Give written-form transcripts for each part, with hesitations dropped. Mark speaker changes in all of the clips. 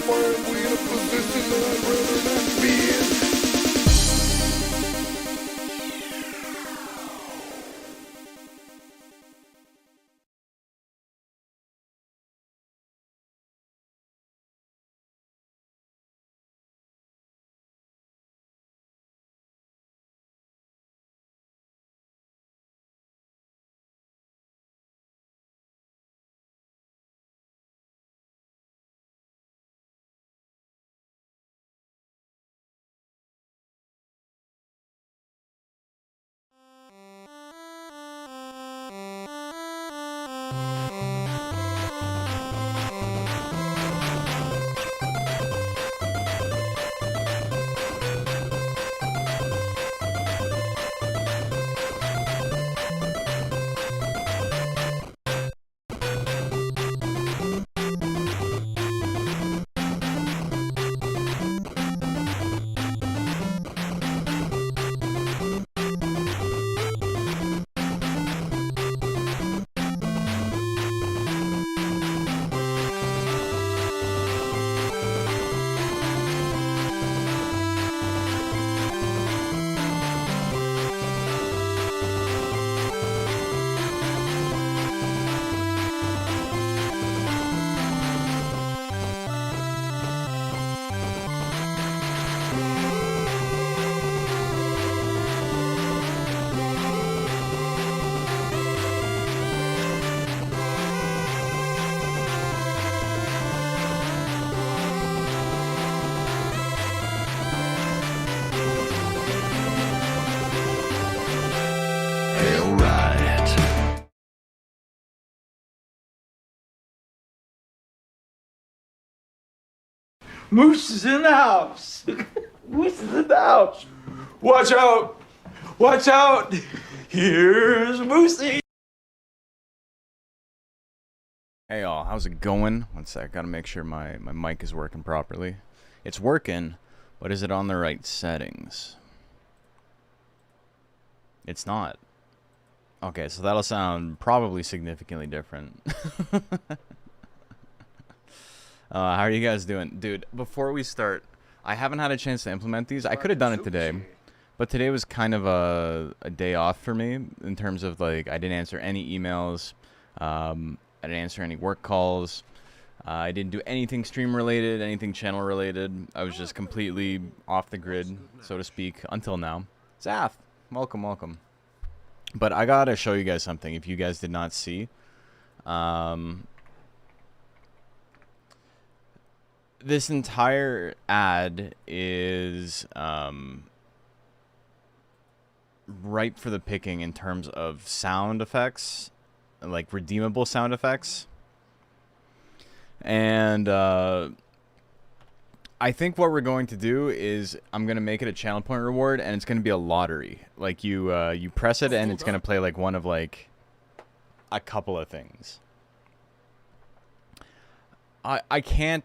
Speaker 1: find we in a position that I'd rather not be in.
Speaker 2: Moose is in the house. Moose is in the house. Watch out. Watch out. Here's Moosey.
Speaker 3: Hey y'all, how's it going? One sec, gotta make sure my mic is working properly. It's working, but is it on the right settings? It's not. Okay, so that'll sound probably significantly different. How are you guys doing? Dude, before we start, I haven't had a chance to implement these. I could have done it today, but today was kind of a day off for me in terms of, like, I didn't answer any emails. I didn't answer any work calls. I didn't do anything stream related, anything channel related. I was just completely off the grid, so to speak, until now. Zaf, welcome, welcome. But I gotta show you guys something if you guys did not see. This entire ad is ripe for the picking in terms of sound effects, like redeemable sound effects. And I think what we're going to do is I'm going to make it a channel point reward, and it's going to be a lottery. Like you press it and it's going to play like one of like a couple of things. I can't.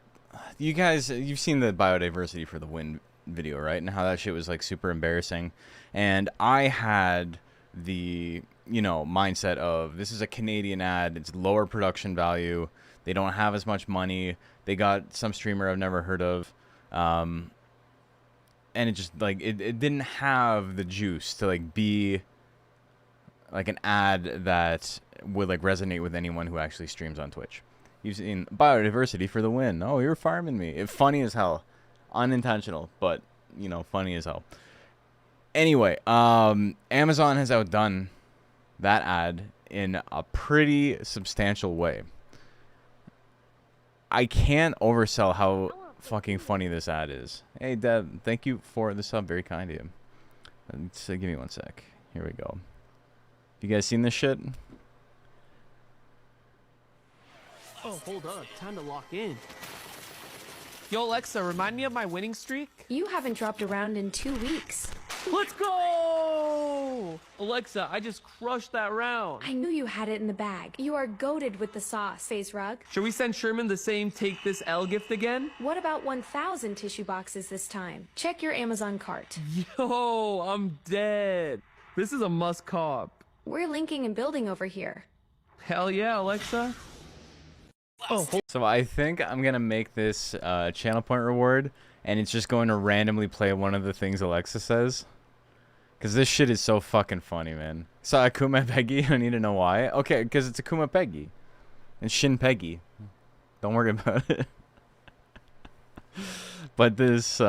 Speaker 3: You guys, you've seen the biodiversity for the win video, right? And how that shit was like super embarrassing. And I had the, you know, mindset of this is a Canadian ad. It's lower production value. They don't have as much money. They got some streamer I've never heard of. And it just like, it didn't have the juice to like be like an ad that would like resonate with anyone who actually streams on Twitch. You've seen biodiversity for the win. Oh, you're farming me. It's funny as hell. Unintentional, but, you know, funny as hell. Anyway, Amazon has outdone that ad in a pretty substantial way. I can't oversell how fucking funny this ad is. Hey, Deb, thank you for the sub. Very kind of you. Give me one sec. Here we go. You guys seen this shit?
Speaker 4: Oh, hold up. Time to lock in. Yo, Alexa, remind me of my winning streak.
Speaker 5: You haven't dropped around in 2 weeks.
Speaker 4: Let's go! Alexa, I just crushed that round.
Speaker 5: I knew you had it in the bag. You are goated with the sauce, Phase Rug.
Speaker 4: Should we send Sherman the same Take This L gift again?
Speaker 5: What about 1,000 tissue boxes this time? Check your Amazon cart.
Speaker 4: Yo, I'm dead. This is a must cop.
Speaker 5: We're linking and building over here.
Speaker 4: Hell yeah, Alexa.
Speaker 3: So I think I'm gonna make this channel point reward, and it's just going to randomly play one of the things Alexa says. Cause this shit is so fucking funny, man. So Akuma Peggy, I need to know why. Okay, because it's Akuma Peggy. And Shin Peggy. Don't worry about it. But this you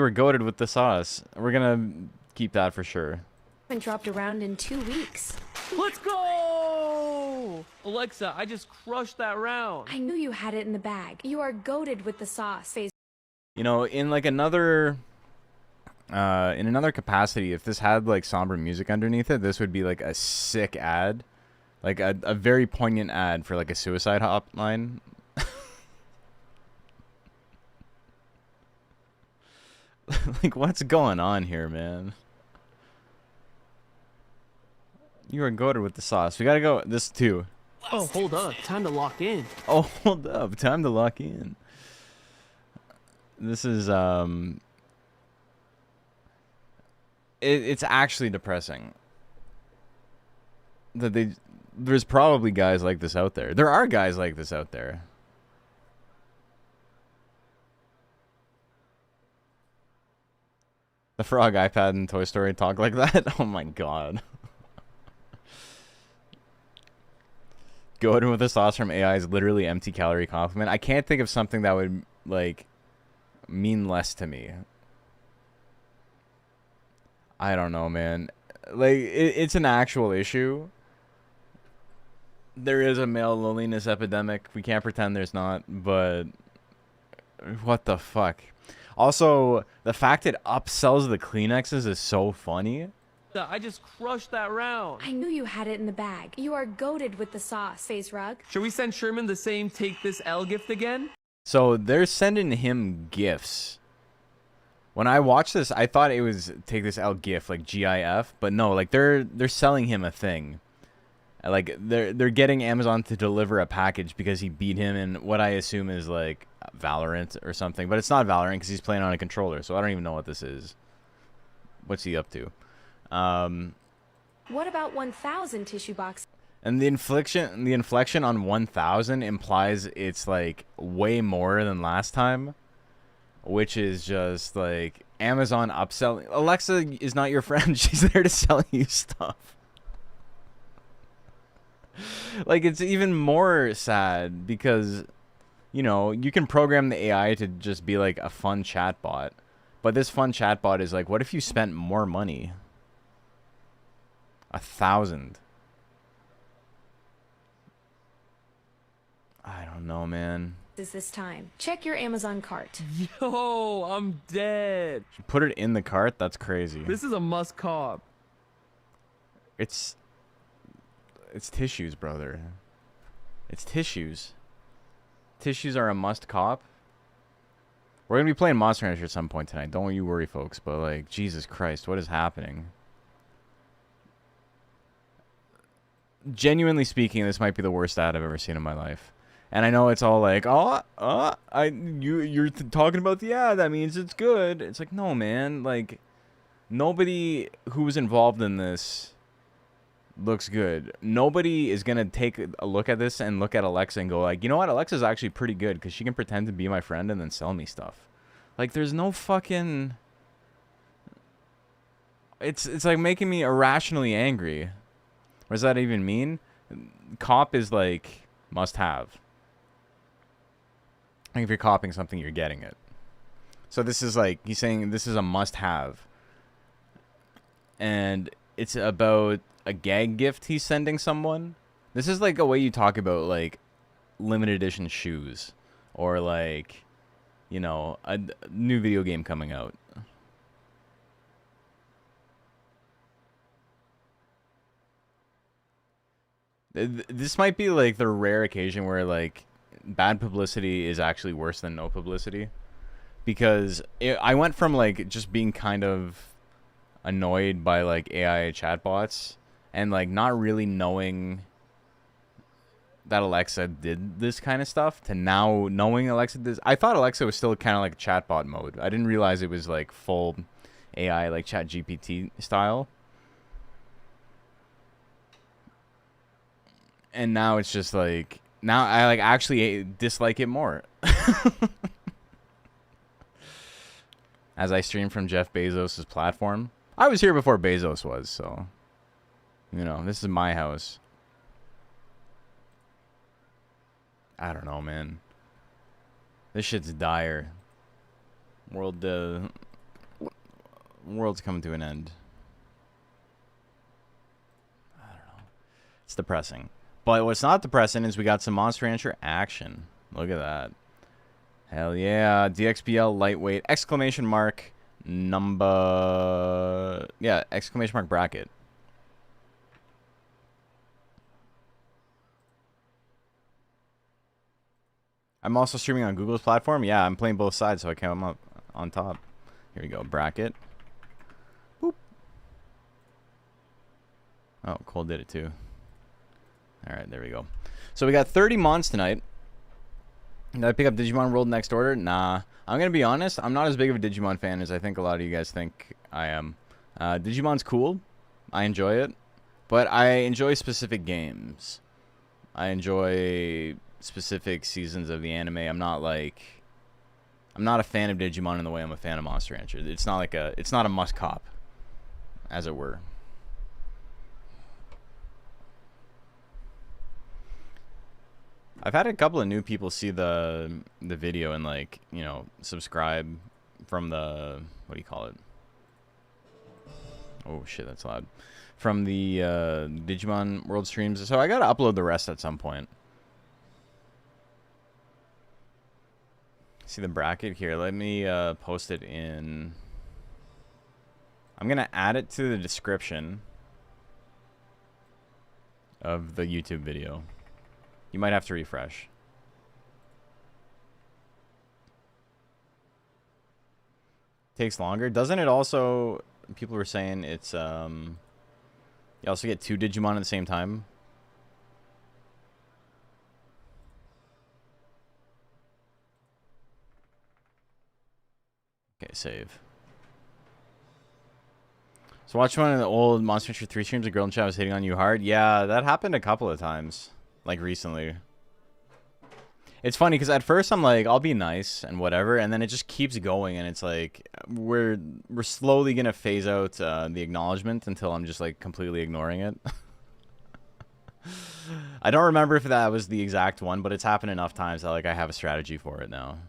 Speaker 3: were goated with the sauce. We're gonna keep that for sure.
Speaker 5: Been dropped around in 2 weeks.
Speaker 4: Let's go! Alexa, I just crushed that round.
Speaker 5: I knew you had it in the bag. You are goated with the sauce. Phase.
Speaker 3: You know, in like another in another capacity, if this had like somber music underneath it, this would be like a sick ad. Like a very poignant ad for like a suicide hotline. Like, what's going on here, man? You are goated with the sauce. We gotta go this too.
Speaker 4: Oh, hold up. Time to lock in.
Speaker 3: Oh, hold up. Time to lock in. This is it's actually depressing that there's probably guys like this out there. There are guys like this out there. The frog iPad in Toy Story talk like that? Oh my god. Goated with the sauce from AI is literally empty calorie compliment. I can't think of something that would like mean less to me. I don't know, man. Like it's an actual issue. There is a male loneliness epidemic. We can't pretend there's not, but what the fuck? Also, the fact it upsells the Kleenexes is so funny.
Speaker 4: I just crushed that round.
Speaker 5: I knew you had it in the bag. You are goated with the sauce. Phase rug.
Speaker 4: Should we send Sherman the same take this L gift again?
Speaker 3: So they're sending him gifts. When I watched this, I thought it was take this L gift, like GIF, but no, like they're selling him a thing. Like they're getting Amazon to deliver a package because he beat him in what I assume is like Valorant or something, but it's not Valorant because he's playing on a controller, so I don't even know what this is. What's he up to?
Speaker 5: What about 1,000 tissue boxes?
Speaker 3: And the inflection on 1,000 implies it's like way more than last time, which is just like Amazon upselling. Alexa is not your friend. She's there to sell you stuff. Like, it's even more sad because, you know, you can program the AI to just be like a fun chatbot, but this fun chatbot is like, what if you spent more money? 1,000. I don't know, man.
Speaker 5: Is this time? Check your Amazon cart.
Speaker 4: Yo, I'm dead.
Speaker 3: You put it in the cart? That's crazy.
Speaker 4: This is a must cop.
Speaker 3: It's tissues, brother. It's tissues. Tissues are a must cop. We're gonna be playing Monster Hunter at some point tonight. Don't you worry, folks. But like, Jesus Christ, what is happening? Genuinely speaking, this might be the worst ad I've ever seen in my life. And I know it's all like, you're talking about the ad. That means it's good. It's like, no, man. Like, nobody who was involved in this looks good. Nobody is gonna take a look at this and look at Alexa and go like, you know what? Alexa's actually pretty good because she can pretend to be my friend and then sell me stuff. Like, there's no fucking. It's like making me irrationally angry. What does that even mean? Cop is like must have. Like if you're copying something, you're getting it. So this is like, he's saying this is a must have. And it's about a gag gift he's sending someone. This is like a way you talk about like limited edition shoes or like, you know, a new video game coming out. This might be like the rare occasion where like bad publicity is actually worse than no publicity, because I went from like just being kind of annoyed by like AI chatbots and like not really knowing that Alexa did this kind of stuff to now knowing Alexa did. I thought Alexa was still kind of like chatbot mode. I didn't realize it was like full AI, like Chat GPT style. And now it's just like, now I like actually dislike it more. As I stream from Jeff Bezos' platform. I was here before Bezos was, so, you know, this is my house. I don't know, man. This shit's dire. World's coming to an end. I don't know. It's depressing. But what's not depressing is we got some Monster Rancher action. Look at that. Hell yeah. DXBL lightweight. Exclamation mark. Number. Yeah, exclamation mark bracket. I'm also streaming on Google's platform. Yeah, I'm playing both sides, so I come up on top. Here we go. Bracket. Boop. Oh, Cole did it too. All right, there we go. So we got 30 mons tonight. Did I pick up Digimon World Next Order? Nah. I'm going to be honest. I'm not as big of a Digimon fan as I think a lot of you guys think I am. Digimon's cool. I enjoy it. But I enjoy specific games. I enjoy specific seasons of the anime. I'm not a fan of Digimon in the way I'm a fan of Monster Rancher. It's not a must cop, as it were. I've had a couple of new people see the video and, like, you know, subscribe from the, what do you call it? Oh shit, that's loud. From the Digimon World streams. So I gotta upload the rest at some point. See the bracket here? Let me post it in. I'm gonna add it to the description of the YouTube video. You might have to refresh. Takes longer. Doesn't it also, people were saying it's you also get 2 Digimon at the same time? Okay, save. So watch one of the old Monster Hunter 3 streams, a girl in chat was hitting on you hard. Yeah, that happened a couple of times. Like, recently. It's funny, because at first I'm like, I'll be nice and whatever, and then it just keeps going, and it's like, we're slowly going to phase out the acknowledgement until I'm just, like, completely ignoring it. I don't remember if that was the exact one, but it's happened enough times that, like, I have a strategy for it now.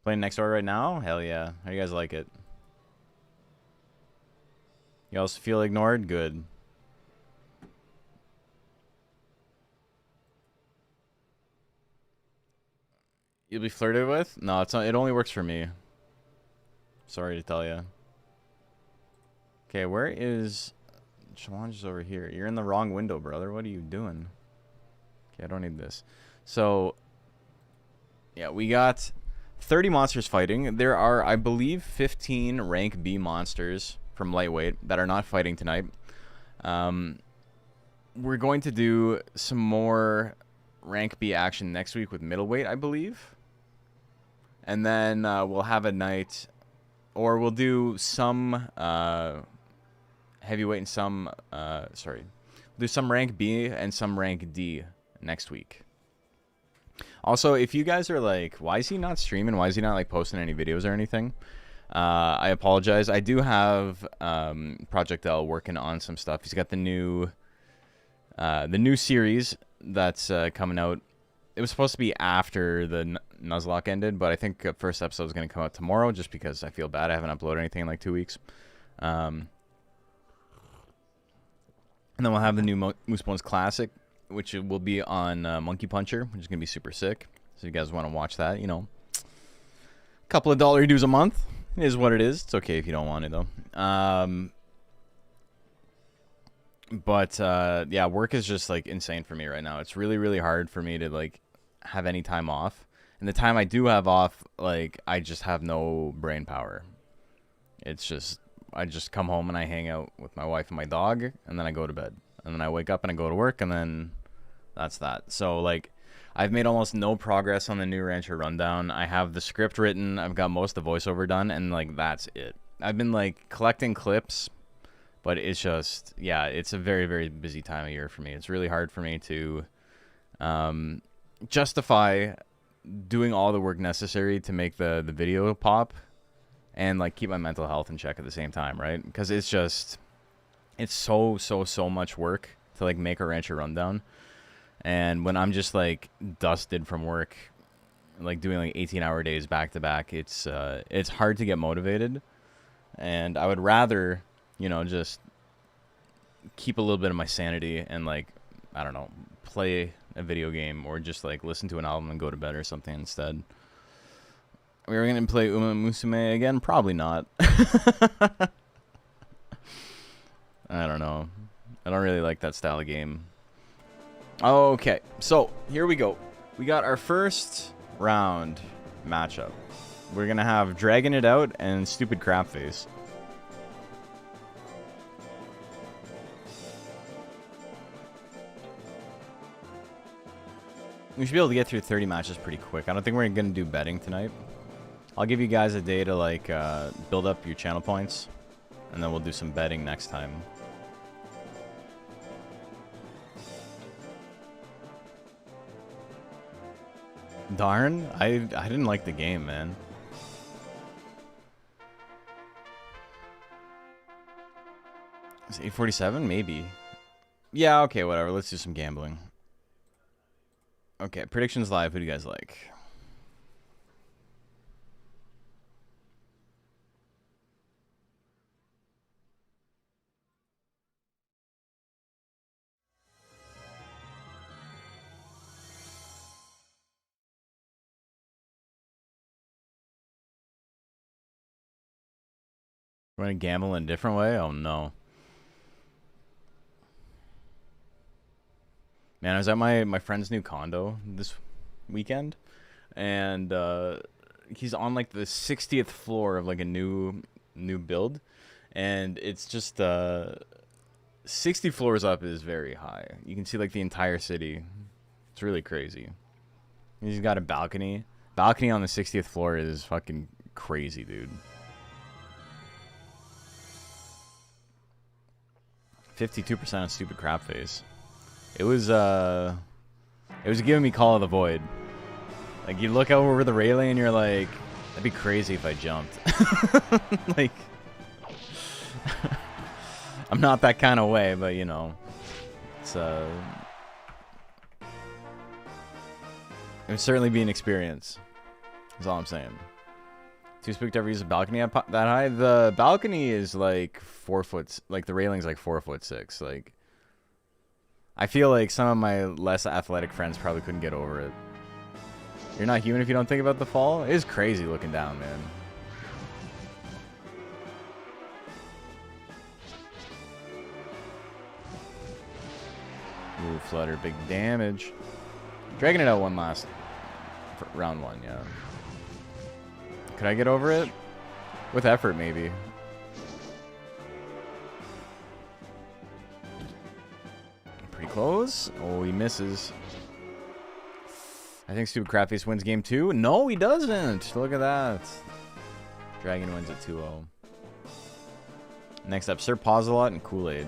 Speaker 3: Playing Next Door right now? Hell yeah. How do you guys like it? You also feel ignored? Good. You'll be flirted with? No, it's not. It only works for me. Sorry to tell you. Okay, where is... Challenge is over here. You're in the wrong window, brother. What are you doing? Okay, I don't need this. So, yeah, we got 30 monsters fighting. There are, I believe, 15 rank B monsters from lightweight that are not fighting tonight. We're going to do some more rank B action next week with middleweight, I believe. And then we'll have a night, or we'll do some heavyweight and some, we'll do some rank B and some rank D next week. Also, if you guys are like, why is he not streaming? Why is he not, like, posting any videos or anything? I apologize. I do have Project L working on some stuff. He's got the new series that's coming out. It was supposed to be after the Nuzlocke ended, but I think the first episode is going to come out tomorrow just because I feel bad. I haven't uploaded anything in like 2 weeks. And then we'll have the new Moose Bones Classic, which will be on Monkey Puncher, which is going to be super sick. So if you guys want to watch that, you know, a couple of dollar dues a month is what it is. It's okay if you don't want it, though. But yeah, work is just, like, insane for me right now. It's really, really hard for me to, like, have any time off. And the time I do have off, like, I just have no brain power. It's just, I just come home and I hang out with my wife and my dog, and then I go to bed. And then I wake up and I go to work, and then that's that. So, like, I've made almost no progress on the new Rancher Rundown. I have the script written. I've got most of the voiceover done, and, like, that's it. I've been like collecting clips, but it's just, yeah, it's a very, very busy time of year for me. It's really hard for me to justify doing all the work necessary to make the video pop and like keep my mental health in check at the same time, right? Because it's just, it's so much work to like make a Rancher rundown. And when I'm just like dusted from work, like doing like 18-hour days back to back, it's hard to get motivated. And I would rather, you know, just keep a little bit of my sanity and like, I don't know, play a video game or just like listen to an album and go to bed or something instead. We were gonna play Uma Musume again? Probably not. I don't know. I don't really like that style of game. Okay, so here we go. We got our first round matchup. We're gonna have Dragging It Out and Stupid Crap Face. We should be able to get through 30 matches pretty quick. I don't think we're gonna do betting tonight. I'll give you guys a day to like build up your channel points, and then we'll do some betting next time. Darn, I didn't like the game, man. Is it 847? Maybe. Yeah, okay, whatever. Let's do some gambling. Okay, predictions live. Who do you guys like? We're gonna gamble in a different way? Oh no. Man, I was at my friend's new condo this weekend, and he's on like the 60th floor of like a new build, and it's just 60 floors up is very high. You can see like the entire city. It's really crazy. He's got a balcony. Balcony on the 60th floor is fucking crazy, dude. 52% of Stupid Crap Face. It was giving me Call of the Void. Like, you look over the railing and you're like, that'd be crazy if I jumped. Like, I'm not that kind of way, but you know, it's it would certainly be an experience. That's all I'm saying. Too spooked to ever use a balcony that high? The balcony is like 4 foot, like the railing's like 4'6". Like, I feel like some of my less athletic friends probably couldn't get over it. You're not human if you don't think about the fall. It is crazy looking down, man. Ooh, Flutter, big damage. Dragging it out one last for round one, yeah. Could I get over it? With effort, maybe. Pretty close. Oh, he misses. I think Stupid Crapface wins game 2. No, he doesn't. Look at that. Dragon wins at 2-0. Next up, Sir Pause-A-Lot and Kool-Aid.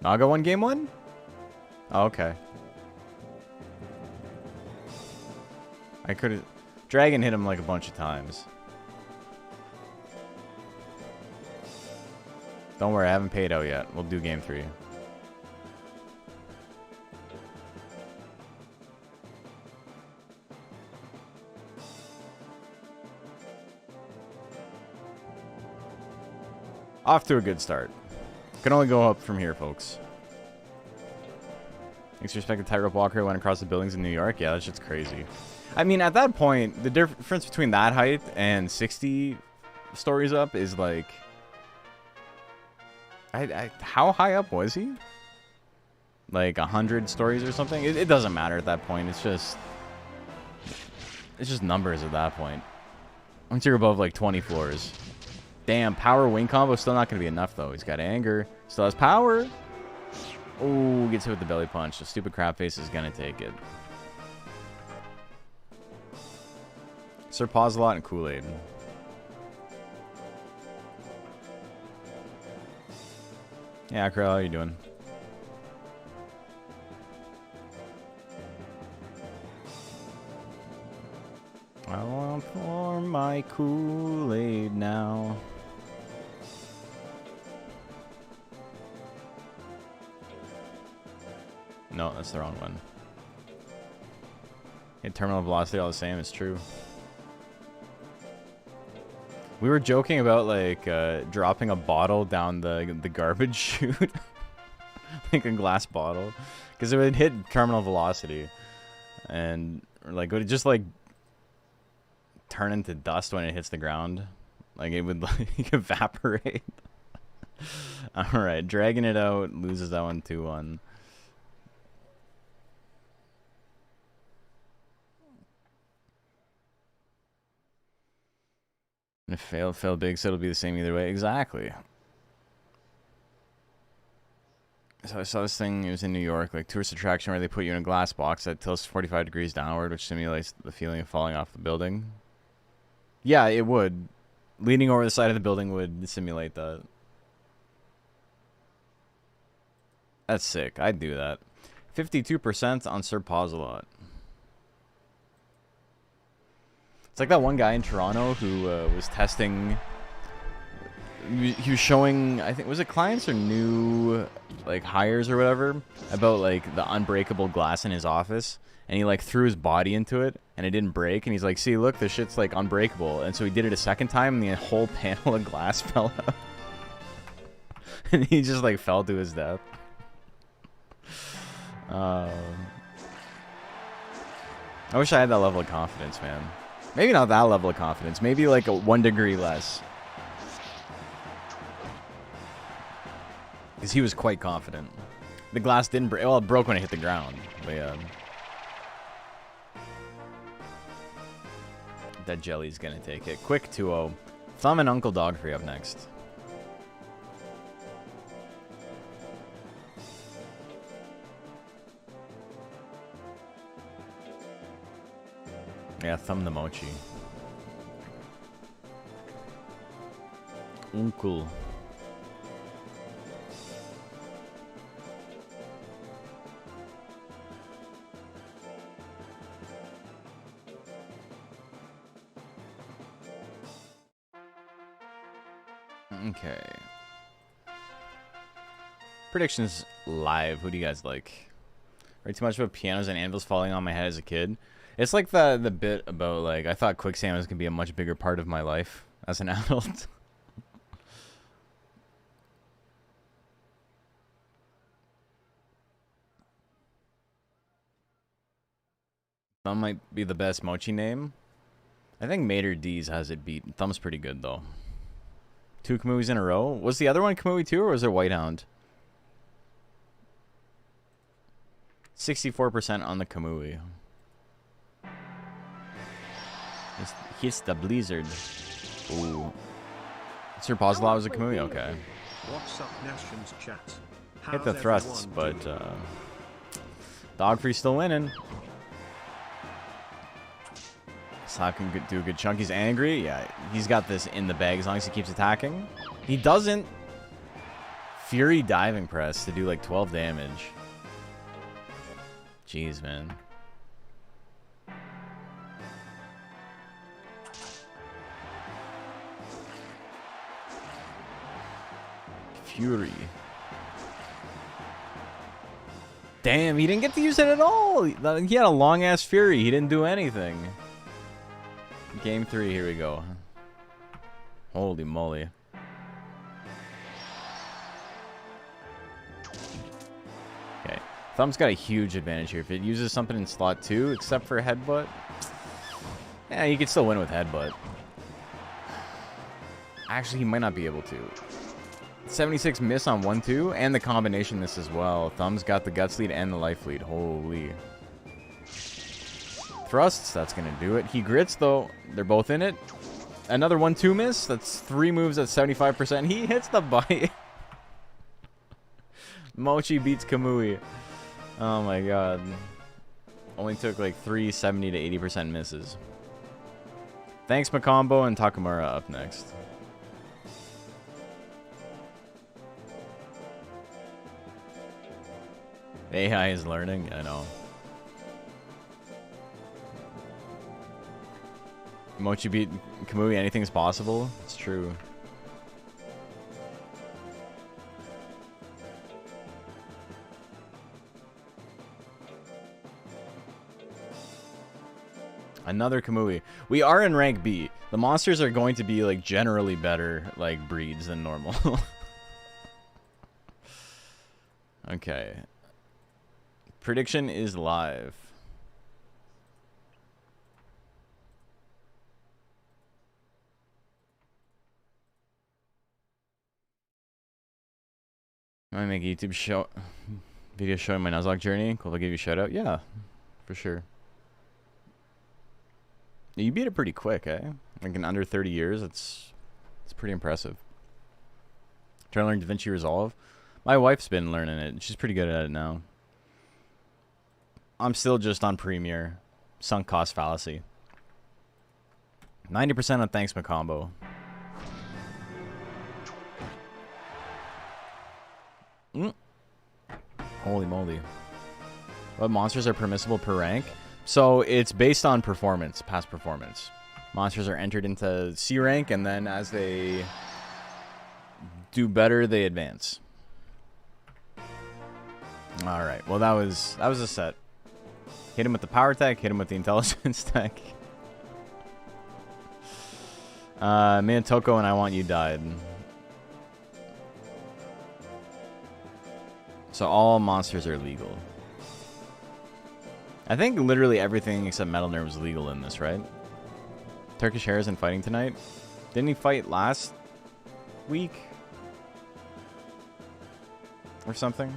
Speaker 3: Naga won game 1? Oh, okay. I could have... Dragon hit him like a bunch of times. Don't worry, I haven't paid out yet. We'll do game 3. Off to a good start. Can only go up from here, folks. Thanks for respecting Tightrope Walker who went across the buildings in New York. Yeah, that shit's crazy. I mean, at that point, the difference between that height and 60 stories up is like... how high up was he? Like 100 stories or something? It doesn't matter at that point. It's just numbers at that point. Once you're above like 20 floors. Damn, power wing combo still not going to be enough though. He's got anger. Still has power. Oh, gets hit with the belly punch. The Stupid Crap Face is going to take it. Sir Pause-a-Lot and Kool-Aid. Yeah, Krill, how you doing? I want for my Kool-Aid now. No, that's the wrong one. Yeah, terminal velocity all the same, it's true. We were joking about like dropping a bottle down the garbage chute, like a glass bottle, because it would hit terminal velocity, and like it would just like turn into dust when it hits the ground, like it would like evaporate. All right, dragging it out loses that one 2-1. If fail big, so it'll be the same either way. Exactly. So I saw this thing, it was in New York, like tourist attraction where they put you in a glass box that tilts 45 degrees downward, which simulates the feeling of falling off the building. Yeah, it would. Leaning over the side of the building would simulate that. That's sick. I'd do that. 52% on Sir Pause-a-Lot. It's like that one guy in Toronto who was testing. He was showing, I think, was it clients or new like hires or whatever, about like the unbreakable glass in his office, and he like threw his body into it and it didn't break, and he's like, see, look, this shit's like unbreakable. And so he did it a second time and the whole panel of glass fell out. And he just like fell to his death. I wish I had that level of confidence, man. Maybe not that level of confidence. Maybe like a 1 degree less. Because he was quite confident. The glass didn't break. Well, it broke when it hit the ground. But yeah. That jelly's gonna take it. Quick 2-0. Thumb and Uncle Dogfree up next. Yeah, thumb the mochi. Uncle. Okay. Predictions live. Who do you guys like? Read too much about pianos and anvils falling on my head as a kid. It's like the bit about like I thought quicksand was gonna be a much bigger part of my life as an adult. Thumb might be the best mochi name. I think Mater D's has it beat. Thumb's pretty good though. 2 Kamuis in a row. Was the other one Kamui too, or was it Whitehound? 64% on the Kamui. Hits the blizzard. Ooh. Sir Pause-a-Lot was a Kamui? Okay.
Speaker 6: What's up, Nations chat?
Speaker 3: Hit the thrusts, but Dogfree's still winning. Slap can do a good chunk. He's angry. Yeah, he's got this in the bag as long as he keeps attacking. He doesn't. Fury diving press to do like 12 damage. Jeez, man. Fury. Damn, he didn't get to use it at all. He had a long-ass Fury. He didn't do anything. Game 3, here we go. Holy moly. Okay. Thumb's got a huge advantage here. If it uses something in slot 2, except for Headbutt. Yeah, you could still win with Headbutt. Actually, he might not be able to. 76 miss on 1-2, and the combination miss as well. Thumb's got the Guts lead and the Life lead. Holy. Thrusts, that's going to do it. He grits, though. They're both in it. Another 1-2 miss. That's 3 moves at 75%. He hits the bite. Mochi beats Kamui. Oh, my God. Only took like 3 70 to 80% misses. Thanks, Macombo and Takamura up next. AI is learning, I know. Mochi beat Kamui, anything's possible. It's true. Another Kamui. We are in rank B. The monsters are going to be like generally better like breeds than normal. Okay. Prediction is live. I might make a YouTube show video showing my Nuzlocke journey. Cool, I'll give you a shout out. Yeah, for sure. You beat it pretty quick, eh? Like in under 30 years, it's pretty impressive. Trying to learn DaVinci Resolve. My wife's been learning it. She's pretty good at it now. I'm still just on Premiere. Sunk cost fallacy. 90% on thanks Macombo. Holy moly. What monsters are permissible per rank? So it's based on performance, past performance. Monsters are entered into C rank, and then as they do better, they advance. All right. Well, that was a set. Hit him with the power tech. Hit him with the intelligence tech. Me and Toko and I Want You died. So all monsters are legal. I think literally everything except Metal Nerve was legal in this, right? Turkish Hair isn't fighting tonight. Didn't he fight last week? Or something?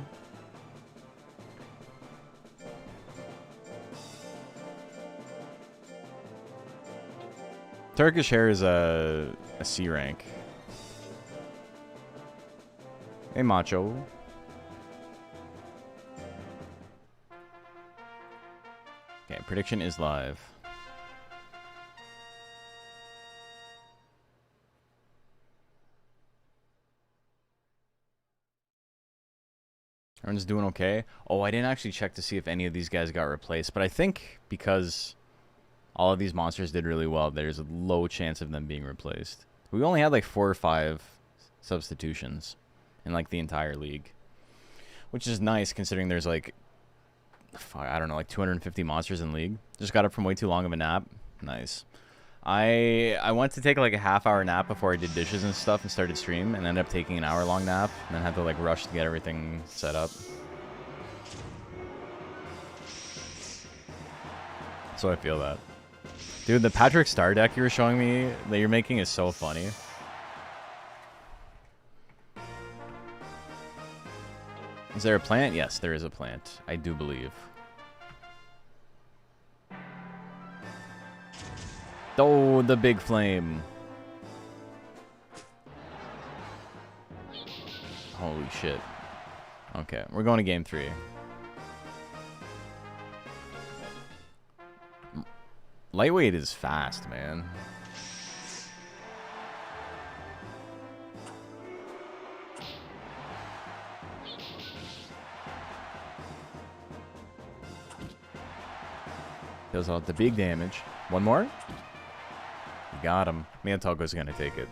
Speaker 3: Turkish Hair is a C rank. Hey, Macho. Okay, prediction is live. Everyone's doing okay. Oh, I didn't actually check to see if any of these guys got replaced, but I think because all of these monsters did really well, there's a low chance of them being replaced. We only had like 4 or 5 substitutions in like the entire league, which is nice considering there's like, I don't know, like 250 monsters in league. Just got up from way too long of a nap. Nice. I went to take like a half-hour nap before I did dishes and stuff and started stream, and ended up taking an hour-long nap, and then had to like rush to get everything set up. So I feel that. Dude, the Patrick Star deck you were showing me that you're making is so funny. Is there a plant? Yes, there is a plant. I do believe. Oh, the big flame. Holy shit. Okay, we're going to game 3. Lightweight is fast, man. Does all the big damage. One more? You got him. Me and Toko's gonna take it.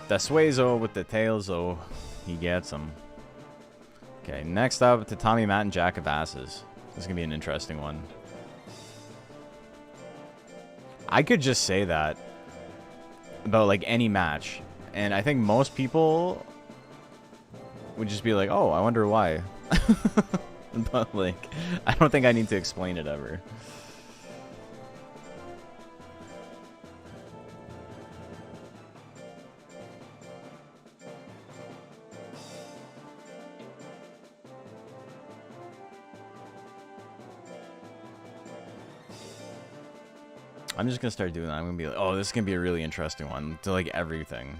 Speaker 3: The Suezo with the Tailzo. He gets him. Okay, next up to Tommy, Matt, and Jack of Asses. This is gonna be an interesting one. I could just say that about like any match, and I think most people would just be like, oh, I wonder why. But like, I don't think I need to explain it ever. I'm just gonna start doing that. I'm gonna be like, oh, this is gonna be a really interesting one to like everything.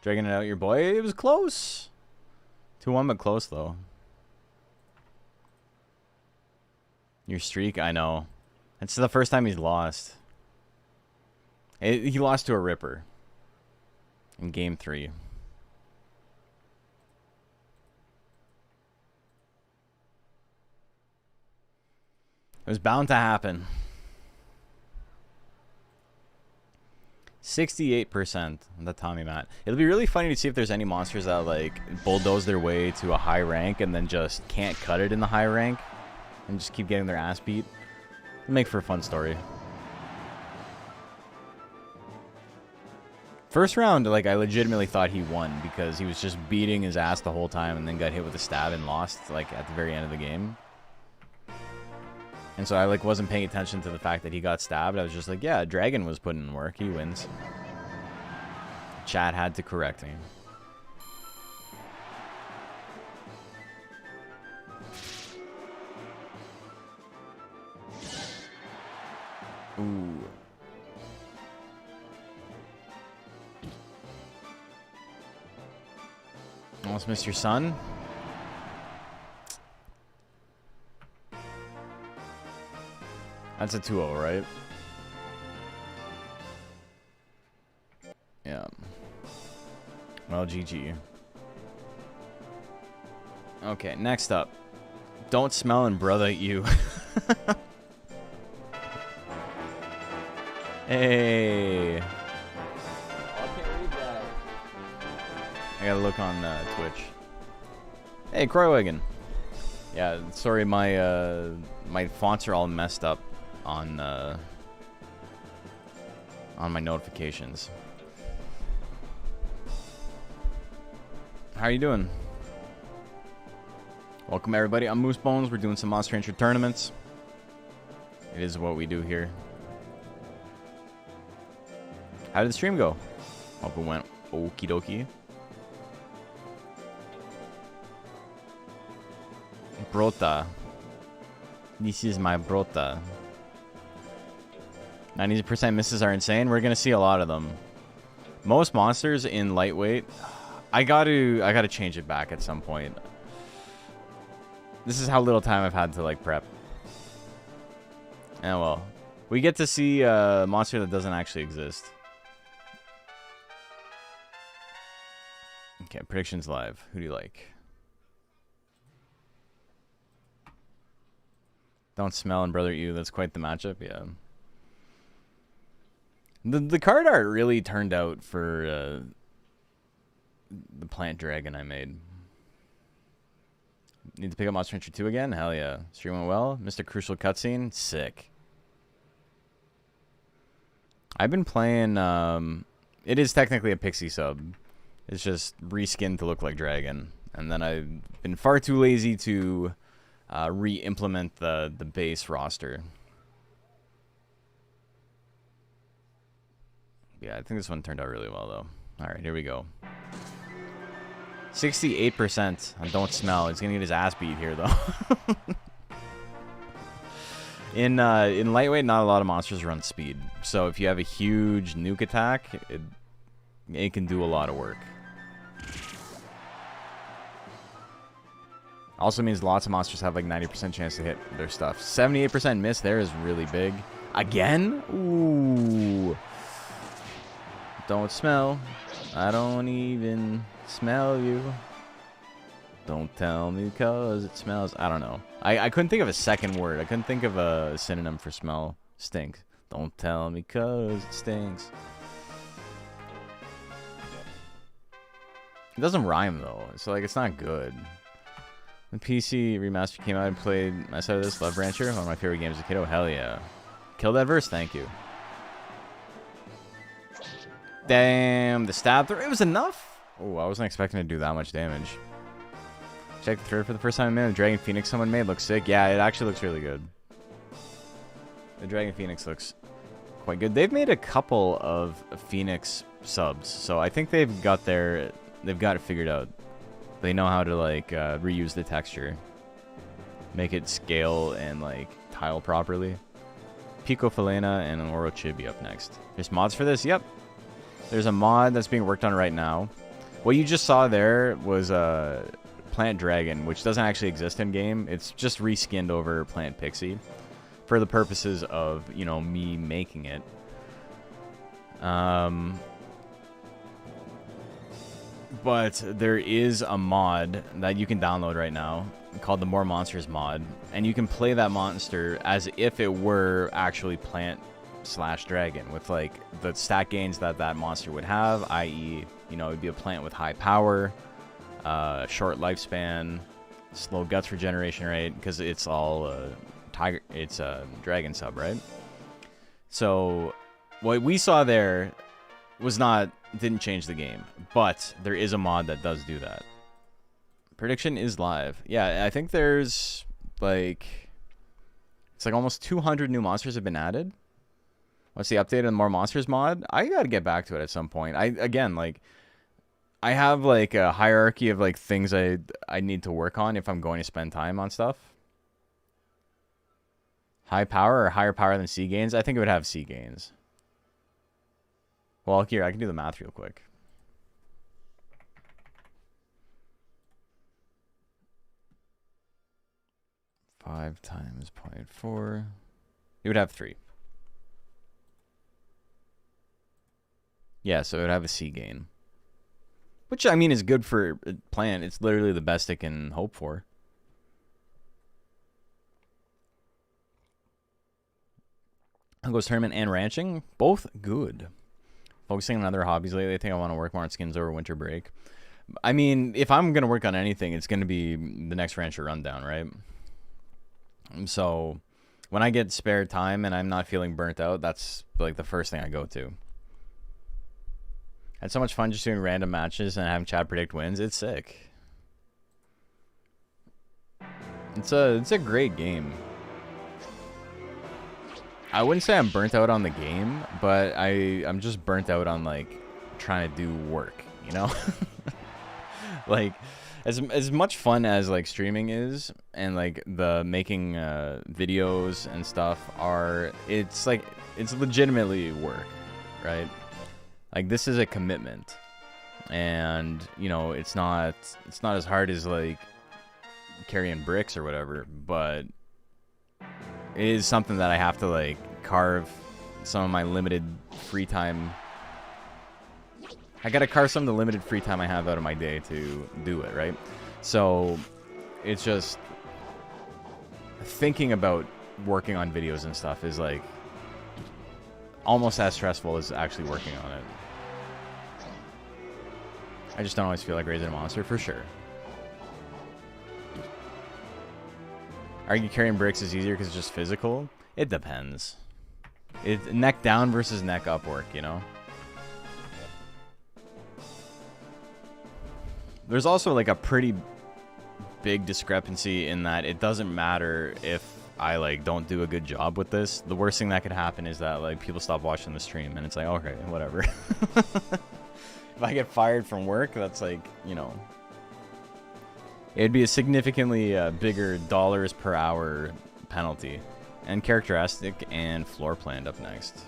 Speaker 3: Dragging it out, your boy. It was close. 2-1, but close though. Your streak, I know. It's the first time he's lost. He lost to a Ripper in game 3. It was bound to happen. 68% on the Tommy Matt. It'll be really funny to see if there's any monsters that like bulldoze their way to a high rank and then just can't cut it in the high rank and just keep getting their ass beat. It'll make for a fun story. First round, like, I legitimately thought he won because he was just beating his ass the whole time and then got hit with a stab and lost, like, at the very end of the game. And so I, like, wasn't paying attention to the fact that he got stabbed. I was just like, yeah, Dragon was putting in work. He wins. Chat had to correct me. Ooh. Almost missed your son. That's a 2-0, right? Yeah. Well, GG. Okay, next up. Don't smell and brother you. Hey. I gotta look on Twitch. Hey, Croywagon. Yeah, sorry, my my fonts are all messed up on my notifications. How are you doing? Welcome everybody. I'm Moose Bones. We're doing some Monster Rancher tournaments. It is what we do here. How did the stream go? Hope it went okie dokie. Brota. This is my Brota. 90% misses are insane. We're gonna see a lot of them. Most monsters in lightweight. I gotta change it back at some point. This is how little time I've had to like prep. And well, we get to see a monster that doesn't actually exist. Okay, predictions live. Who do you like? Don't smell and brother you. That's quite the matchup. Yeah. The card art really turned out for the plant dragon I made. Need to pick up Monster Rancher 2 again? Hell yeah. Stream went well. Mr. Crucial cutscene. Sick. I've been playing... it is technically a pixie sub. It's just reskinned to look like dragon. And then I've been far too lazy to... re-implement the base roster. Yeah, I think this one turned out really well, though. Alright, here we go. 68% on Don't Smell. He's gonna get his ass beat here, though. In lightweight, not a lot of monsters run speed. So if you have a huge nuke attack, it can do a lot of work. Also means lots of monsters have like 90% chance to hit their stuff. 78% miss there is really big. Again? Ooh. Don't smell. I don't even smell you. Don't tell me because it smells. I don't know. I couldn't think of a second word. I couldn't think of a synonym for smell. Stinks. Don't tell me because it stinks. It doesn't rhyme though. So like it's not good. The PC remaster came out and played my side of this. Love Rancher, one of my favorite games as a kid. Oh, hell yeah. Kill that verse, thank you. Damn, the stab through. It was enough? Oh, I wasn't expecting to do that much damage. Check the third for the first time in a minute. The Dragon Phoenix someone made looks sick. Yeah, it actually looks really good. The Dragon Phoenix looks quite good. They've made a couple of Phoenix subs, so I think they've got it figured out. They know how to like reuse the texture, make it scale and like tile properly. Pico Falena and an Oro Chibi up next. There's mods for this? Yep. There's a mod that's being worked on right now. What you just saw there was Plant Dragon, which doesn't actually exist in game. It's just reskinned over Plant Pixie. for the purposes of, you know, me making it. But there is a mod that you can download right now called the More Monsters mod, and you can play that monster as if it were actually plant/dragon with like the stat gains that that monster would have, i.e., you know, it'd be a plant with high power, short lifespan, slow guts regeneration rate, because it's all tiger, it's a dragon sub, right? So what we saw there was didn't change the game, but there is a mod that does do that. Prediction is live. Yeah, I think there's like, it's like almost 200 new monsters have been added. What's the update on the More Monsters mod? I gotta get back to it at some point. I have like a hierarchy of like things I need to work on if I'm going to spend time on stuff. High power or higher power than C gains? I think it would have C gains. Well, here, I can do the math real quick. Five times 0.4. It would have 3. Yeah, so it would have a C gain. Which, I mean, is good for a plant. It's literally the best it can hope for. Goes tournament and ranching. Both good. Focusing on other hobbies lately. I think I want to work more on skins over winter break. I mean, if I'm going to work on anything, it's going to be the next Rancher Rundown, right? So when I get spare time and I'm not feeling burnt out, that's like the first thing I go to. Had so much fun just doing random matches and having Chad predict wins. It's sick. It's a great game. I wouldn't say I'm burnt out on the game, but I'm just burnt out on like trying to do work, you know? Like as much fun as like streaming is and like the making videos and stuff are, it's like it's legitimately work, right? Like this is a commitment. And, you know, it's not as hard as like carrying bricks or whatever, but it is something that I have to like carve some of my limited free time. I gotta carve some of the limited free time I have out of my day to do it, right? So it's just thinking about working on videos and stuff is like almost as stressful as actually working on it. I just don't always feel like raising a monster for sure. Are you carrying bricks is easier because it's just physical? It depends. It's neck down versus neck up work, you know? There's also like a pretty big discrepancy in that it doesn't matter if I like don't do a good job with this. The worst thing that could happen is that like people stop watching the stream and it's like, okay, whatever. If I get fired from work, that's like, you know, it'd be a significantly bigger dollars per hour penalty. And characteristic and floor planned up next.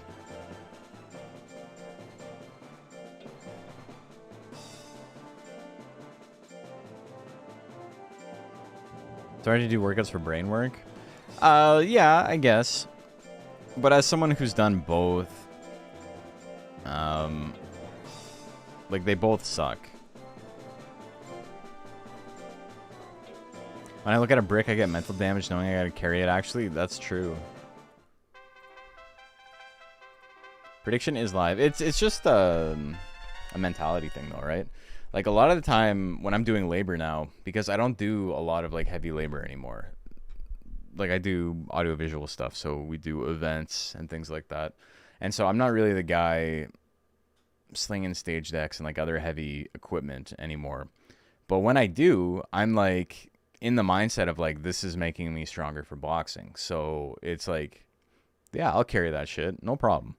Speaker 3: Sorry to do workouts for brain work? Yeah, I guess. But as someone who's done both, like they both suck. When I look at a brick, I get mental damage knowing I gotta carry it. Actually, that's true. Prediction is live. It's just a mentality thing though, right? Like a lot of the time when I'm doing labor now, because I don't do a lot of like heavy labor anymore. Like I do audiovisual stuff, so we do events and things like that. And so I'm not really the guy slinging stage decks and like other heavy equipment anymore. But when I do, I'm like in the mindset of like, this is making me stronger for boxing. So it's like, yeah, I'll carry that shit. No problem.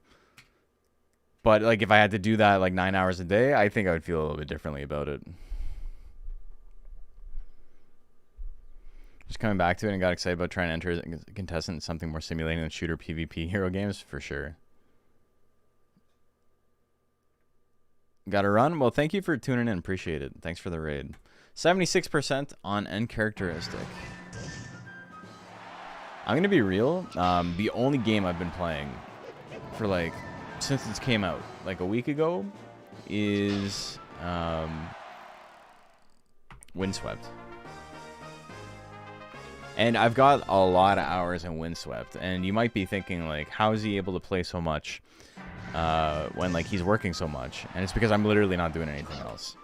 Speaker 3: But like if I had to do that like 9 hours a day, I think I would feel a little bit differently about it. Just coming back to it and got excited about trying to enter as a contestant in something more simulating than shooter PvP hero games, for sure. Got to run? Well, thank you for tuning in. Appreciate it. Thanks for the raid. 76% on end characteristic. I'm gonna be real. The only game I've been playing for like since it came out like a week ago is Windswept. And I've got a lot of hours in Windswept, and you might be thinking like, how is he able to play so much when like he's working so much? And it's because I'm literally not doing anything else.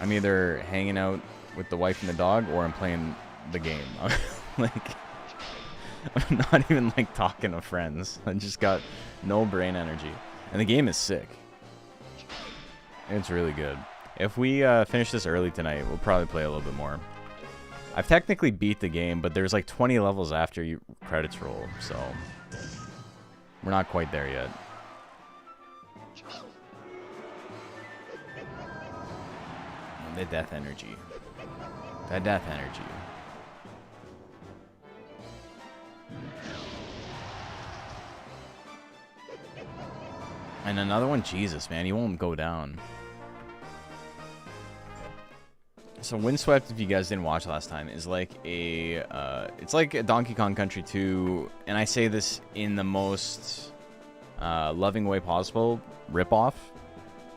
Speaker 3: I'm either hanging out with the wife and the dog, or I'm playing the game. Like, I'm not even like talking to friends. I just got no brain energy, and the game is sick. It's really good. If we finish this early tonight, we'll probably play a little bit more. I've technically beat the game, but there's like 20 levels after you credits roll, so we're not quite there yet. And the death energy. That death energy. And another one, Jesus, man, he won't go down. So Windswept, if you guys didn't watch last time, is like a it's like a Donkey Kong Country 2, and I say this in the most loving way possible, ripoff.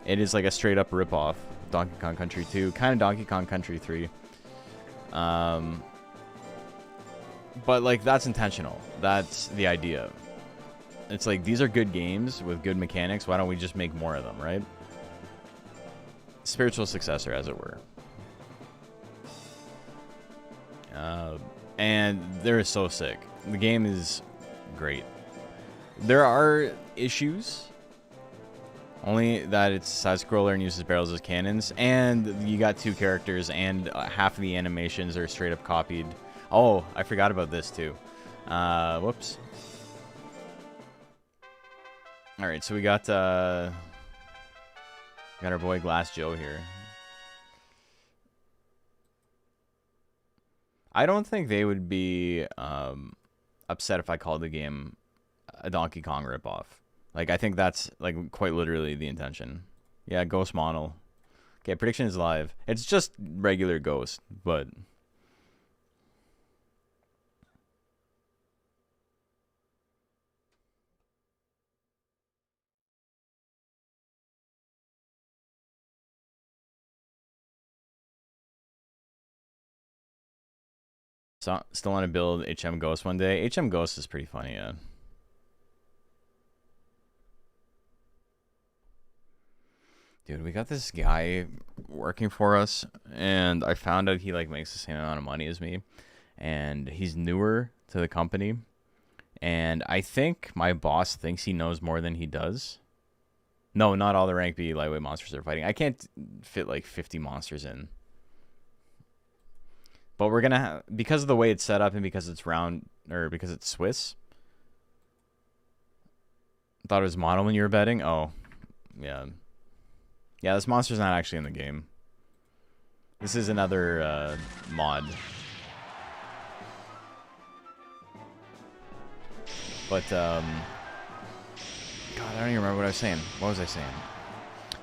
Speaker 3: It is like a straight up ripoff of Donkey Kong Country 2, kind of Donkey Kong Country 3. But like that's intentional. That's the idea. It's like these are good games with good mechanics. Why don't we just make more of them, right? Spiritual successor, as it were. And they're so sick. The game is great. There are issues. Only that it's side-scroller and uses barrels as cannons. And you got two characters, and half of the animations are straight up copied. Oh, I forgot about this too. Whoops. Alright, so we got our boy Glass Joe here. I don't think they would be upset if I called the game a Donkey Kong ripoff. Like, I think that's, like, quite literally the intention. Yeah, Ghost Model. Okay, prediction is live. It's just regular Ghost, but... So, still want to build HM Ghost one day. HM Ghost is pretty funny, yeah. Dude, we got this guy working for us, and I found out he like makes the same amount of money as me, and he's newer to the company, and I think my boss thinks he knows more than he does. No, not all the rank B lightweight monsters are fighting. I can't fit like 50 monsters in. But we're gonna have, because of the way it's set up and because it's round, or because it's Swiss. I thought it was model when you were betting. Oh, yeah. Yeah, this monster's not actually in the game. This is another mod. But, God, I don't even remember what I was saying. What was I saying?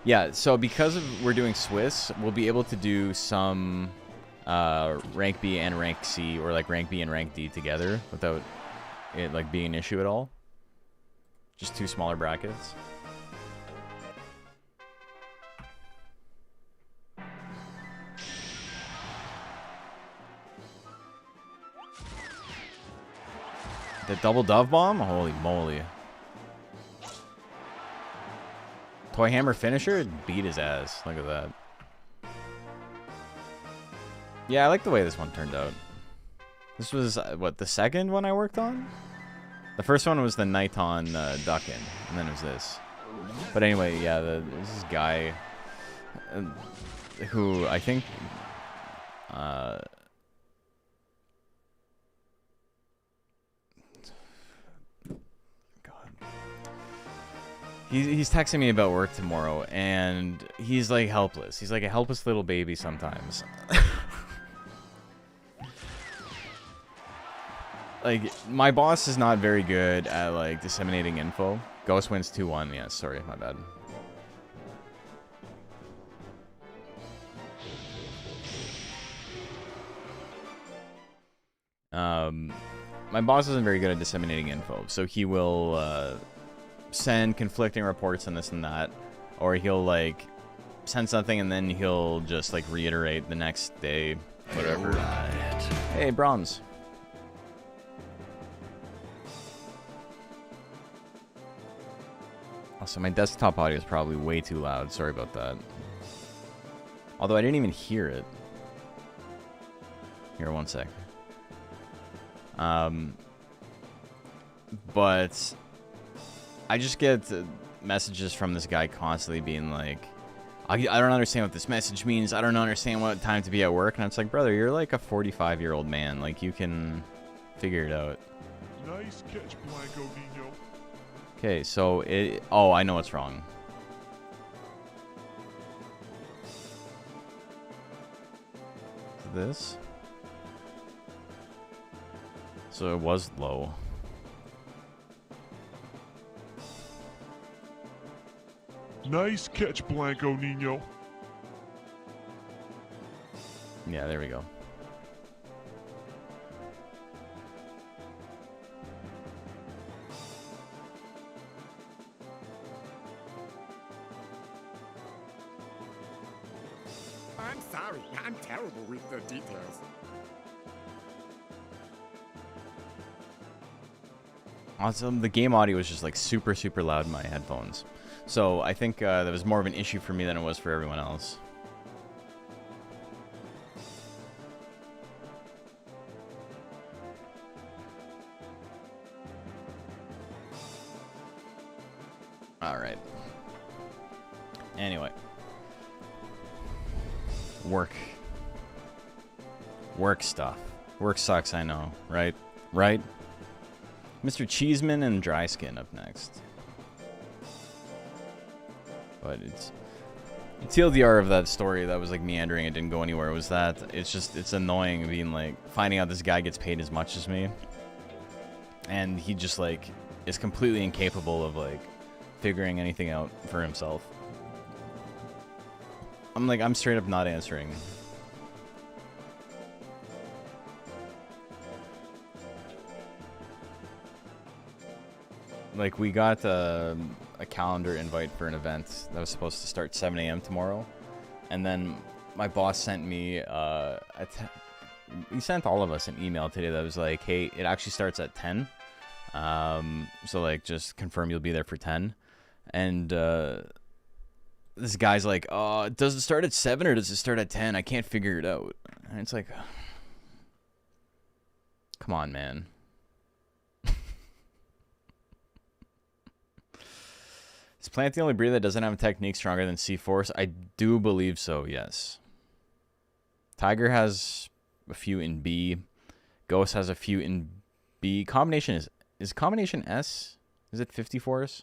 Speaker 3: Yeah, so because we're doing Swiss, we'll be able to do some rank B and rank C, or like rank B and rank D together without it like being an issue at all. Just two smaller brackets. The double dove bomb? Holy moly. Toy hammer finisher? Beat his ass. Look at that. Yeah, I like the way this one turned out. This was, what, the second one I worked on? The first one was the Nighton Duckin, and then it was this. But anyway, yeah, there's this guy who I think... He's texting me about work tomorrow, and he's like helpless. He's like a helpless little baby sometimes. Like, my boss is not very good at like disseminating info. Ghost wins 2-1. Yeah, sorry, my bad. my boss isn't very good at disseminating info, so he will send conflicting reports and this and that, or he'll like send something and then he'll just like reiterate the next day, whatever. Hey, Bronze. Also, my desktop audio is probably way too loud. Sorry about that. Although I didn't even hear it. Here, one sec. But I just get messages from this guy constantly being like, I don't understand what this message means. I don't understand what time to be at work. And it's like, brother, you're like a 45-year-old man. Like, you can figure it out.
Speaker 1: Nice catch, Blanco Nino.
Speaker 3: Okay, so it... Oh, I know what's wrong. This? So it was low.
Speaker 1: Nice catch, Blanco Nino.
Speaker 3: Yeah, there we go.
Speaker 7: I'm sorry, I'm terrible with the details.
Speaker 3: Also, the game audio was just like super, super loud in my headphones. So I think that was more of an issue for me than it was for everyone else. Alright. Anyway. Work. Work stuff. Work sucks, I know. Right? Right? Mr. Cheeseman and Dry Skin up next. But it's TLDR of that story that was like meandering, it didn't go anywhere, was that it's annoying being like finding out this guy gets paid as much as me, and he just like is completely incapable of like figuring anything out for himself. I'm straight up not answering. Like, we got a calendar invite for an event that was supposed to start 7 a.m. tomorrow, and then my boss sent me he sent all of us an email today that was like, hey, it actually starts at 10, so like just confirm you'll be there for 10. And this guy's like, does it start at 7 or does it start at 10? I can't figure it out. And it's like, come on, man. Is Plant the only breed that doesn't have a technique stronger than C-Force? I do believe so, yes. Tiger has a few in B. Ghost has a few in B. Combination is combination S? Is it 54s?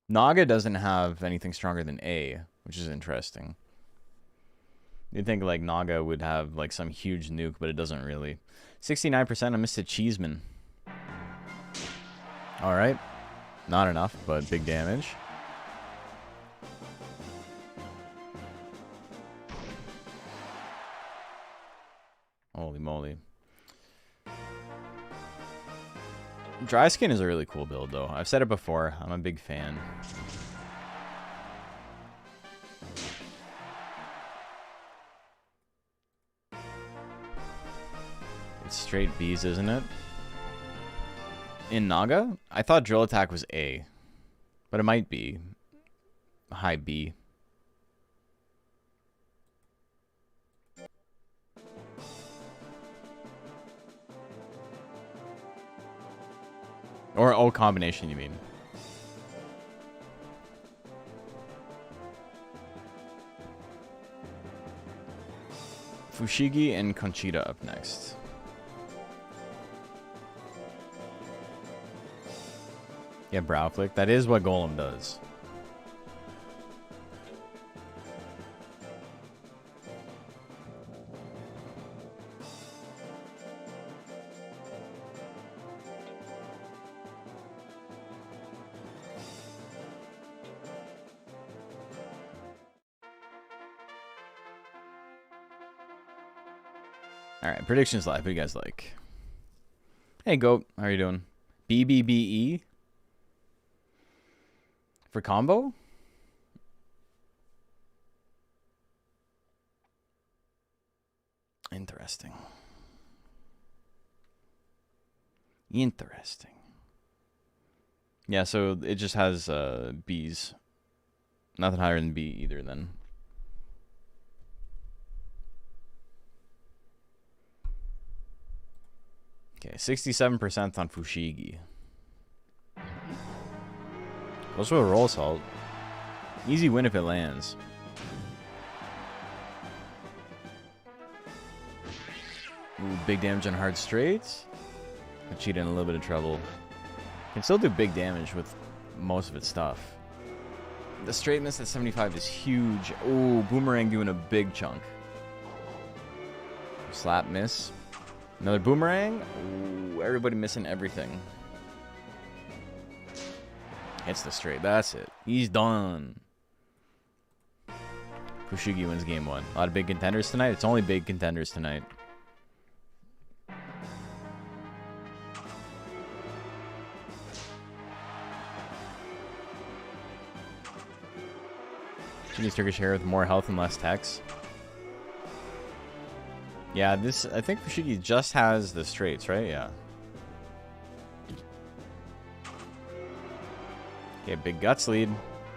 Speaker 3: Naga doesn't have anything stronger than A, which is interesting. You'd think like Naga would have like some huge nuke, but it doesn't really. 69% on Mr. Cheeseman. Alright. Not enough, but big damage. Holy moly. Dry Skin is a really cool build though. I've said it before. I'm a big fan. Straight B's, isn't it? In Naga? I thought Drill Attack was A. But it might be high B. Or O combination, you mean? Fushigi and Conchita up next. Yeah, brow flick. That is what Golem does. All right, predictions live. What do you guys like? Hey, Goat. How are you doing? BBBE for combo? Interesting. Interesting. Yeah, so it just has B's. Nothing higher than B either then. Okay, 67% on Fushigi. Goes for a roll salt. Easy win if it lands. Ooh, big damage on hard straights. I cheat in a little bit of trouble. Can still do big damage with most of its stuff. The straight miss at 75 is huge. Ooh, boomerang doing a big chunk. Slap miss. Another boomerang. Ooh, everybody missing everything. Hits the straight. That's it. He's done. Fushigi wins game 1. A lot of big contenders tonight. It's only big contenders tonight. Chinese Turkish hair with more health and less text. Yeah, this, I think Fushigi just has the straights, right? Yeah. Okay, big guts lead.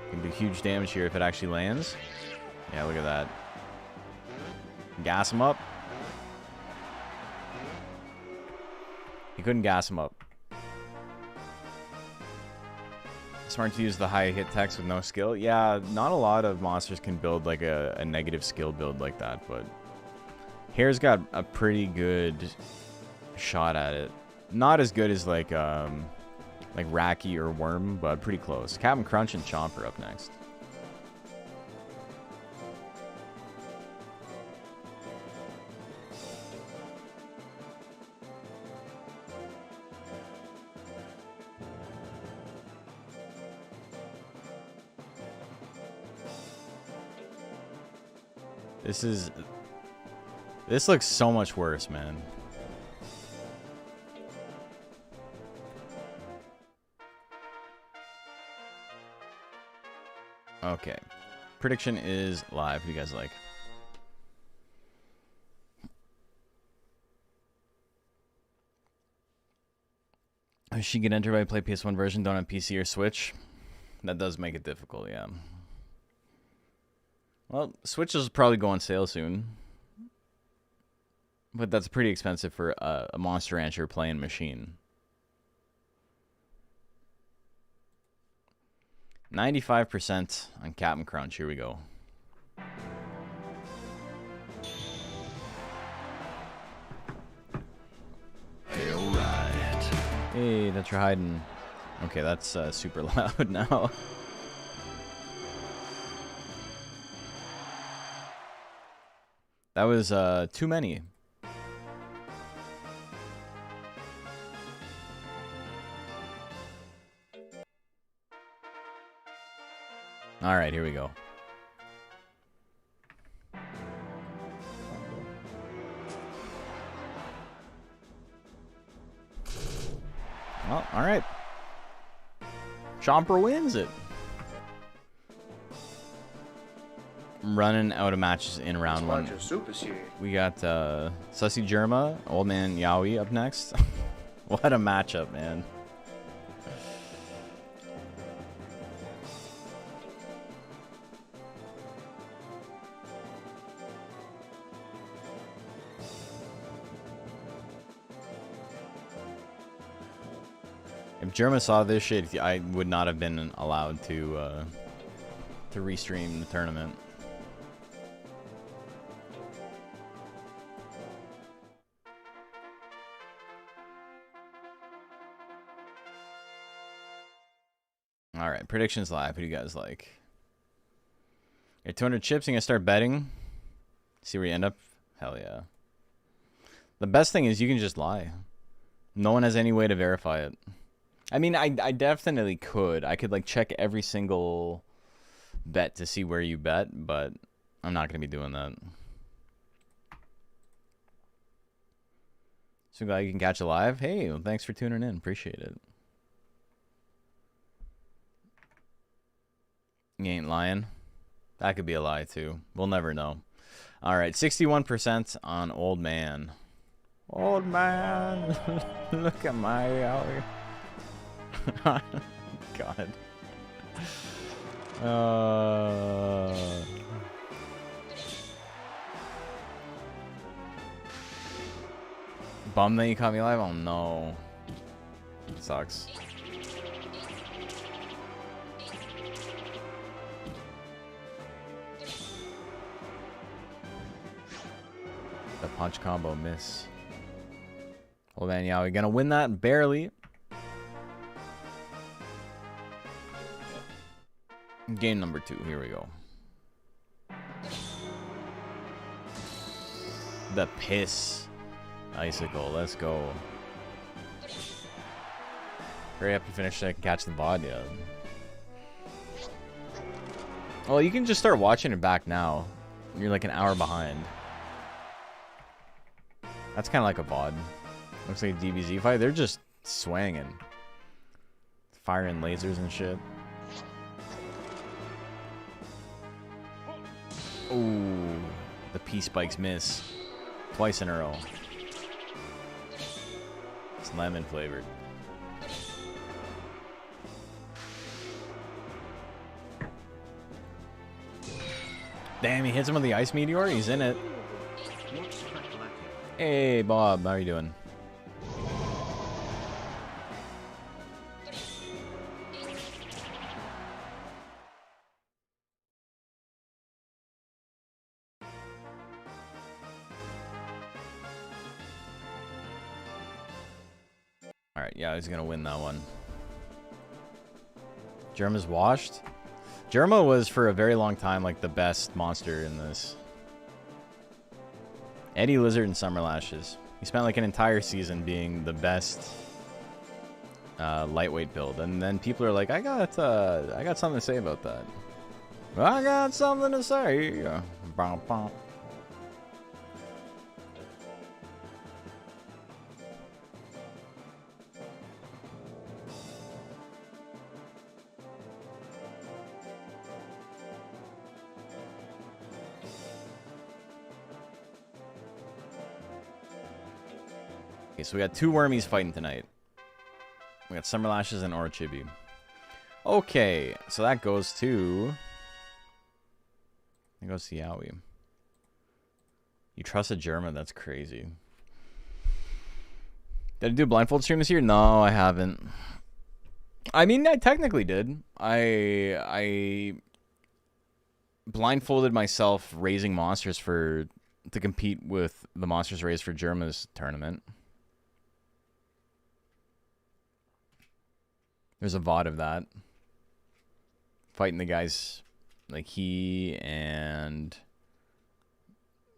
Speaker 3: Can do huge damage here if it actually lands. Yeah, look at that. Gas him up. He couldn't gas him up. Smart to use the high hit text with no skill. Yeah, not a lot of monsters can build like a negative skill build like that, but Hair's got a pretty good shot at it. Not as good as like Raki or Worm, but pretty close. Captain Crunch and Chomper up next. This looks so much worse, man. Okay. Prediction is live. Who you guys like? If she can enter by play PS1 version, don't have PC or Switch. That does make it difficult, yeah. Well, Switch will probably go on sale soon. But that's pretty expensive for a Monster Rancher playing machine. 95% on Captain Crunch. Here we go. Alright. Hey, that's your hiding. Okay, that's super loud now. That was too many. All right, here we go. Well, all right. Chomper wins it. I'm running out of matches in round one. We got Sussy Germa, Old Man Yowie up next. What a matchup, man. If Germa saw this shit, I would not have been allowed to restream the tournament. All right, predictions live. Who do you guys like? You're 200 chips and you start betting. See where you end up. Hell yeah. The best thing is you can just lie. No one has any way to verify it. I mean, I definitely could. I could like check every single bet to see where you bet, but I'm not going to be doing that. So glad you can catch it live. Hey, well, thanks for tuning in. Appreciate it. You ain't lying. That could be a lie, too. We'll never know. All right, 61% on Old Man. Old Man. Look at my out here. God. Bum that you caught me live? Oh no. Sucks. The punch combo miss. Old Man Yowie gonna win that barely. Game number 2, here we go. The piss. Icicle, let's go. Hurry up and finish so I can catch the VOD, yeah. Well, you can just start watching it back now. You're like an hour behind. That's kind of like a VOD. Looks like a DBZ fight. They're just swanging. Firing lasers and shit. Ooh, the P-spikes miss. Twice in a row. It's lemon flavored. Damn, he hits him with the ice meteor. He's in it. Hey, Bob, how are you doing? Alright, yeah, he's gonna win that one. Germa's washed? Germa was for a very long time like the best monster in this. Eddie Lizard and Summer Lashes. He spent like an entire season being the best lightweight build, and then people are like, I got something to say about that. I got something to say. Bum, bum. Okay, so we got 2 wormies fighting tonight. We got Summer Lashes and Orochibi. Okay, so that goes to... It goes to Yowie. You trusted Germa? That's crazy. Did I do a blindfold stream this year? No, I haven't. I mean, I technically did. I blindfolded myself raising monsters to compete with the monsters raised for Germa's tournament. There's a VOD of that. Fighting the guys like he and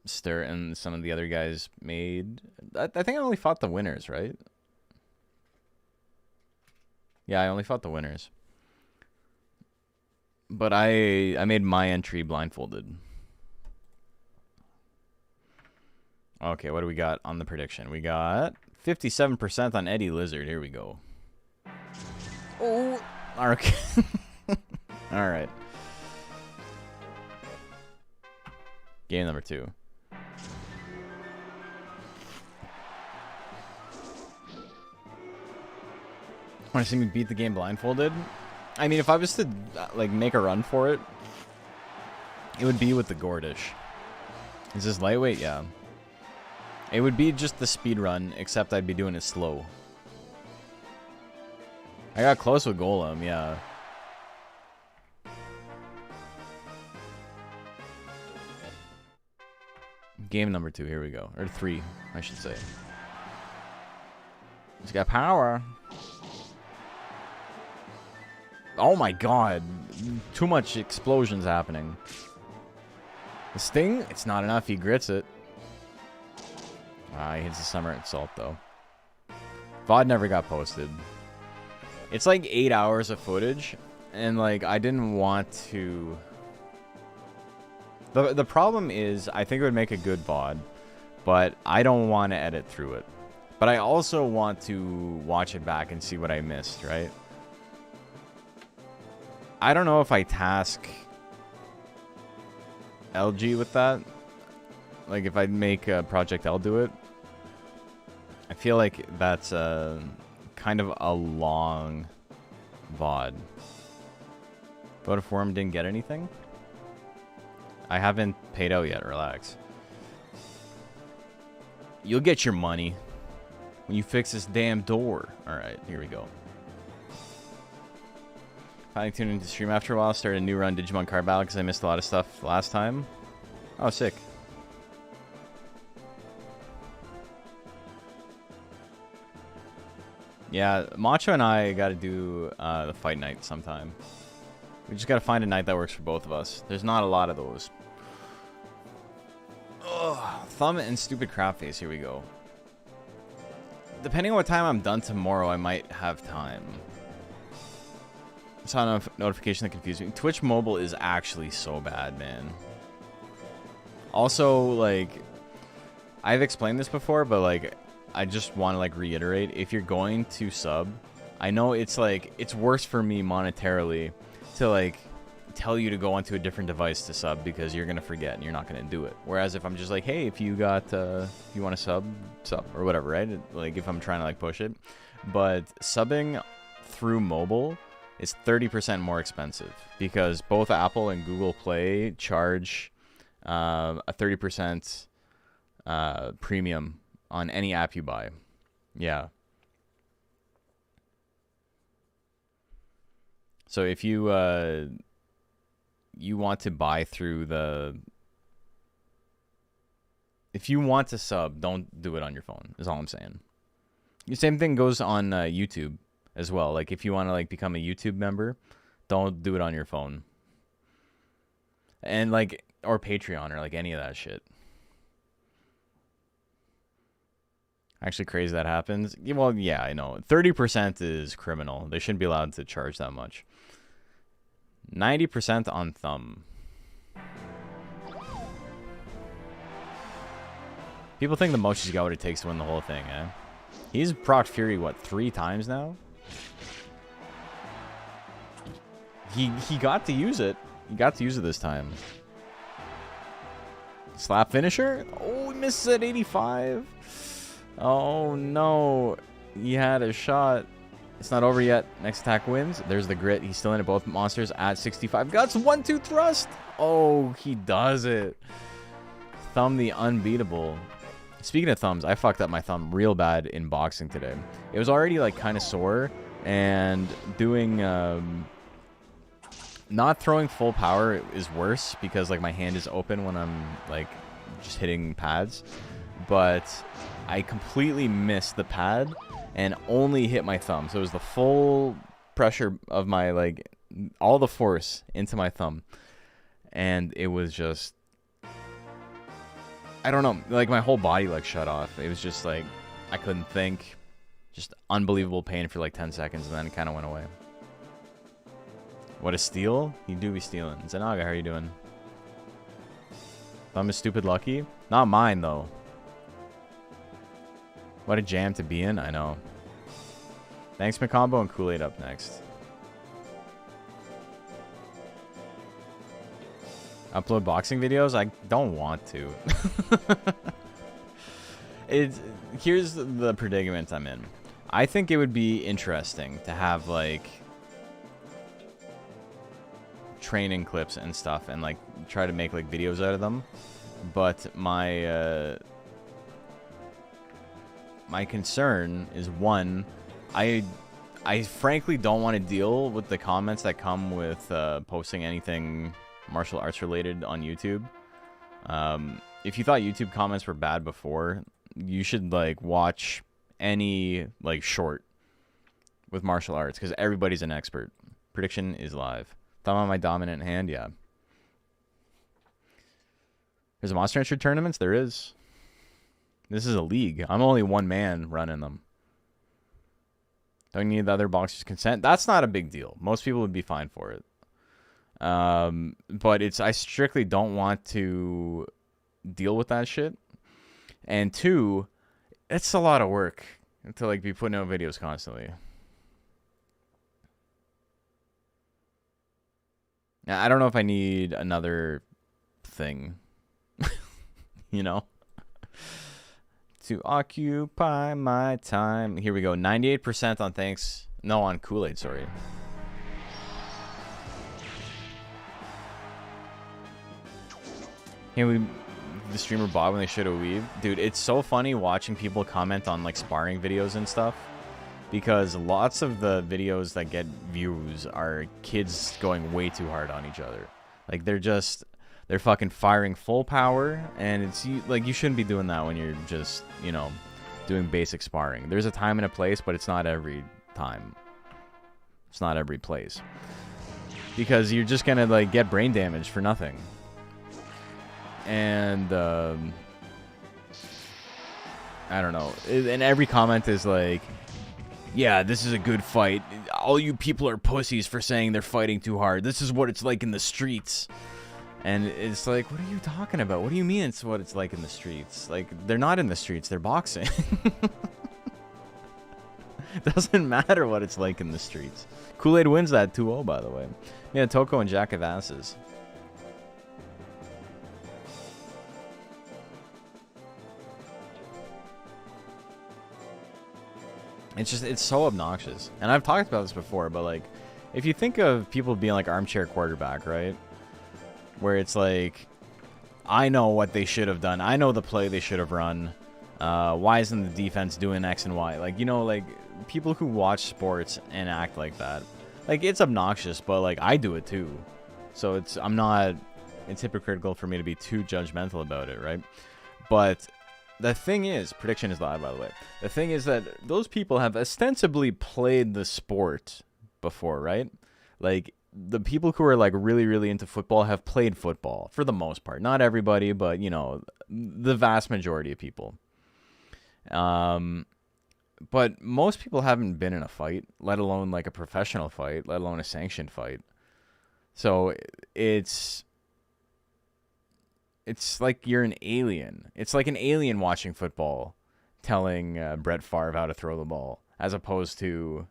Speaker 3: Stir and some of the other guys made. I think I only fought the winners, right? Yeah, I only fought the winners. But I made my entry blindfolded. Okay, what do we got on the prediction? We got 57% on Eddie Lizard. Here we go. Oh, okay. All right. Game number 2. Want to see me beat the game blindfolded? I mean, if I was to like make a run for it, it would be with the Gordish. Is this lightweight? Yeah. It would be just the speed run, except I'd be doing it slow. I got close with Golem, yeah. Game number 2, here we go. Or 3, I should say. He's got power. Oh my god. Too much explosions happening. The Sting, it's not enough. He grits it. Ah, he hits the Summer Assault, though. VOD never got posted. It's like 8 hours of footage, and like I didn't want to. The problem is I think it would make a good VOD, but I don't want to edit through it. But I also want to watch it back and see what I missed, right? I don't know if I task LG with that. Like, if I make Project L do it. I feel like that's kind of a long VOD. Vote Forum didn't get anything? I haven't paid out yet, relax. You'll get your money when you fix this damn door. Alright, here we go. Finally tuned into stream after a while. Started a new run Digimon card battle because I missed a lot of stuff last time. Oh, sick. Yeah, Macho and I got to do the fight night sometime. We just got to find a night that works for both of us. There's not a lot of those. Ugh, Thumb and Stupid Crap Face. Here we go. Depending on what time I'm done tomorrow, I might have time. I saw a notification that confused me. Twitch mobile is actually so bad, man. Also, like, I've explained this before, but, like, I just want to, like, reiterate. If you're going to sub, I know it's, like, it's worse for me monetarily to, like, tell you to go onto a different device to sub because you're going to forget and you're not going to do it. Whereas if I'm just like, hey, if you got, if you want to sub, or whatever, right? Like, if I'm trying to, like, push it. But subbing through mobile is 30% more expensive because both Apple and Google Play charge a 30% premium on any app you buy. Yeah. So if you you want to buy through the... If you want to sub, don't do it on your phone, is all I'm saying. The same thing goes on YouTube as well. Like, if you want to, like, become a YouTube member, don't do it on your phone. And, like, or Patreon or, like, any of that shit. Actually crazy that happens. Well, yeah, I know. 30% is criminal. They shouldn't be allowed to charge that much. 90% on Thumb. People think the Mochi's got what it takes to win the whole thing, eh? He's procced Fury, what, 3 times now? He got to use it. He got to use it this time. Slap finisher? Oh, he misses at 85. Oh, no. He had a shot. It's not over yet. Next attack wins. There's the grit. He's still in it. Both monsters at 65. Guts 1-2 thrust. Oh, he does it. Thumb the unbeatable. Speaking of thumbs, I fucked up my thumb real bad in boxing today. It was already, like, kind of sore. And doing... not throwing full power is worse because, like, my hand is open when I'm, like, just hitting pads. But I completely missed the pad and only hit my thumb. So it was the full pressure of my, like, all the force into my thumb. And it was just... I don't know. Like, my whole body, like, shut off. It was just, like, I couldn't think. Just unbelievable pain for, like, 10 seconds, and then it kind of went away. What a steal? You do be stealing. Zanaga, how are you doing? Thumb is stupid lucky? Not mine, though. What a jam to be in. I know. Thanks, McCombo, and Kool-Aid up next. Upload boxing videos? I don't want to. Here's the predicament I'm in. I think it would be interesting to have, like, training clips and stuff and, like, try to make, like, videos out of them. But my my concern is, one, I frankly don't want to deal with the comments that come with posting anything martial arts related on YouTube. If you thought YouTube comments were bad before, you should, like, watch any, like, short with martial arts because everybody's an expert. Prediction is live. Thumb on my dominant hand, yeah. There's a Monster Hunter tournaments? There is. This is a league. I'm only one man running them. Don't need the other boxer's consent. That's not a big deal. Most people would be fine for it. But I strictly don't want to deal with that shit. And two, it's a lot of work to like be putting out videos constantly. Now, I don't know if I need another thing, you know, to occupy my time. Here we go. 98% on thanks. No, on Kool-Aid, sorry. Hey, the streamer Bob when they should have weaved. Dude, it's so funny watching people comment on like sparring videos and stuff, because lots of the videos that get views are kids going way too hard on each other. Like they're fucking firing full power, and it's like you shouldn't be doing that when you're just, you know, doing basic sparring. There's a time and a place, but it's not every time. It's not every place. Because you're just gonna like get brain damage for nothing. And I don't know. And every comment is like, yeah, this is a good fight. All you people are pussies for saying they're fighting too hard. This is what it's like in the streets. And it's like, what are you talking about? What do you mean it's what it's like in the streets? Like, they're not in the streets. They're boxing. Doesn't matter what it's like in the streets. Kool-Aid wins that 2-0, by the way. Yeah, Toko and Jack of Asses. It's so obnoxious. And I've talked about this before, but like, if you think of people being like armchair quarterback, right? Where it's like, I know what they should have done. I know the play they should have run. Why isn't the defense doing X and Y? Like, you know, like people who watch sports and act like that. Like, it's obnoxious, but like I do it too. So it's hypocritical for me to be too judgmental about it, right? But the thing is, prediction is live, by the way. The thing is that those people have ostensibly played the sport before, right? Like, the people who are like really, really into football have played football for the most part. Not everybody, but you know, the vast majority of people. But most people haven't been in a fight, let alone like a professional fight, let alone a sanctioned fight. So it's like you're an alien. It's like an alien watching football, telling Brett Favre how to throw the ball, as opposed to,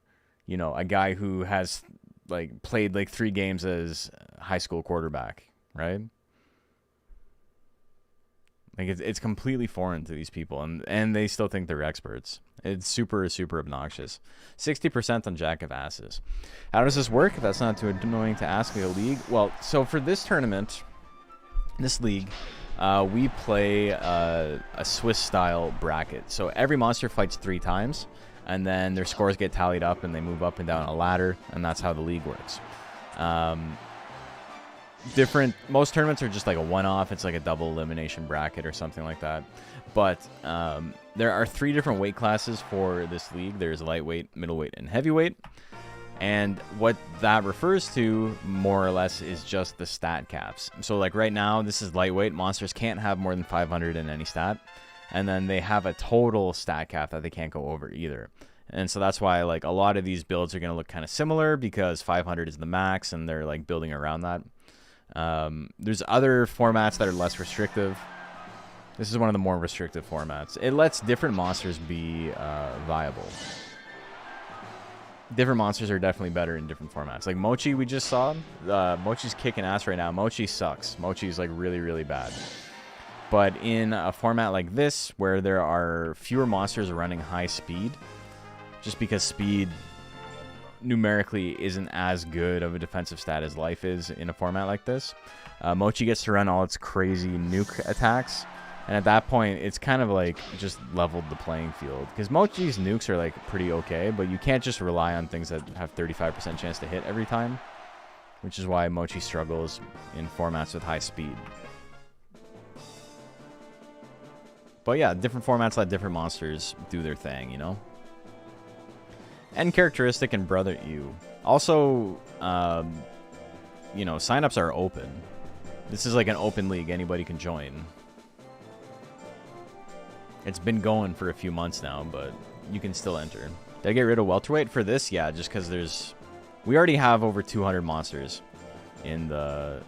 Speaker 3: you know, a guy who has like played like 3 games as high school quarterback, right? Like it's completely foreign to these people, and they still think they're experts. It's super, super obnoxious. 60% on Jack of Asses. How does this work? If that's not too annoying to ask me a league. Well, so for this tournament, this league, we play a Swiss-style bracket. So every monster fights 3 times, and then their scores get tallied up, and they move up and down a ladder, and that's how the league works. Most tournaments are just like a one-off. It's like a double elimination bracket or something like that. But there are 3 different weight classes for this league. There's lightweight, middleweight, and heavyweight. And what that refers to, more or less, is just the stat caps. So like right now, this is lightweight. Monsters can't have more than 500 in any stat. And then they have a total stat cap that they can't go over either. And so that's why like a lot of these builds are going to look kind of similar, because 500 is the max and they're like building around that. There's other formats that are less restrictive. This is one of the more restrictive formats. It lets different monsters be viable. Different monsters are definitely better in different formats. Like Mochi, we just saw. Mochi's kicking ass right now. Mochi sucks. Mochi's like really, really bad. But in a format like this, where there are fewer monsters running high speed, just because speed numerically isn't as good of a defensive stat as life is in a format like this, Mochi gets to run all its crazy nuke attacks. And at that point, it's kind of like just leveled the playing field. Because Mochi's nukes are like pretty okay, but you can't just rely on things that have 35% chance to hit every time. Which is why Mochi struggles in formats with high speed. But yeah, different formats let different monsters do their thing, you know? And characteristic and brother you. Also, you know, signups are open. This is like an open league. Anybody can join. It's been going for a few months now, but you can still enter. Did I get rid of welterweight for this? Yeah, just because we already have over 200 monsters in the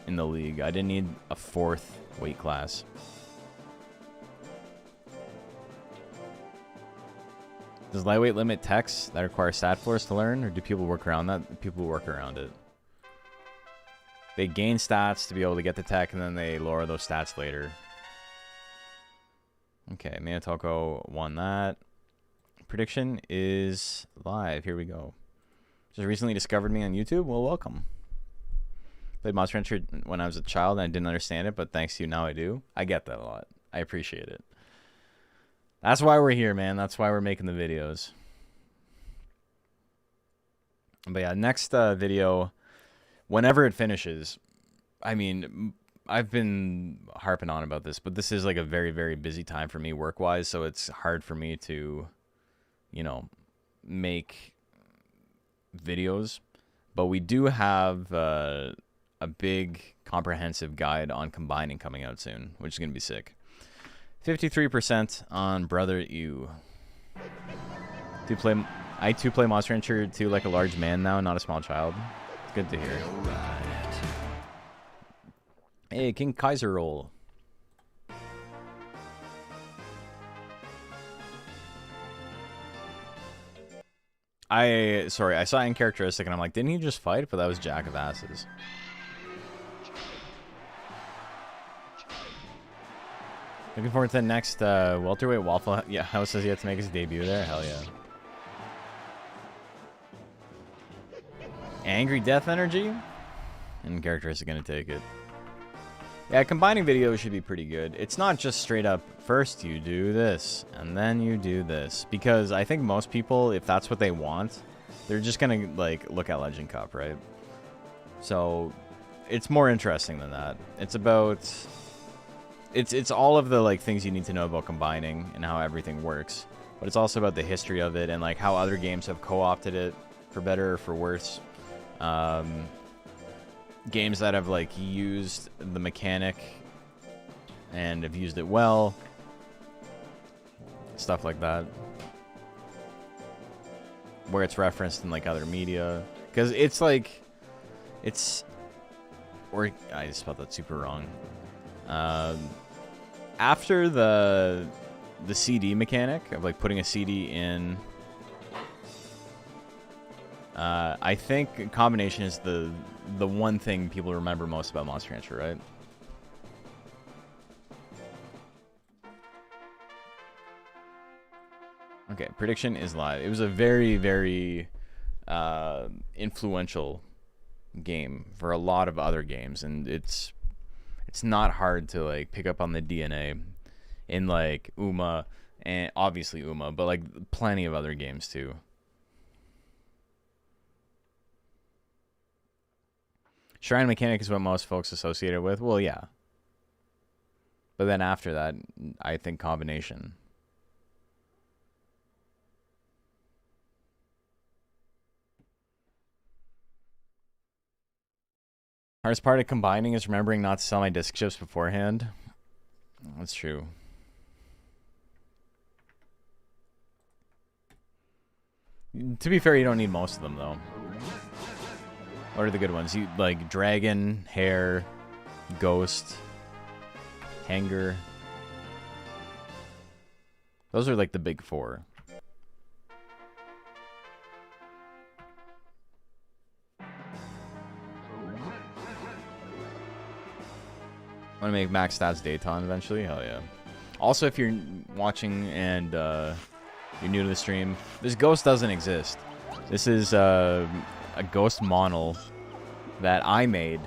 Speaker 3: league. I didn't need a 4th weight class. Does lightweight limit techs that require stat floors to learn, or do people work around that? People work around it. They gain stats to be able to get the tech, and then they lower those stats later. Okay, Manatoko won that. Prediction is live. Here we go. Just recently discovered me on YouTube. Well, welcome. Played Monster Hunter when I was a child, and I didn't understand it, but thanks to you, now I do. I get that a lot. I appreciate it. That's why we're here, man. That's why we're making the videos. But yeah, next video, whenever it finishes, I mean, I've been harping on about this, but this is like a very, very busy time for me work-wise, so it's hard for me to, you know, make videos. But we do have a big comprehensive guide on combining coming out soon, which is going to be sick. 53% on Brother You. I too play Monster Hunter 2 like a large man now, not a small child. It's good to hear. Hey, King Kaiser roll. I saw in characteristic and I'm like, didn't he just fight? But that was Jack of Asses. Looking forward to the next welterweight Waffle House says he had to make his debut there. Hell yeah. Angry Death Energy? And characteristic gonna take it. Yeah, combining videos should be pretty good. It's not just straight up, first you do this, and then you do this. Because I think most people, if that's what they want, they're just gonna, like, look at Legend Cup, right? So, it's more interesting than that. It's about... It's all of the, like, things you need to know about combining and how everything works. But it's also about the history of it and, like, how other games have co-opted it for better or for worse. Games that have, like, used the mechanic and have used it well. Stuff like that. Where it's referenced in, like, other media. Because it's, like... It's... Or... I just spelled that super wrong. After the CD mechanic of, like, putting a CD in... I think combination is the one thing people remember most about Monster Hunter, right? Okay, prediction is live. It was a very, very influential game for a lot of other games, and it's not hard to, like, pick up on the DNA in, like, Uma, and obviously Uma, but, like, plenty of other games too. Shrine mechanic is what most folks associate it with. Well, yeah. But then after that, I think combination. Hardest part of combining is remembering not to sell my disc chips beforehand. That's true. To be fair, you don't need most of them, though. What are the good ones? You like Dragon, Hare, Ghost, Hanger. Those are like the big four. Want to make max stats Dayton eventually? Hell yeah. Also, if you're watching and you're new to the stream, this Ghost doesn't exist. This is a Ghost model that I made.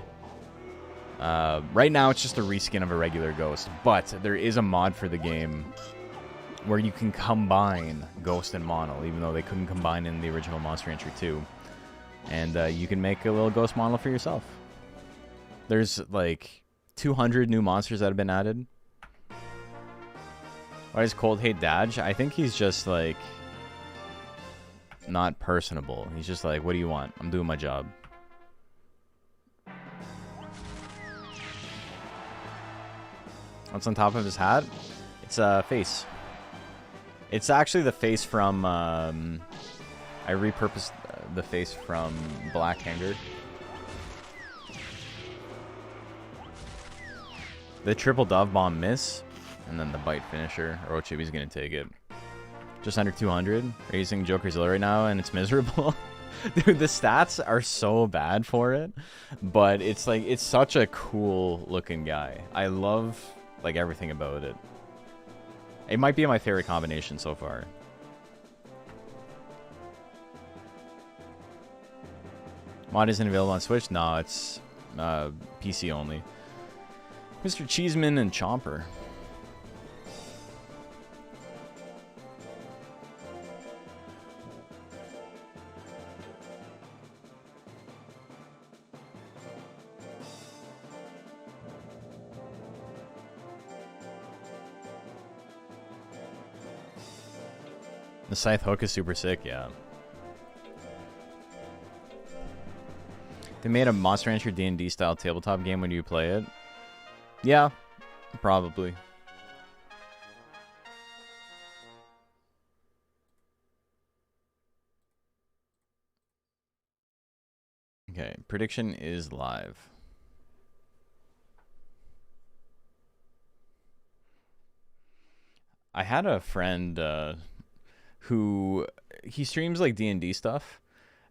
Speaker 3: Right now, it's just a reskin of a regular Ghost, but there is a mod for the game where you can combine Ghost and Mono, even though they couldn't combine in the original Monster Hunter 2. And you can make a little Ghost model for yourself. There's like 200 new monsters that have been added. Why does Cold hate Dodge? I think he's just like not personable. He's just like, what do you want? I'm doing my job. What's on top of his hat? It's a face. It's actually the face from I repurposed the face from Black Hanger. The triple dove bomb miss, and then the bite finisher. Orochibi's gonna take it. Just under 200. Are you using Jokerzilla right now and it's miserable? Dude, the stats are so bad for it, but it's like, it's such a cool looking guy. I love like everything about it. It might be my favorite combination so far. Mod isn't available on Switch? No, it's PC only. Mr. Cheeseman and Chomper. The Scythe hook is super sick, yeah. They made a Monster Rancher D&D style tabletop game when you play it. Yeah, probably. Okay, prediction is live. I had a friend who he streams like D&D stuff,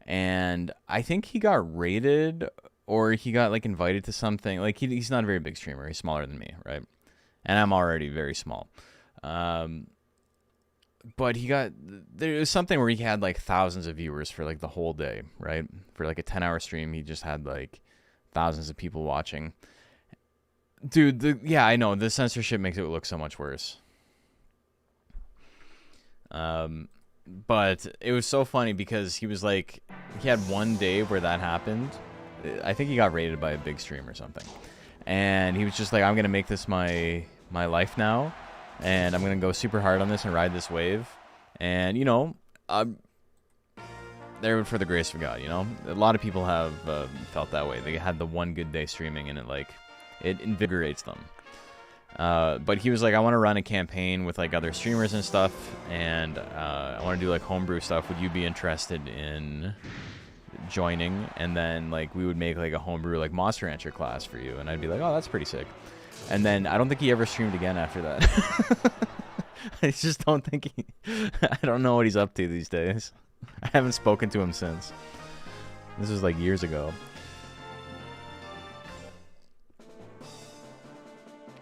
Speaker 3: and I think he got rated or he got like invited to something. Like he's not a very big streamer. He's smaller than me, right? And I'm already very small. But there was something where he had like thousands of viewers for like the whole day, right? For like a 10-hour stream, he just had like thousands of people watching. Dude, yeah, I know. The censorship makes it look so much worse. But it was so funny because he was like, he had one day where that happened. I think he got rated by a big stream or something. And he was just like, I'm going to make this my life now. And I'm going to go super hard on this and ride this wave. And, you know, there for the grace of God, you know. A lot of people have felt that way. They had the one good day streaming and it invigorates them. But he was like, I want to run a campaign with like other streamers and stuff, and I want to do like homebrew stuff. Would you be interested in joining? And then like we would make like a homebrew like Monster Rancher class for you, and I'd be like, oh, that's pretty sick. And then I don't think he ever streamed again after that. I just don't think I don't know what he's up to these days. I haven't spoken to him since. This was like years ago.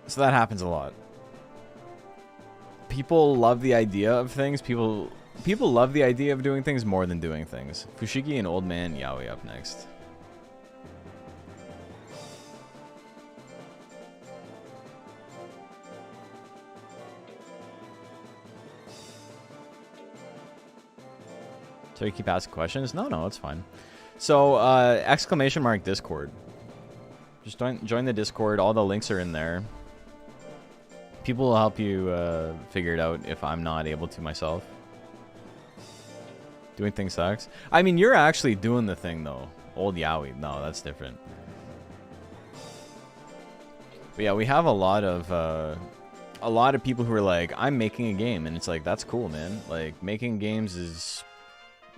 Speaker 3: So that happens a lot. People love the idea of things. People love the idea of doing things more than doing things. Fushigi and Old Man Yaoi up next. So you keep asking questions? No, it's fine. So, ! Discord. Just join the Discord. All the links are in there. People will help you figure it out if I'm not able to myself. Doing things sucks. I mean, you're actually doing the thing, though. Old Yaoi. No, that's different. But yeah, we have a lot of people who are like, I'm making a game. And it's like, that's cool, man. Like, making games is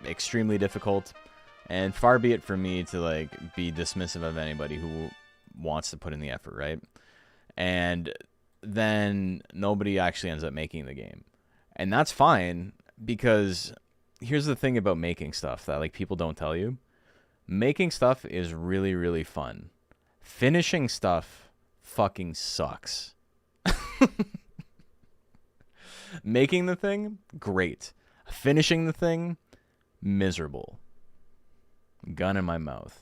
Speaker 3: extremely difficult. And far be it from me to, like, be dismissive of anybody who wants to put in the effort, right? And then nobody actually ends up making the game. And that's fine, because here's the thing about making stuff that like people don't tell you. Making stuff is really, really fun. Finishing stuff fucking sucks. Making the thing, great. Finishing the thing, miserable. Gun in my mouth.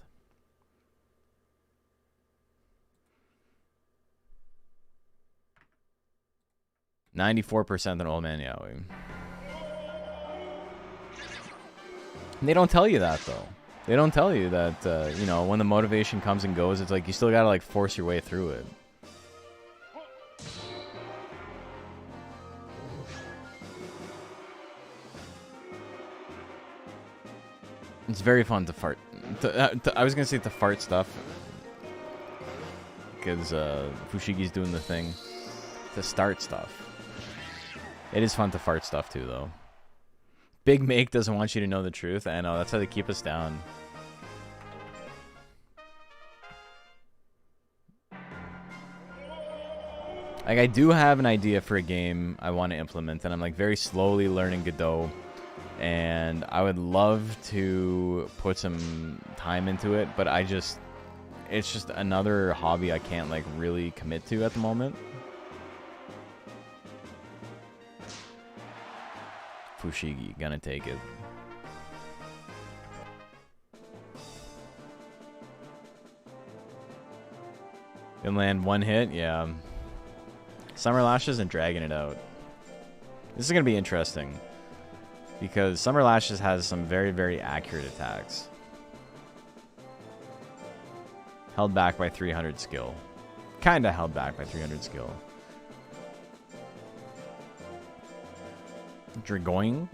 Speaker 3: 94% than Old Man Yaoi. They don't tell you that, though. They don't tell you that, you know, when the motivation comes and goes, it's like you still gotta, like, force your way through it. It's very fun to fart. I was gonna say to fart stuff. Because Fushigi's doing the thing. To start stuff. It is fun to fart stuff too, though. Big Make doesn't want you to know the truth. I know, that's how they keep us down. Like, I do have an idea for a game I want to implement, and I'm like very slowly learning Godot, and I would love to put some time into it, but it's just another hobby I can't like really commit to at the moment. Fushigi, gonna take it. Inland one hit, yeah. Summer Lashes and dragging it out. This is gonna be interesting because Summer Lashes has some very, very accurate attacks. Held back by 300 skill. Kinda held back by 300 skill. Dragoing.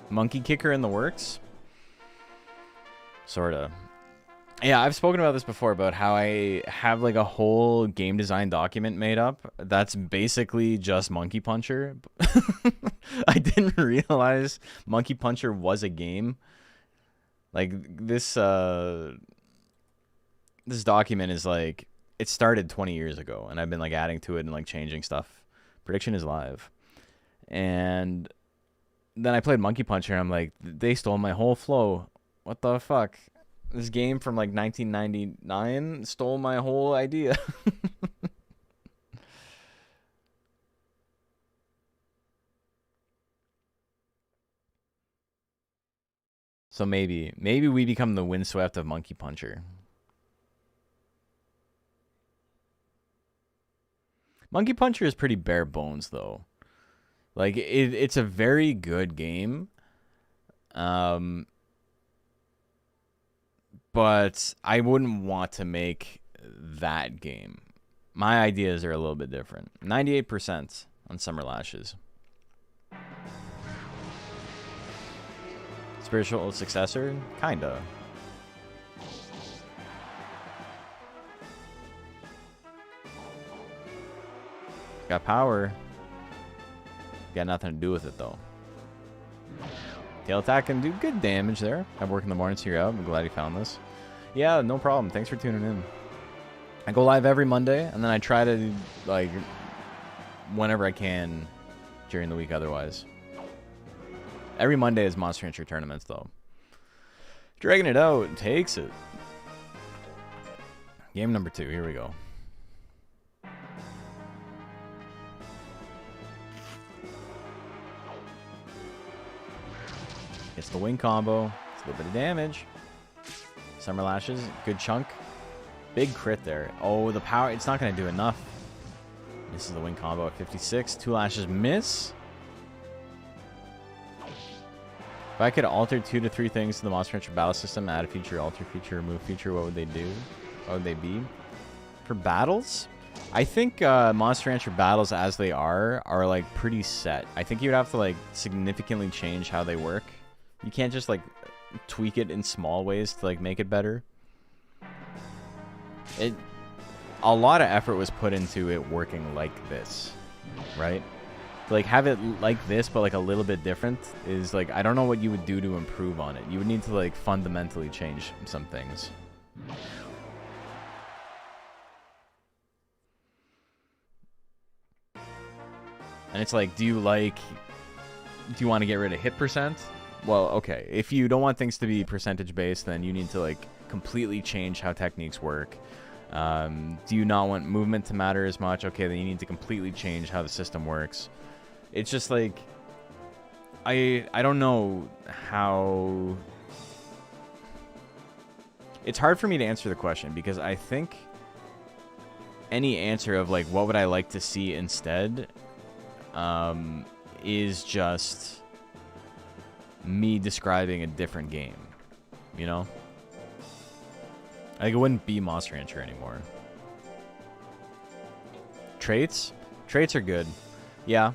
Speaker 3: Monkey kicker in the works? Sorta. Yeah, I've spoken about this before, about how I have like a whole game design document made up that's basically just Monkey Puncher. I didn't realize Monkey Puncher was a game. Like this this document is like, it started 20 years ago, and I've been like adding to it and like changing stuff. Prediction is live. And then I played Monkey Puncher, and I'm like, they stole my whole flow. What the fuck? This game from like 1999 stole my whole idea. So maybe we become the windswept of Monkey Puncher. Monkey Puncher is pretty bare bones though. Like it's a very good game. But I wouldn't want to make that game. My ideas are a little bit different. 98% on Summer Lashes. Spiritual successor? Kinda. Got power. Got nothing to do with it though. Tail attack can do good damage there. I work in the morning, so you're out. I'm glad you found this. Yeah, no problem. Thanks for tuning in. I go live every Monday, and then I try to, like, whenever I can during the week otherwise. Every Monday is Monster Hunter tournaments, though. Dragging it out. Takes it. Game number 2. Here we go. It's the wing combo. It's a little bit of damage. Summer Lashes, good chunk. Big crit there. Oh, the power. It's not going to do enough. This is the wing combo at 56. 2 lashes miss. If I could alter 2 to 3 things to the Monster Hunter battle system, add a feature, alter feature, remove feature, what would they do? What would they be? For battles? I think Monster Hunter battles as they are like pretty set. I think you would have to like significantly change how they work. You can't just like tweak it in small ways to like make it better. A lot of effort was put into it working like this, right? Like have it like this but like a little bit different is like, I don't know what you would do to improve on it. You would need to like fundamentally change some things. And it's like, do you want to get rid of hit percent? Well, okay. If you don't want things to be percentage based, then you need to like completely change how techniques work. Do you not want movement to matter as much? Okay, then you need to completely change how the system works. It's just like, I don't know how. It's hard for me to answer the question because I think any answer of like what would I like to see instead is just me describing a different game, you know? Like it wouldn't be Monster Hunter anymore. Traits? Traits are good. Yeah.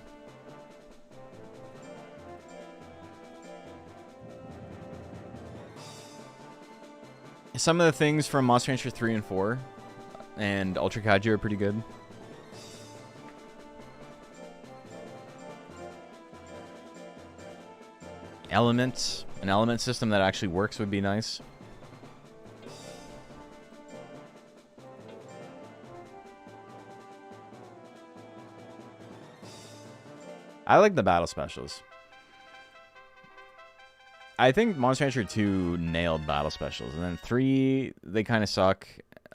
Speaker 3: Some of the things from Monster Hunter 3 and 4 and Ultra Kaiju are pretty good. Elements, An element system that actually works would be nice. I like the battle specials. I think Monster Rancher 2 nailed battle specials, and then 3, they kind of suck.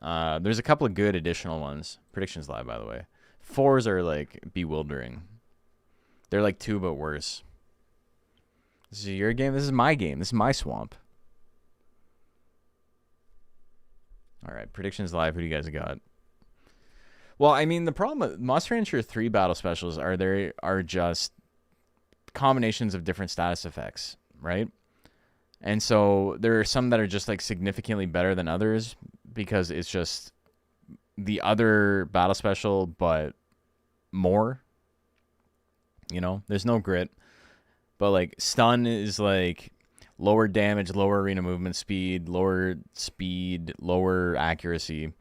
Speaker 3: There's a couple of good additional ones. Predictions live, by the way. 4s are like bewildering. They're like 2 but worse. This is your game. This is my game. This is my swamp. All right, predictions live. Who do you guys got? Well, I mean, the problem with Monster Rancher 3 battle specials are just combinations of different status effects, right? And so there are some that are just like significantly better than others because it's just the other battle special, but more. You know, there's no grit. But like stun is like lower damage, lower arena movement speed, lower accuracy.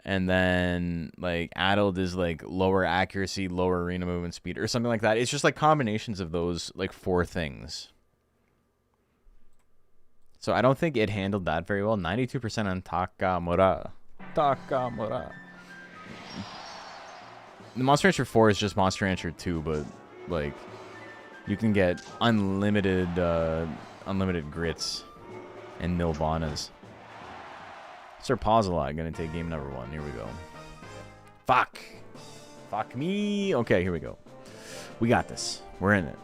Speaker 3: And then like addled is like lower accuracy, lower arena movement speed or something like that. It's just like combinations of those like 4 things. So I don't think it handled that very well. 92% on Takamura. The Monster Rancher 4 is just Monster Rancher 2, but like you can get unlimited grits and Nilvanas. Sir Pawsalot gonna take game number 1. Here we go. Fuck me. Okay, here we go. We got this. We're in it.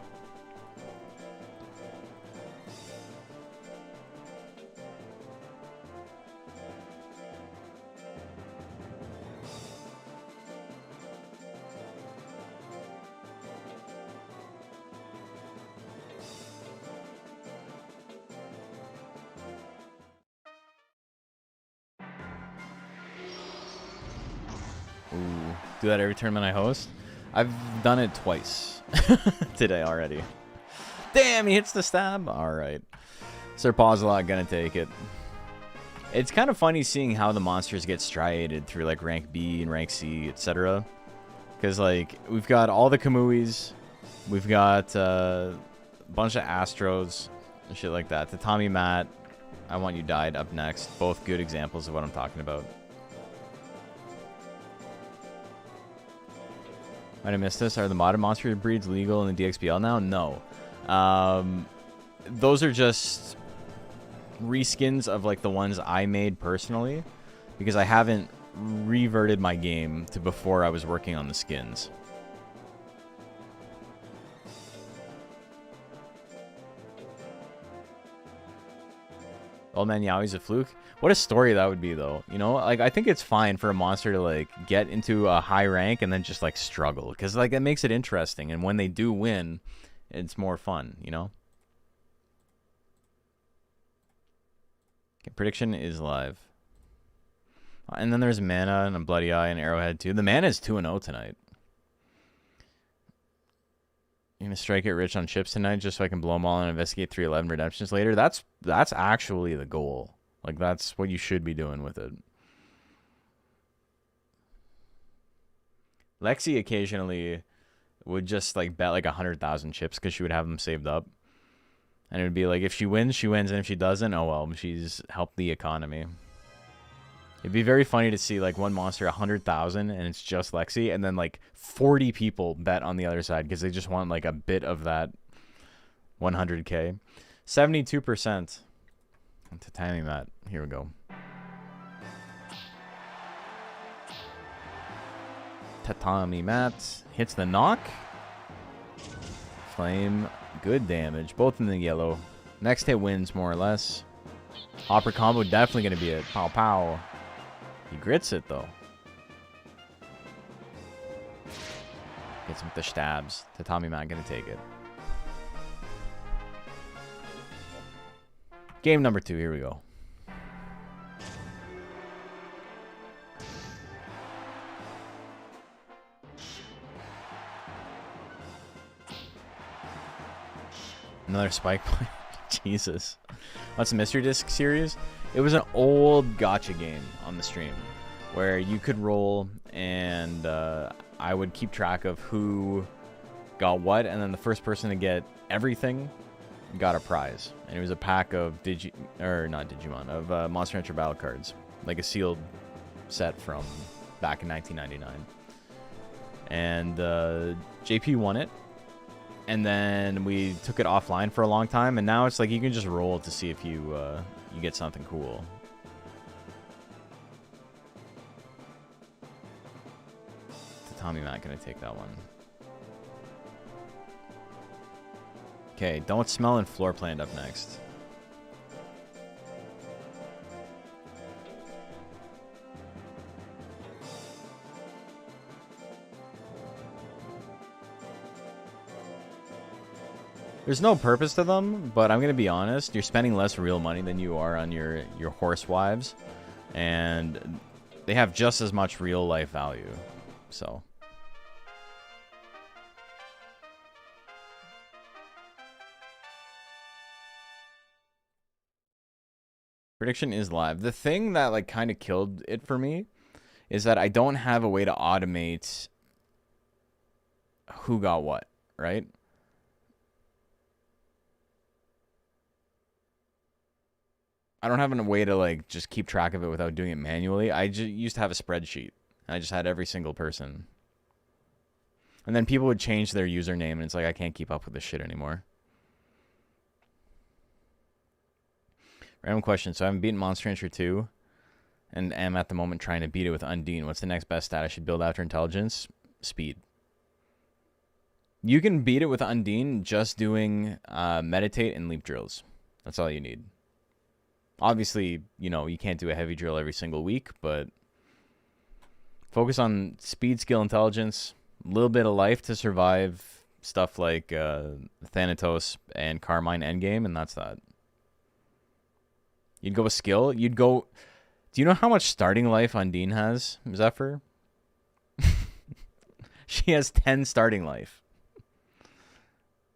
Speaker 3: Ooh, do that every tournament I host? I've done it twice today already. Damn, he hits the stab. All right. Sir Pawsalot gonna take it. It's kind of funny seeing how the monsters get striated through like rank B and rank C, etc. Because like we've got all the Kamuis, we've got a bunch of Astros and shit like that. Tatami Matt, I Want You Died up next. Both good examples of what I'm talking about. Might have missed this. Are the modern monster breeds legal in the DXBL now? No. Those are just reskins of like the ones I made personally, because I haven't reverted my game to before I was working on the skins. Old Man Yowie's a fluke. What a story that would be, though. You know, like, I think it's fine for a monster to, like, get into a high rank and then just, like, struggle. Because, like, it makes it interesting. And when they do win, it's more fun, you know? Okay, prediction is live. And then there's Mana and a Bloody Eye and Arrowhead, too. The Mana is 2-0 tonight. You're going to strike it rich on chips tonight just so I can blow them all and investigate 311 redemptions later? That's actually the goal. Like, that's what you should be doing with it. Lexi occasionally would just, like, bet, like, 100,000 chips because she would have them saved up. And it would be like, if she wins, she wins. And if she doesn't, oh, well, she's helped the economy. It'd be very funny to see, like, one monster 100,000 and it's just Lexi. And then, like, 40 people bet on the other side because they just want, like, a bit of that 100K. 72%. Tatami Matt. Here we go. Tatami Matt hits the knock. Flame, good damage. Both in the yellow. Next hit wins, more or less. Hopper combo definitely going to be it. Pow pow. He grits it, though. Gets him with the stabs. Tatami Matt going to take it. Game number 2, here we go. Another spike point. Jesus. That's a Mystery Disc series. It was an old gacha game on the stream where you could roll and I would keep track of who got what, and then the first person to get everything got a prize, and it was a pack of Monster Hunter battle cards, like a sealed set from back in 1999. And JP won it, and then we took it offline for a long time, and now it's like you can just roll to see if you you get something cool. Tommy Matt gonna take that one. Okay, don't smell and floor planned up next. There's no purpose to them, but I'm gonna be honest, you're spending less real money than you are on your horse wives, and they have just as much real life value. So prediction is live. The thing that like kind of killed it for me is that I don't have a way to automate who got what, right? I don't have a way to like just keep track of it without doing it manually. I just used to have a spreadsheet, and I just had every single person. And then people would change their username, and it's like I can't keep up with this shit anymore. Random question. So I haven't beaten Monster Hunter 2, and am at the moment trying to beat it with Undine. What's the next best stat I should build after intelligence? Speed. You can beat it with Undine just doing meditate and leap drills. That's all you need. Obviously, you know, you can't do a heavy drill every single week, but focus on speed, skill, intelligence, a little bit of life to survive stuff like Thanatos and Carmine Endgame, and that's that. You'd go with skill. You'd go... Do you know how much starting life Undine has, Zephyr? She has 10 starting life.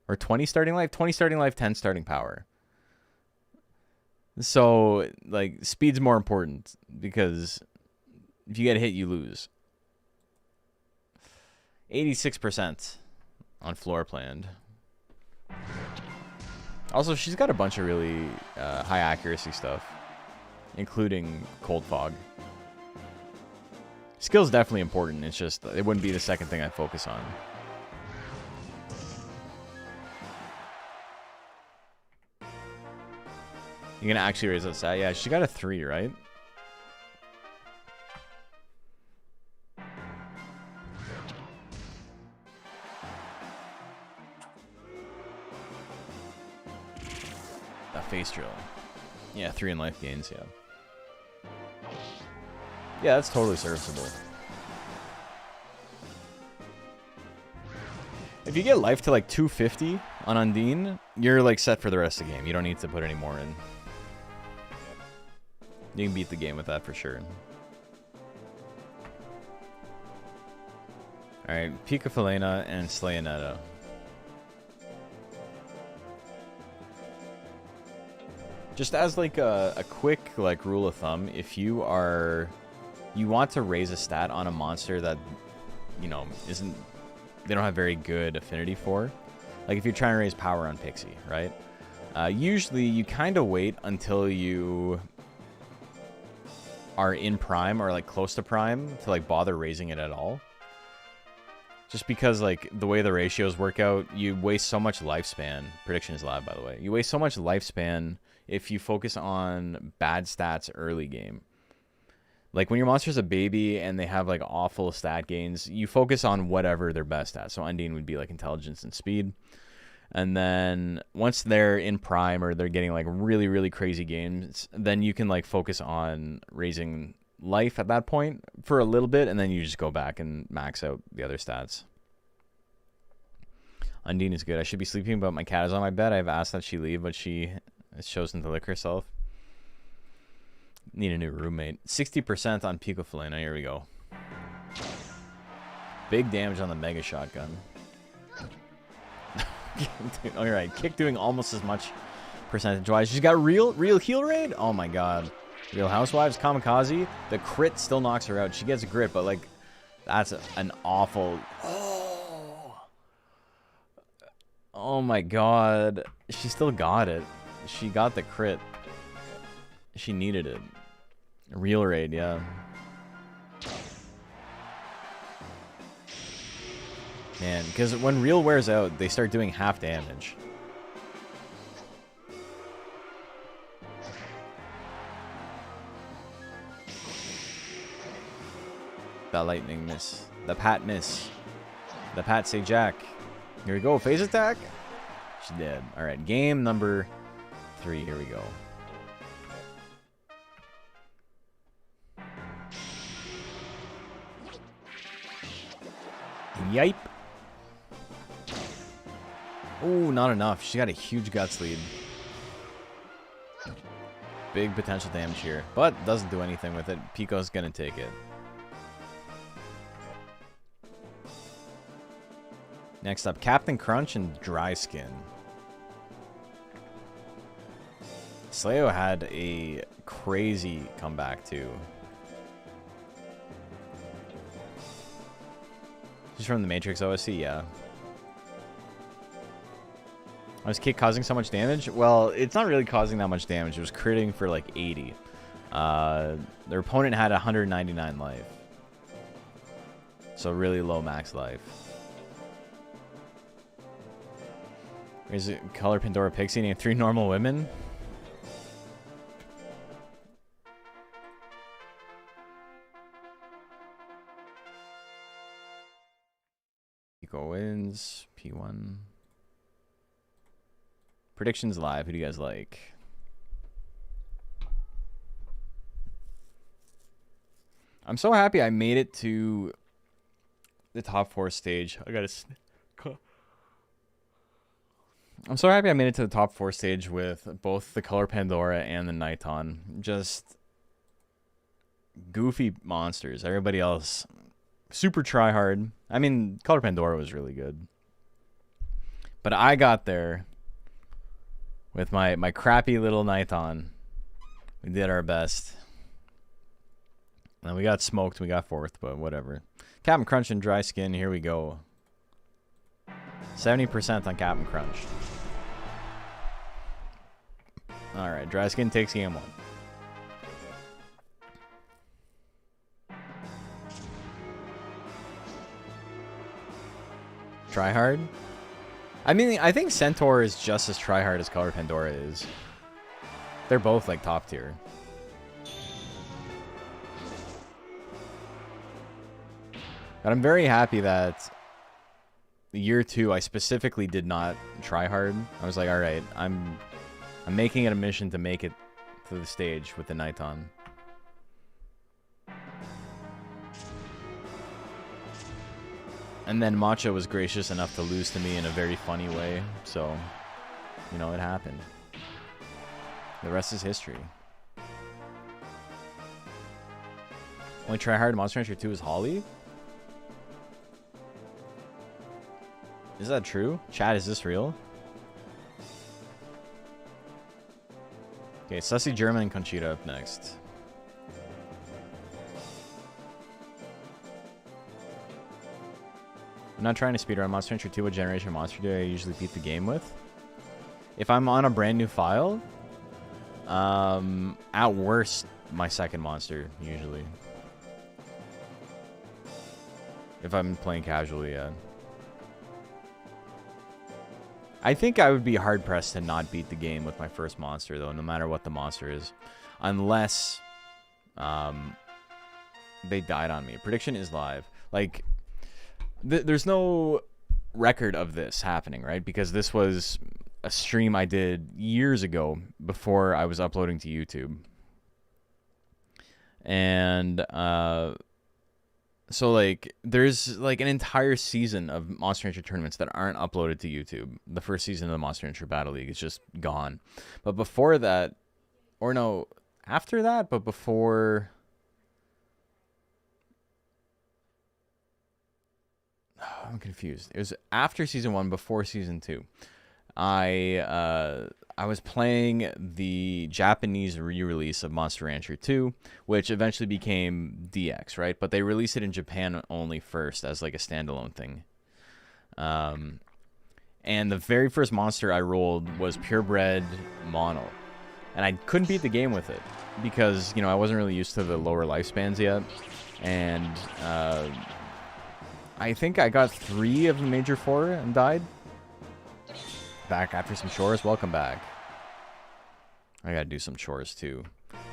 Speaker 3: Or 20 starting life? 20 starting life, 10 starting power. So, like, speed's more important, because if you get hit, you lose. 86% on floor planned. Also, she's got a bunch of really high accuracy stuff, including Cold Fog. Skill's definitely important. It's just, it wouldn't be the second thing I focus on. You're gonna actually raise that stat? Yeah, she got a 3, right? That face drill. Yeah, 3 in life gains, yeah. Yeah, that's totally serviceable. If you get life to like 250 on Undine, you're like set for the rest of the game. You don't need to put any more in. You can beat the game with that for sure. Alright, Picafalena and Slayonetta. Just as like a quick like rule of thumb, if you want to raise a stat on a monster that, you know, they don't have very good affinity for, like if you're trying to raise power on Pixie, right? Usually you kind of wait until you are in prime or like close to prime to like bother raising it at all. Just because like the way the ratios work out, you waste so much lifespan. Prediction is live, by the way. You waste so much lifespan if you focus on bad stats early game. Like when your monster's a baby and they have like awful stat gains, you focus on whatever they're best at. So Undine would be like intelligence and speed. And then once they're in prime or they're getting like really, really crazy games, then you can like focus on raising life at that point for a little bit, and then you just go back and max out the other stats. Undine is good. I should be sleeping, but my cat is on my bed. I've asked that she leave, but she has chosen to lick herself. Need a new roommate. 60% on Picafalena. Here we go. Big damage on the Mega Shotgun. All right, Kick doing almost as much percentage-wise. She's got real heal rate. Oh my god. Real Housewives, Kamikaze. The crit still knocks her out. She gets a grit, but like, that's an awful. Oh my god. She still got it. She got the crit. She needed it. Real raid, yeah. Man, because when real wears out, they start doing half damage. That lightning miss. The pat miss. The pat say jack. Here we go. Phase attack. She's dead. Alright, game number 3. Here we go. Yipe. Oh, not enough. She got a huge guts lead. Big potential damage here, but doesn't do anything with it. Pico's gonna take it. Next up, Captain Crunch and Dry Skin. Slayo had a crazy comeback too. She's from the Matrix OSC, yeah. Was Kick causing so much damage? Well, it's not really causing that much damage. It was critting for like 80. Their opponent had 199 life. So really low max life. Is it Color Pandora Pixie named 3 normal women? Pico wins. P1. Predictions live. Who do you guys like? I'm so happy I made it to the top 4 stage. I'm so happy I made it to the top 4 stage with both the Color Pandora and the Nighton. Just goofy monsters. Everybody else super try hard. I mean, Color Pandora was really good. But I got there with my crappy little Nighton. We did our best. And we got smoked. We got 4th, but whatever. Captain Crunch and Dry Skin. Here we go. 70% on Captain Crunch. Alright, Dry Skin takes game 1. Try hard? I mean, I think Centaur is just as try hard as Color Pandora is. They're both like top tier. But I'm very happy that year 2 I specifically did not try hard. I was like, all right, I'm making it a mission to make it to the stage with the Nighton. And then Macho was gracious enough to lose to me in a very funny way. So, you know, it happened. The rest is history. Only try hard Monster Hunter 2 is Holly? Is that true? Chat, is this real? Okay, Sussy German and Conchita up next. I'm not trying to speedrun Monster Hunter 2. What generation monster do I usually beat the game with? If I'm on a brand new file, at worst, my second monster, usually. If I'm playing casually, yeah. I think I would be hard-pressed to not beat the game with my first monster, though, no matter what the monster is. Unless they died on me. Prediction is live. Like, there's no record of this happening, right? Because this was a stream I did years ago before I was uploading to YouTube. And so like there's like an entire season of Monster Hunter tournaments that aren't uploaded to YouTube. The first season of the Monster Hunter Battle League is just gone. But before that, or no, after that, but before, I'm confused. It was after season 1, before season 2. I was playing the Japanese re-release of Monster Rancher 2, which eventually became DX, right? But they released it in Japan only first as like a standalone thing. And the very first monster I rolled was purebred mono. And I couldn't beat the game with it because, you know, I wasn't really used to the lower lifespans yet. And I think I got 3 of the major 4 and died. Back after some chores. Welcome back. I gotta do some chores too.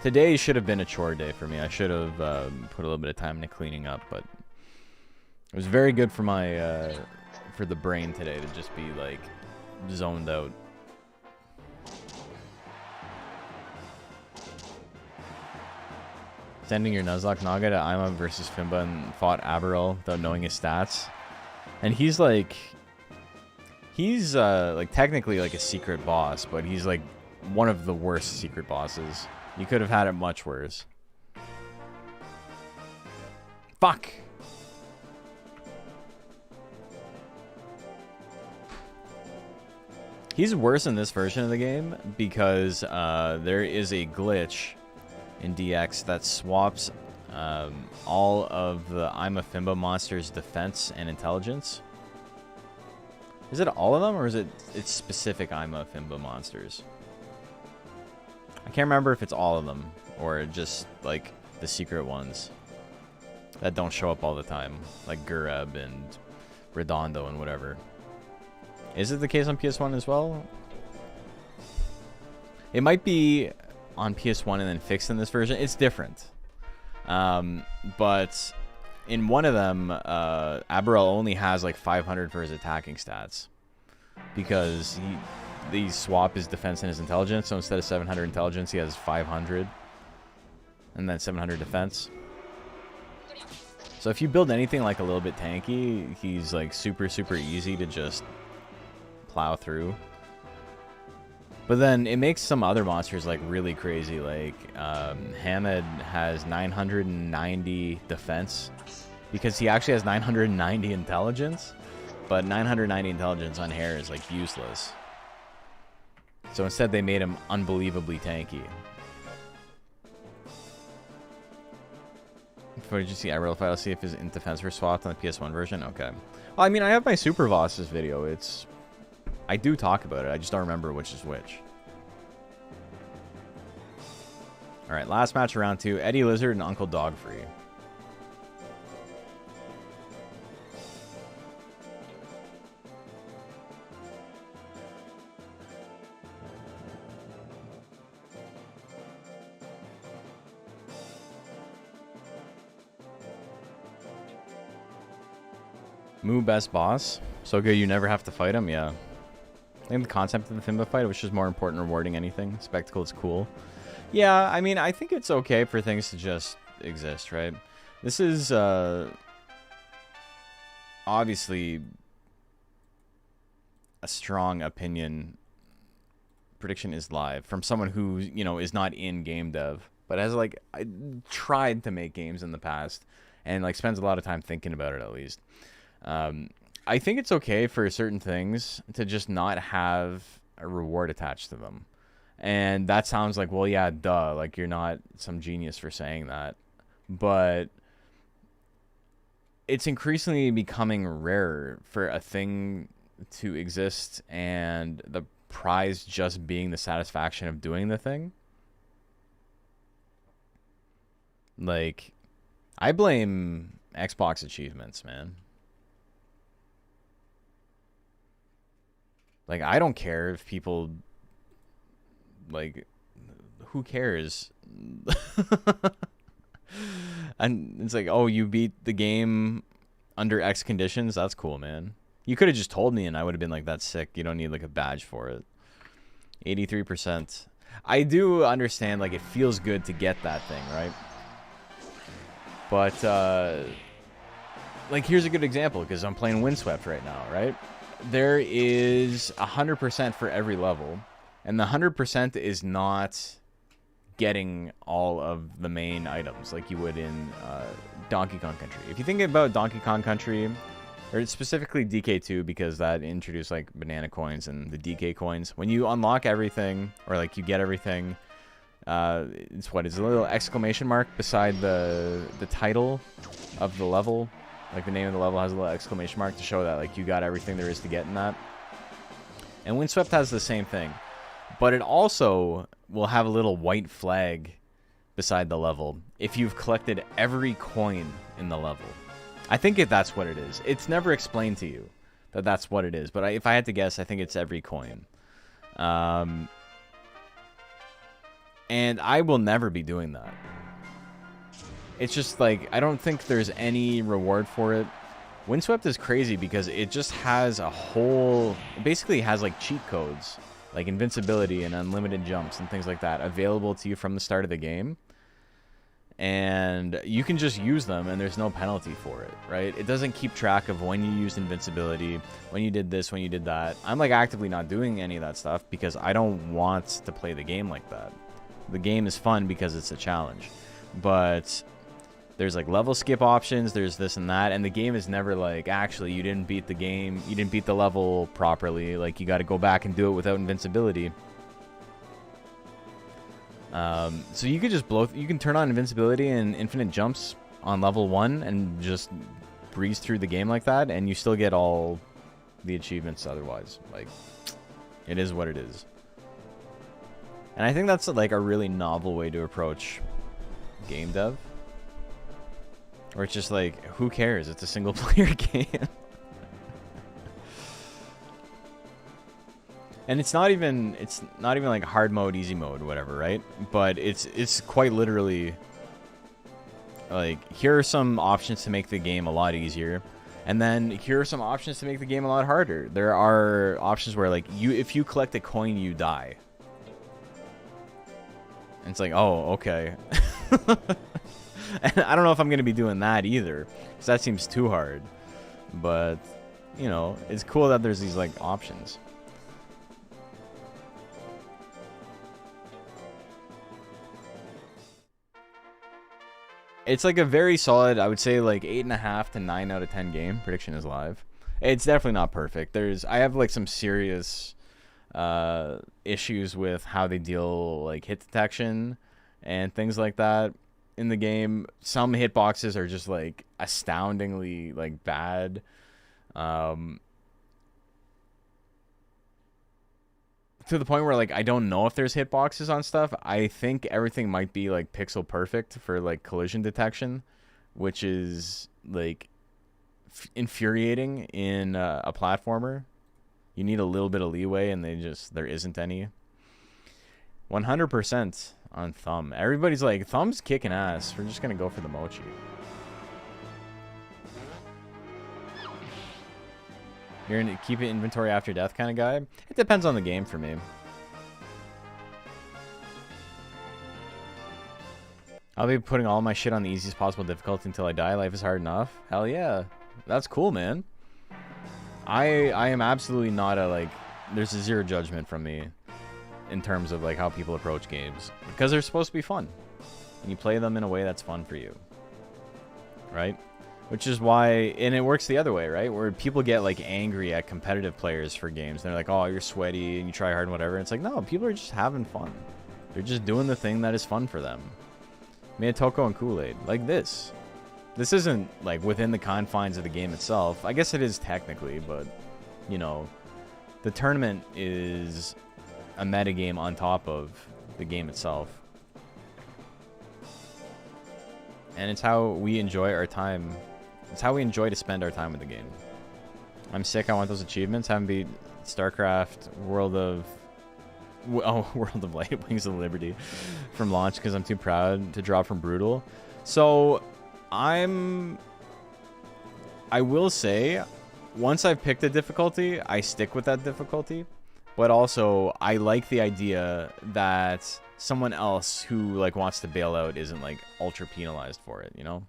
Speaker 3: Today should have been a chore day for me. I should have put a little bit of time into cleaning up, but it was very good for my for the brain today to just be like zoned out. Sending your Nuzlocke Naga to Ima versus Fimba and fought Aberrel without knowing his stats, and he's like technically like a secret boss, but he's like one of the worst secret bosses. You could have had it much worse. Fuck. He's worse in this version of the game because there is a glitch in DX that swaps all of the Ima Fimba monsters' defense and intelligence. Is it all of them, or is it's specific Ima Fimba monsters? I can't remember if it's all of them or just like the secret ones that don't show up all the time, like Gureb and Redondo and whatever. Is it the case on PS1 as well? It might be on PS1 and then fixed in this version. It's different. But in one of them, Aberrel only has like 500 for his attacking stats because they swap his defense and his intelligence. So instead of 700 intelligence, he has 500 and then 700 defense. So if you build anything like a little bit tanky, he's like super easy to just plow through. But then it makes some other monsters like really crazy. Like Hamed has 990 defense because he actually has 990 intelligence, but 990 intelligence on Hare is like useless. So instead they made him unbelievably tanky. What did you see? Aberrel file, see if his defense were swapped on the PS1 version. Okay. Well, I mean, I have my Super Bosses video. I do talk about it. I just don't remember which is which. All right, last match of round 2. Eddie Lizard and Uncle Dogfree. Moo best boss. So good you never have to fight him? Yeah. I think the concept of the Fimba fight was just more important than rewarding anything. Spectacle is cool. Yeah, I mean, I think it's okay for things to just exist, right? This is obviously a strong opinion. Prediction is live from someone who, you know, is not in game dev, but has like tried to make games in the past and like spends a lot of time thinking about it at least. I think it's okay for certain things to just not have a reward attached to them. And that sounds like, well, yeah, duh. Like, you're not some genius for saying that. But it's increasingly becoming rarer for a thing to exist and the prize just being the satisfaction of doing the thing. Like, I blame Xbox achievements, man. Like, I don't care if people, like, who cares? And it's like, oh, you beat the game under X conditions? That's cool, man. You could have just told me and I would have been like, that's sick. You don't need, like, a badge for it. 83%. I do understand, like, it feels good to get that thing, right? But, like, here's a good example, because I'm playing Windswept right now, right? There is 100% for every level, and the 100% is not getting all of the main items like you would in Donkey Kong Country. If you think about Donkey Kong Country, or specifically DK2, because that introduced like banana coins and the DK coins, when you unlock everything, or like you get everything, it's a little exclamation mark beside the title of the level. Like, the name of the level has a little exclamation mark to show that, like, you got everything there is to get in that. And Windswept has the same thing. But it also will have a little white flag beside the level if you've collected every coin in the level. I think that's what it is. It's never explained to you that that's what it is. But if I had to guess, I think it's every coin. And I will never be doing that. It's just like, I don't think there's any reward for it. Windswept is crazy because it just has a whole... It basically has like cheat codes, like invincibility and unlimited jumps and things like that available to you from the start of the game. And you can just use them and there's no penalty for it, right? It doesn't keep track of when you used invincibility, when you did this, when you did that. I'm like actively not doing any of that stuff because I don't want to play the game like that. The game is fun because it's a challenge. But there's like level skip options, there's this and that, and the game is never like, actually, you didn't beat the game, you didn't beat the level properly, like you got to go back and do it without invincibility. So you could just you can turn on invincibility and infinite jumps on level 1 and just breeze through the game like that, and you still get all the achievements otherwise. Like, it is what it is. And I think that's like a really novel way to approach game dev. Or it's just like, who cares? It's a single player game. And it's not even like hard mode, easy mode, whatever, right? But it's quite literally like, here are some options to make the game a lot easier, and then here are some options to make the game a lot harder. There are options where like if you collect a coin, you die. And it's like, oh, okay. And I don't know if I'm gonna be doing that either, because that seems too hard. But you know, it's cool that there's these like options. It's like a very solid, I would say like 8.5 to 9 out of 10 game. Prediction is live. It's definitely not perfect. I have like some serious issues with how they deal like hit detection and things like that in the game. Some hitboxes are just like astoundingly like bad. To the point where like I don't know if there's hitboxes on stuff. I think everything might be like pixel perfect for like collision detection, which is like infuriating in a platformer. You need a little bit of leeway, and there isn't any. 100% on Thumb. Everybody's like, Thumb's kicking ass. We're just gonna go for the mochi. You're in keep it inventory after death kind of guy? It depends on the game for me. I'll be putting all my shit on the easiest possible difficulty until I die. Life is hard enough. Hell yeah. That's cool, man. I am absolutely not there's a zero judgment from me in terms of like how people approach games, because they're supposed to be fun. And you play them in a way that's fun for you. Right? Which is why, and it works the other way, right? Where people get like angry at competitive players for games. They're like, oh, you're sweaty and you try hard and whatever. And it's like, no, people are just having fun. They're just doing the thing that is fun for them. Miyatoko and Kool-Aid. Like this. This isn't like within the confines of the game itself. I guess it is technically, but you know, the tournament is a metagame on top of the game itself. And it's how we enjoy our time. It's how we enjoy to spend our time with the game. I'm sick. I want those achievements. Haven't beat StarCraft World of Light, Wings of Liberty from launch because I'm too proud to drop from Brutal. So I will say, once I've picked a difficulty, I stick with that difficulty. But also, I like the idea that someone else who like wants to bail out isn't like ultra penalized for it, you know?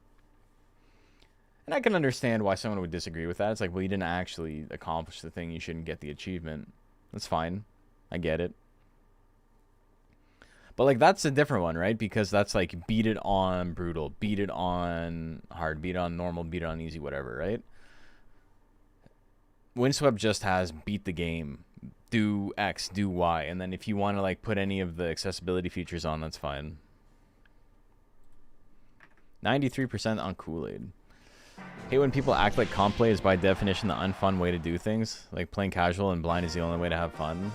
Speaker 3: And I can understand why someone would disagree with that. It's like, well, you didn't actually accomplish the thing. You shouldn't get the achievement. That's fine. I get it. But, like, that's a different one, right? Because that's, like, beat it on brutal, beat it on hard, beat it on normal, beat it on easy, whatever, right? Windswept just has beat the game, do X, do Y. And then if you want to, like, put any of the accessibility features on, that's fine. 93% on Kool-Aid. Hate when people act like comp play is by definition the unfun way to do things. Like playing casual and blind is the only way to have fun.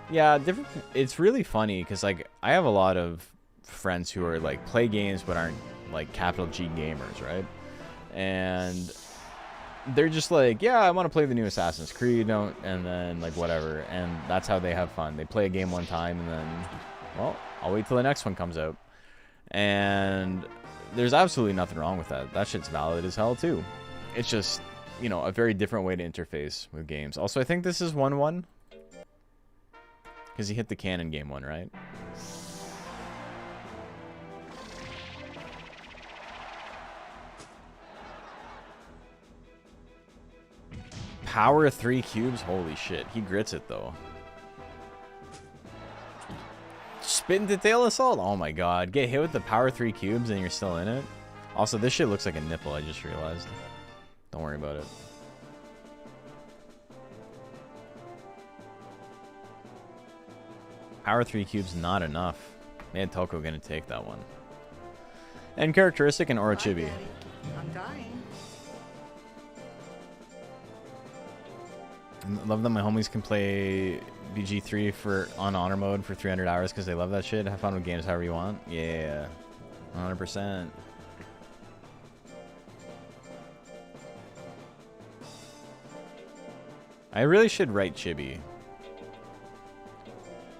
Speaker 3: Yeah, different. It's really funny because like I have a lot of friends who are like play games but aren't like capital G gamers, right? And they're just like, yeah, I want to play the new Assassin's Creed, and then like whatever, and that's how they have fun. They play a game one time and then, well, I'll wait till the next one comes out. And there's absolutely nothing wrong with that. That shit's valid as hell too. It's just, you know, a very different way to interface with games. Also, I think this is 1-1 because he hit the cannon game 1, right? Power 3 cubes? Holy shit. He grits it, though. Spit into tail assault? Oh my god. Get hit with the power 3 cubes and you're still in it? Also, this shit looks like a nipple, I just realized. Don't worry about it. Power 3 cubes not enough. Man, Toko gonna take that one. And characteristic and Orochibi.
Speaker 8: I'm dying.
Speaker 3: Love that my homies can play BG3 on honor mode for 300 hours because they love that shit. Have fun with games however you want. Yeah, 100%. I really should write Chibi.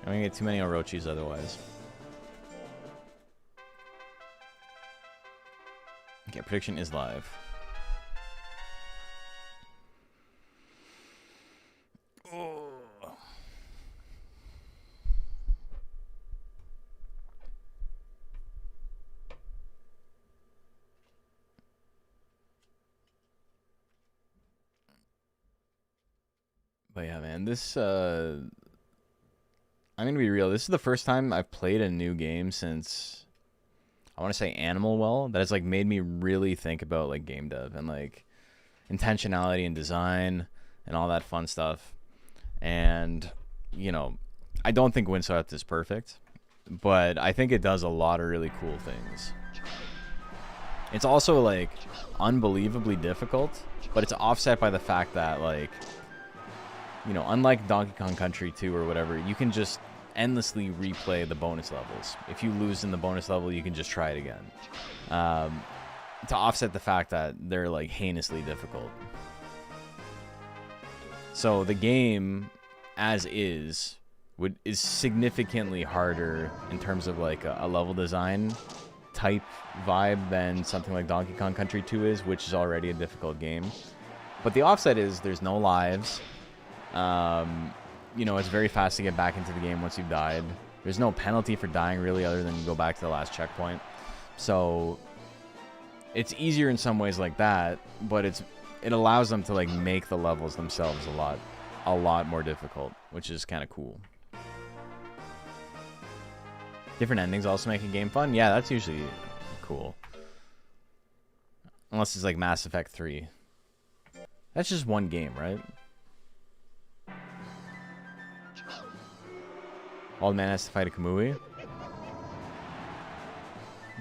Speaker 3: I'm gonna get too many Orochis otherwise. Okay, prediction is live. But yeah, man, this, I'm gonna be real. This is the first time I've played a new game since, I want to say Animal Well, that has, like, made me really think about, like, game dev and, like, intentionality and design and all that fun stuff. And, you know, I don't think Windswept is perfect, but I think it does a lot of really cool things. It's also, like, unbelievably difficult, but it's offset by the fact that, like, you know, unlike Donkey Kong Country 2 or whatever, you can just endlessly replay the bonus levels. If you lose in the bonus level, you can just try it again. To offset the fact that they're, like, heinously difficult. So the game, as is significantly harder in terms of, like, a level design type vibe than something like Donkey Kong Country 2 is, which is already a difficult game. But the offset is there's no lives. You know, it's very fast to get back into the game once you've died. There's no penalty for dying, really, other than you go back to the last checkpoint. So it's easier in some ways like that, but it allows them to, like, make the levels themselves a lot more difficult, which is kind of cool. Different endings also make a game fun. Yeah, that's usually cool. Unless it's like Mass Effect 3. That's just one game, right? Old man has to fight a Kamui.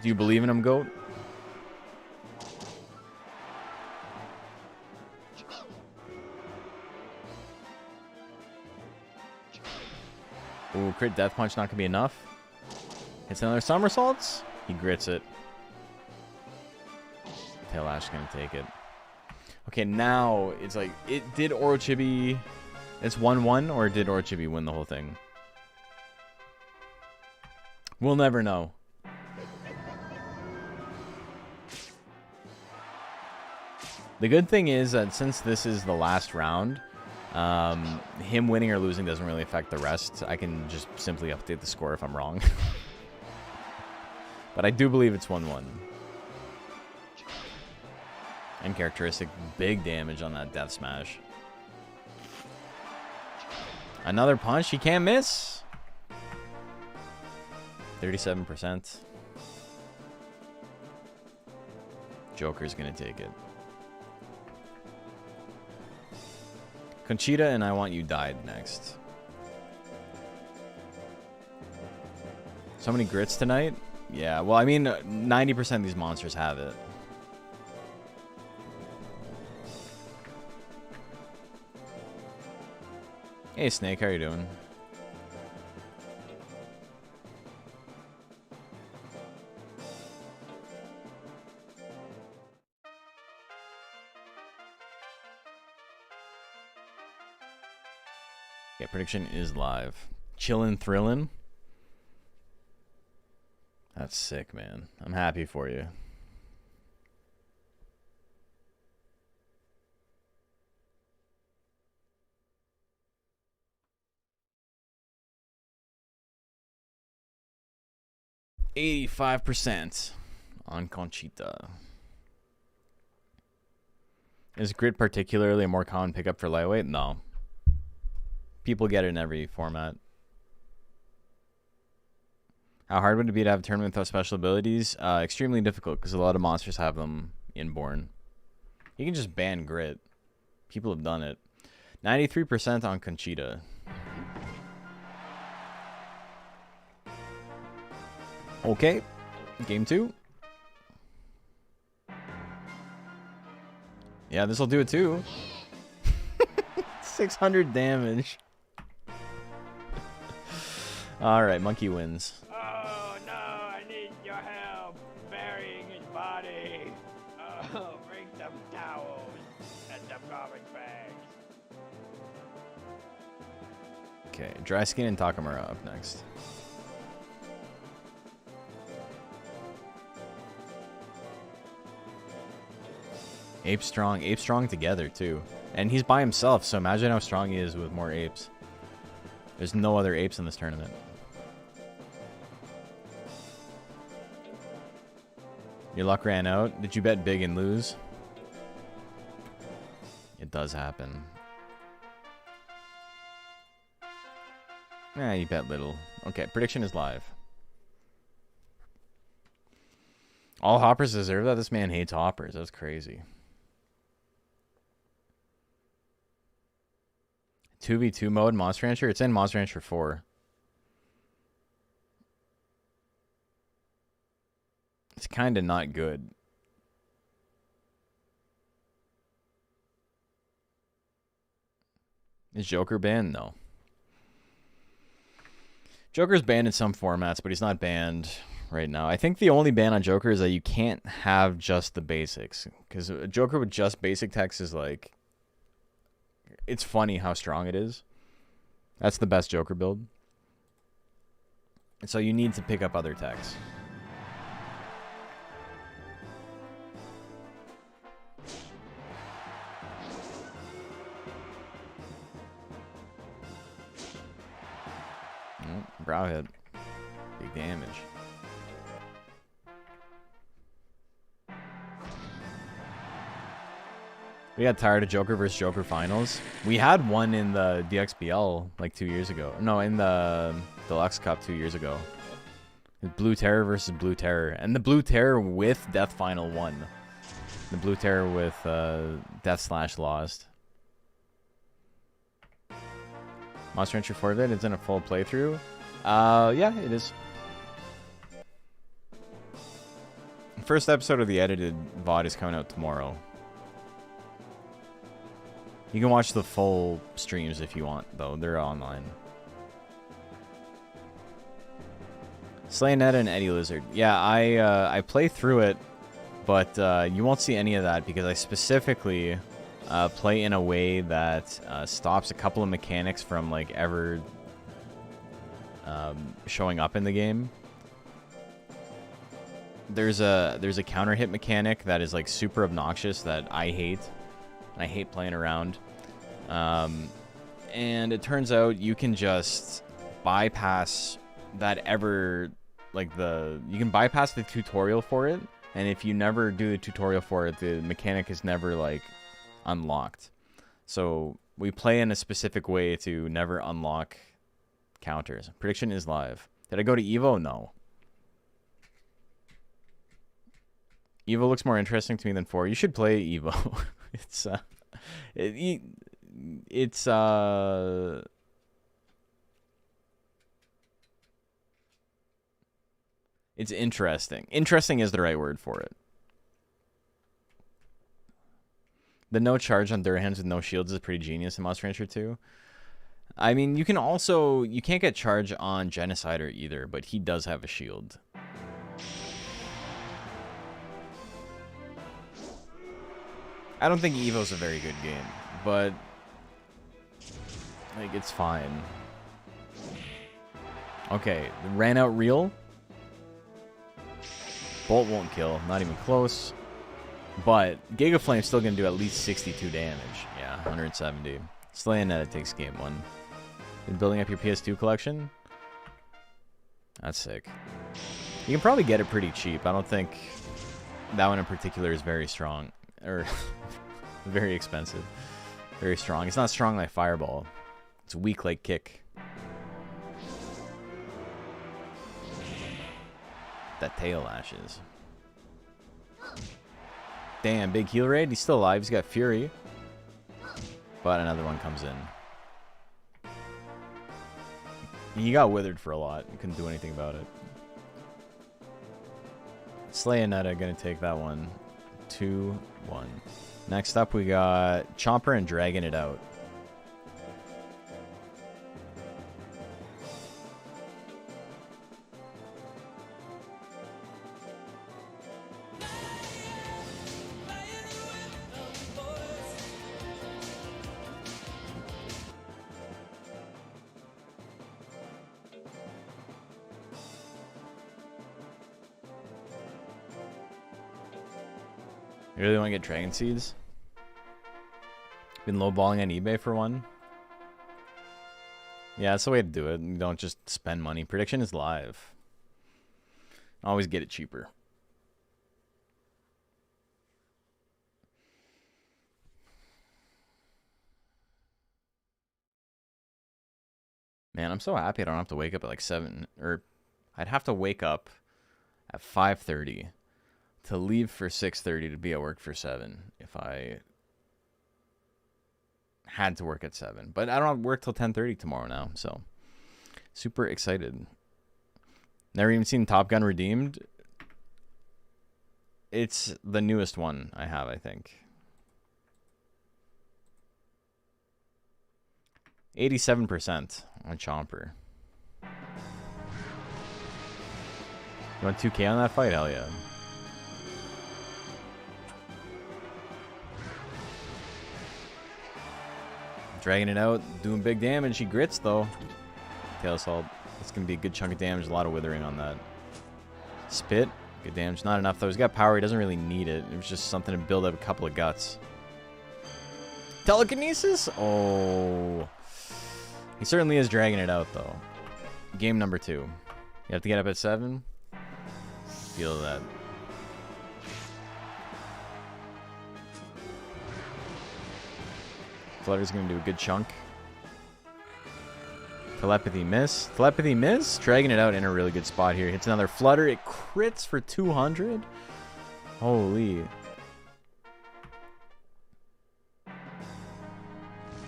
Speaker 3: Do you believe in him, Goat? Ooh, crit death punch not gonna be enough. Hits another somersaults. He grits it. Tail Ash gonna take it. Okay, now it's like, did Orochibi, it's 1-1, or did Orochibi win the whole thing? We'll never know. The good thing is that since this is the last round, him winning or losing doesn't really affect the rest. I can just simply update the score if I'm wrong. But I do believe it's 1-1. And characteristic, big damage on that death smash. Another punch, he can't miss. 37%. Joker's gonna take it. Conchita and I Want You died next. So many grits tonight? Yeah, well, I mean, 90% of these monsters have it. Hey Snake, how you doing? Yeah, prediction is live. Chillin', thrillin'. That's sick, man. I'm happy for you. %85 on Conchita. Is grid particularly a more common pickup for lightweight? No. People get it in every format. How hard would it be to have a tournament without special abilities? Extremely difficult because a lot of monsters have them inborn. You can just ban grit. People have done it. 93% on Conchita. Okay. Game 2. Yeah, this will do it too. 600 damage. Alright, Monkey wins.
Speaker 2: Oh no, I need your help burying his body. Oh, bring some towels and some garbage bags.
Speaker 3: Okay, Dry Skin and Takamura up next. Ape strong together too. And he's by himself, so imagine how strong he is with more apes. There's no other apes in this tournament. Your luck ran out. Did you bet big and lose? It does happen. Nah, you bet little. Okay, prediction is live. All hoppers deserve that? This man hates hoppers. That's crazy. 2v2 mode, Monster Rancher? It's in Monster Rancher 4. It's kind of not good. Is Joker banned? No. Joker's banned in some formats, but he's not banned right now. I think the only ban on Joker is that you can't have just the basics. Because a Joker with just basic text is like... It's funny how strong it is. That's the best Joker build. And so you need to pick up other techs. Brow hit. Big damage. We got tired of Joker versus Joker finals. We had one in the DXBL like 2 years ago. No, in the Deluxe Cup 2 years ago. Blue Terror versus Blue Terror. And the Blue Terror with Death Final won. The Blue Terror with Death / lost. Monster Rancher 4 vid, it's in a full playthrough. Yeah, it is. First episode of the edited VOD is coming out tomorrow. You can watch the full streams if you want, though. They're online. Slay Netta and Eddie Lizard. Yeah, I play through it, but you won't see any of that because I specifically play in a way that stops a couple of mechanics from like ever showing up in the game. There's a counter hit mechanic that is like super obnoxious that I hate. I hate playing around. And it turns out you can just bypass that you can bypass the tutorial for it. And if you never do the tutorial for it, the mechanic is never like unlocked. So we play in a specific way to never unlock counters. Prediction is live. Did I go to Evo? No. Evo looks more interesting to me than 4. You should play Evo. It's interesting. Interesting is the right word for it. The no charge on Durhans with no shields is pretty genius in Monster Rancher 2. I mean, you can also... You can't get charge on Genocider either, but he does have a shield. I don't think Evo's a very good game, but... Like, it's fine. Okay, ran out real. Bolt won't kill, not even close. But Giga Flame's still going to do at least 62 damage. Yeah, 170. Slayonetta takes game 1. Been building up your PS2 collection? That's sick. You can probably get it pretty cheap. I don't think that one in particular is very strong. Or very expensive. Very strong. It's not strong like Fireball. It's weak like Kick. That tail lashes. Damn, big heal raid. He's still alive. He's got Fury. But another one comes in. He got withered for a lot. You couldn't do anything about it. Slayonetta gonna take that one. 2-1. Next up, we got Chomper and Dragging It Out. You really want to get Dragon Seeds? Been lowballing on eBay for one? Yeah, that's the way to do it. You don't just spend money. Prediction is live. Always get it cheaper. Man, I'm so happy I don't have to wake up at like 7. Or I'd have to wake up at 5:30 to leave for 6:30 to be at work for 7 if I had to work at 7. But I don't have to work till 10:30 tomorrow now, so super excited. Never even seen Top Gun Redeemed. It's the newest one I have, I think. 87% on Chomper. You want 2K on that fight? Hell yeah. Dragging it out, doing big damage. He grits though. Tail Assault. It's gonna be a good chunk of damage. A lot of withering on that. Spit. Good damage. Not enough though. He's got power. He doesn't really need it. It was just something to build up a couple of guts. Telekinesis? Oh. He certainly is dragging it out though. Game number 2. You have to get up at 7. Feel that. Flutter's going to do a good chunk. Telepathy miss. Telepathy miss. Dragging it out in a really good spot here. Hits another Flutter. It crits for 200. Holy.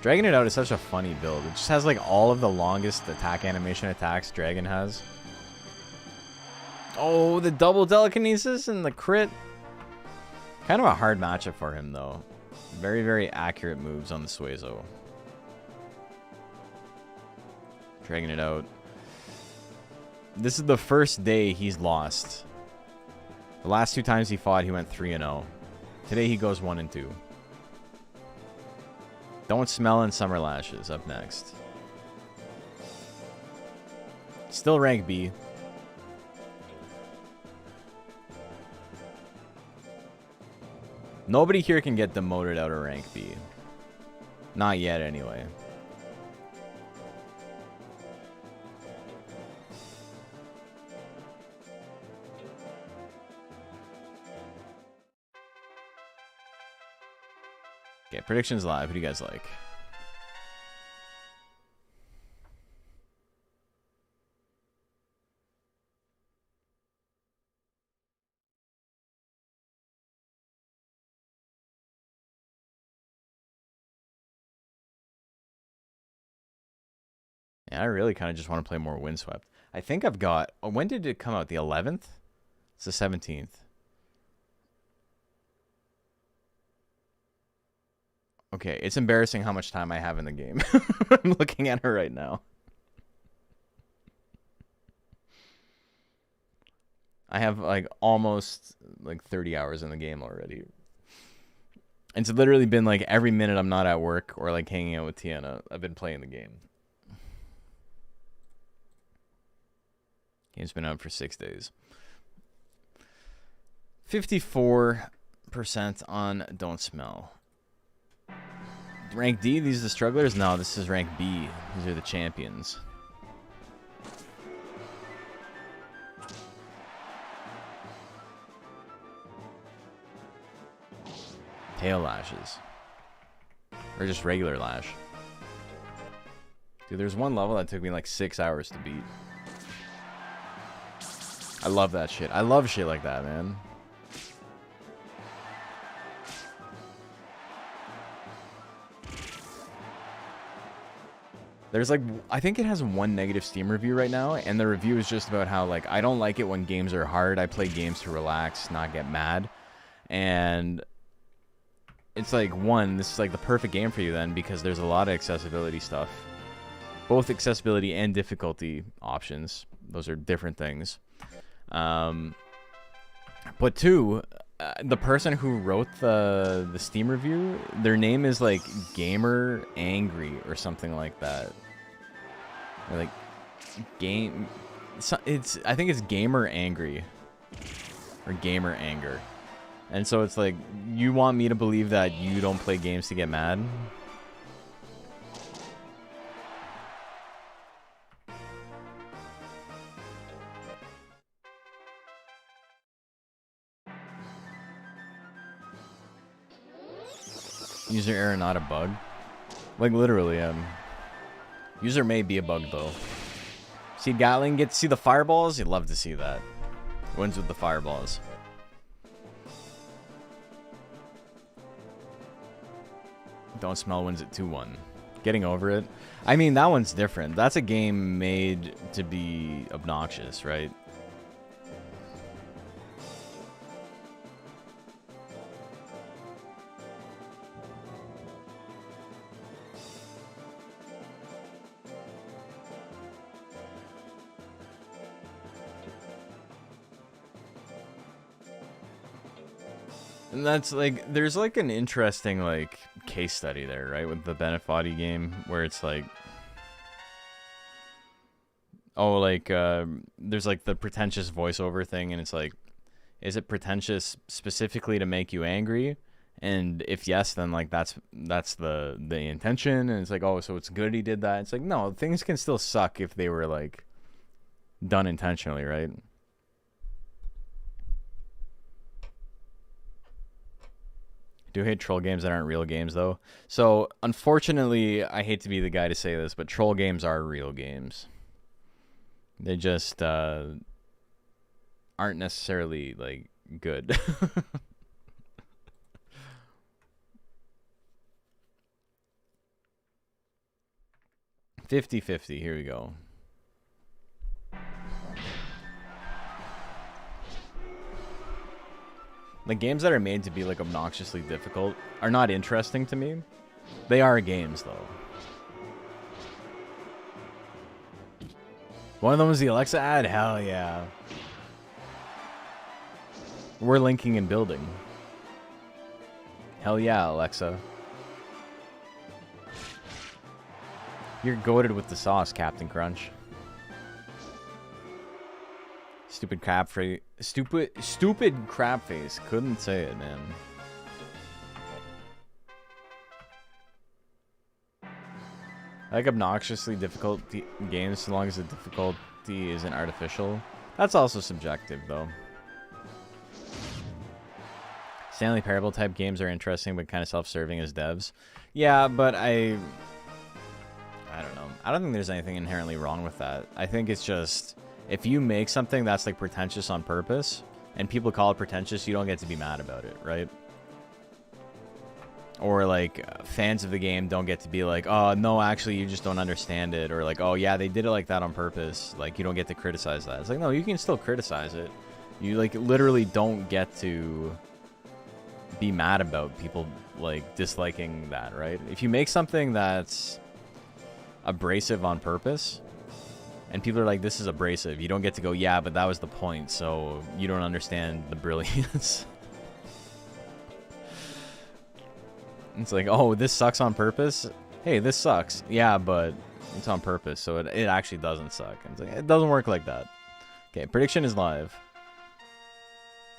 Speaker 3: Dragging it out is such a funny build. It just has like all of the longest attack animation attacks Dragon has. Oh, the double telekinesis and the crit. Kind of a hard matchup for him though. Very, very accurate moves on the Suezo. Dragging it out. This is the first day he's lost. The last 2 times he fought, he went 3-0. Today he goes 1-2. Don't Smell and Summer Lashes up next. Still rank B. Nobody here can get demoted out of rank B. Not yet, anyway. Okay, predictions live. Who do you guys like? Yeah, I really kind of just want to play more Windswept. I think I've got... Oh, when did it come out? The 11th? It's the 17th. Okay, it's embarrassing how much time I have in the game. I'm looking at her right now. I have like almost like 30 hours in the game already. It's literally been like every minute I'm not at work or like hanging out with Tiana, I've been playing the game. Game's been out for 6 days. 54% on Don't Smell. Rank D, these are the strugglers? No, this is rank B. These are the champions. Tail lashes. Or just regular lash. Dude, there's one level that took me like 6 hours to beat. I love that shit. I love shit like that, man. There's like, I think it has one negative Steam review right now, and the review is just about how, like, I don't like it when games are hard. I play games to relax, not get mad. And it's like, one, this is like the perfect game for you then, because there's a lot of accessibility stuff. Both accessibility and difficulty options. Those are different things. But two, the person who wrote the Steam review, their name is like Gamer Angry or something like that. Or like game, it's I think it's Gamer Angry or Gamer Anger, and so it's like, you want me to believe that you don't play games to get mad? User error, not a bug. Like literally, user may be a bug though. See Gatling get to see the fireballs? You'd love to see that. Wins with the fireballs. Don't Smell wins at 2-1. Getting over it. I mean, that one's different. That's a game made to be obnoxious, right? And that's like, there's like an interesting like case study there, right? With the Bennett Foddy game, where it's like, oh, like, there's like the pretentious voiceover thing, and it's like, is it pretentious specifically to make you angry? And if yes, then like that's the intention. And it's like, oh, so it's good he did that. It's like, no, things can still suck if they were like done intentionally, right? Do hate troll games that aren't real games though. So unfortunately, I hate to be the guy to say this, but troll games are real games. They just aren't necessarily like good. 50-50, here we go. The games that are made to be like obnoxiously difficult are not interesting to me. They are games though. One of them was the Alexa ad? Hell yeah. We're linking and building. Hell yeah, Alexa. You're goated with the sauce, Captain Crunch. Stupid crab face. Stupid crab face. Couldn't say it, man. I like obnoxiously difficult games so long as the difficulty isn't artificial. That's also subjective, though. Stanley Parable type games are interesting, but kind of self-serving as devs. Yeah, but I don't know. I don't think there's anything inherently wrong with that. I think it's just, if you make something that's like pretentious on purpose, and people call it pretentious, you don't get to be mad about it, right? Or like fans of the game don't get to be like, oh no, actually you just don't understand it, or like, oh yeah, they did it like that on purpose. Like, you don't get to criticize that. It's like, no, you can still criticize it. You like literally don't get to be mad about people like disliking that, right? If you make something that's abrasive on purpose and people are like, this is abrasive, you don't get to go, yeah, but that was the point, so you don't understand the brilliance. It's like, oh, this sucks on purpose. Hey, this sucks. Yeah, but it's on purpose, so it actually doesn't suck. And it's like, it doesn't work like that. Okay, prediction is live.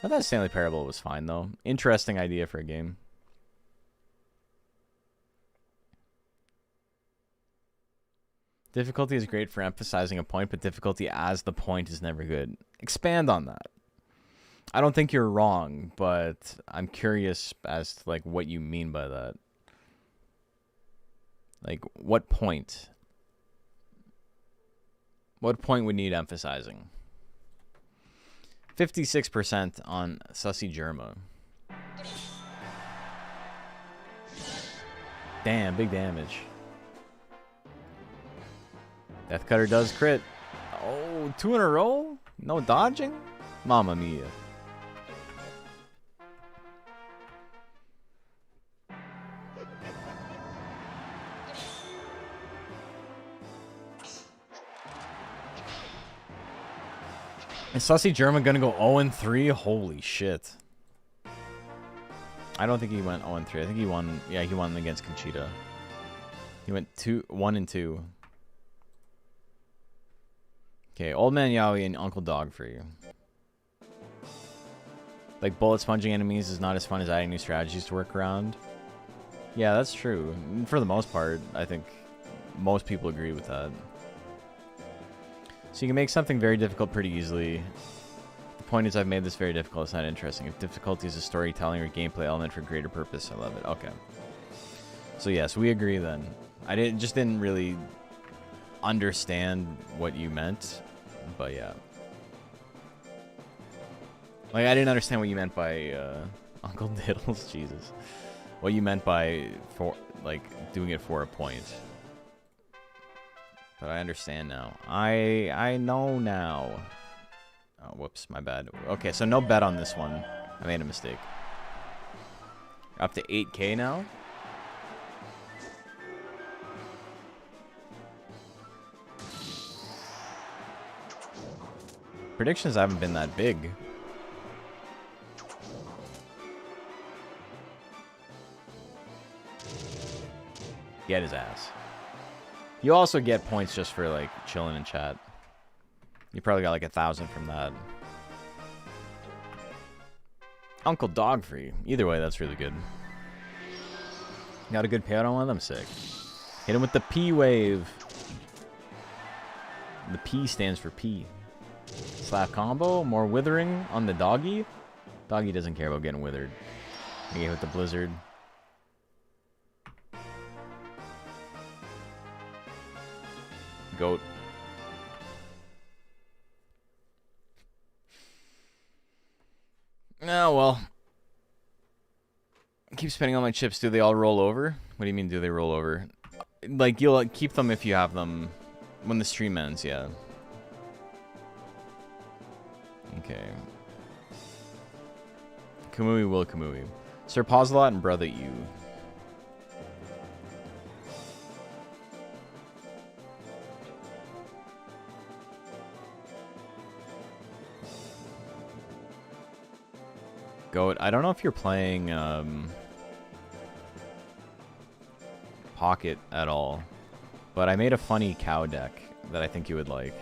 Speaker 3: I thought Stanley Parable was fine, though. Interesting idea for a game. Difficulty is great for emphasizing a point, but difficulty as the point is never good. Expand on that. I don't think you're wrong, but I'm curious as to like what you mean by that. Like, what point? What point would need emphasizing? 56% on Sussy Germa. Damn, big damage. Death Cutter does crit. Oh, 2 in a row? No dodging? Mamma mia. Is Sussy German gonna go 0-3? Holy shit. I don't think he went 0-3. I think he won. Yeah, he won against Conchita. He went 1-2. Okay, Old Man Yowie and Uncle Dog for you. Like, bullet sponging enemies is not as fun as adding new strategies to work around. Yeah, that's true. For the most part, I think most people agree with that. So you can make something very difficult pretty easily. The point is, I've made this very difficult. It's not interesting. If difficulty is a storytelling or gameplay element for greater purpose, I love it. Okay. So yes, we agree then. I just didn't really understand what you meant, but yeah. Like, I didn't understand what you meant by Uncle Diddles. Jesus. What you meant by doing it for a point. But I understand now. I know now. Oh, whoops, my bad. Okay, so no bet on this one. I made a mistake. Up to 8K now? Predictions haven't been that big. Get his ass. You also get points just for, like, chilling in chat. You probably got, like, 1,000 from that. Uncle Dog free. Either way, that's really good. Got a good payout on one of them? Sick. Hit him with the P wave. The P stands for P. Slap combo. More withering on the doggy. Doggy doesn't care about getting withered. He hit with the blizzard. Goat. Oh, well. I keep spending all my chips. Do they all roll over? What do you mean, do they roll over? Like, you'll keep them if you have them when the stream ends, yeah. Okay. Kamui will Kamui. Sir Pauselot and Brother U. Goat. I don't know if you're playing Pocket at all, but I made a funny cow deck that I think you would like.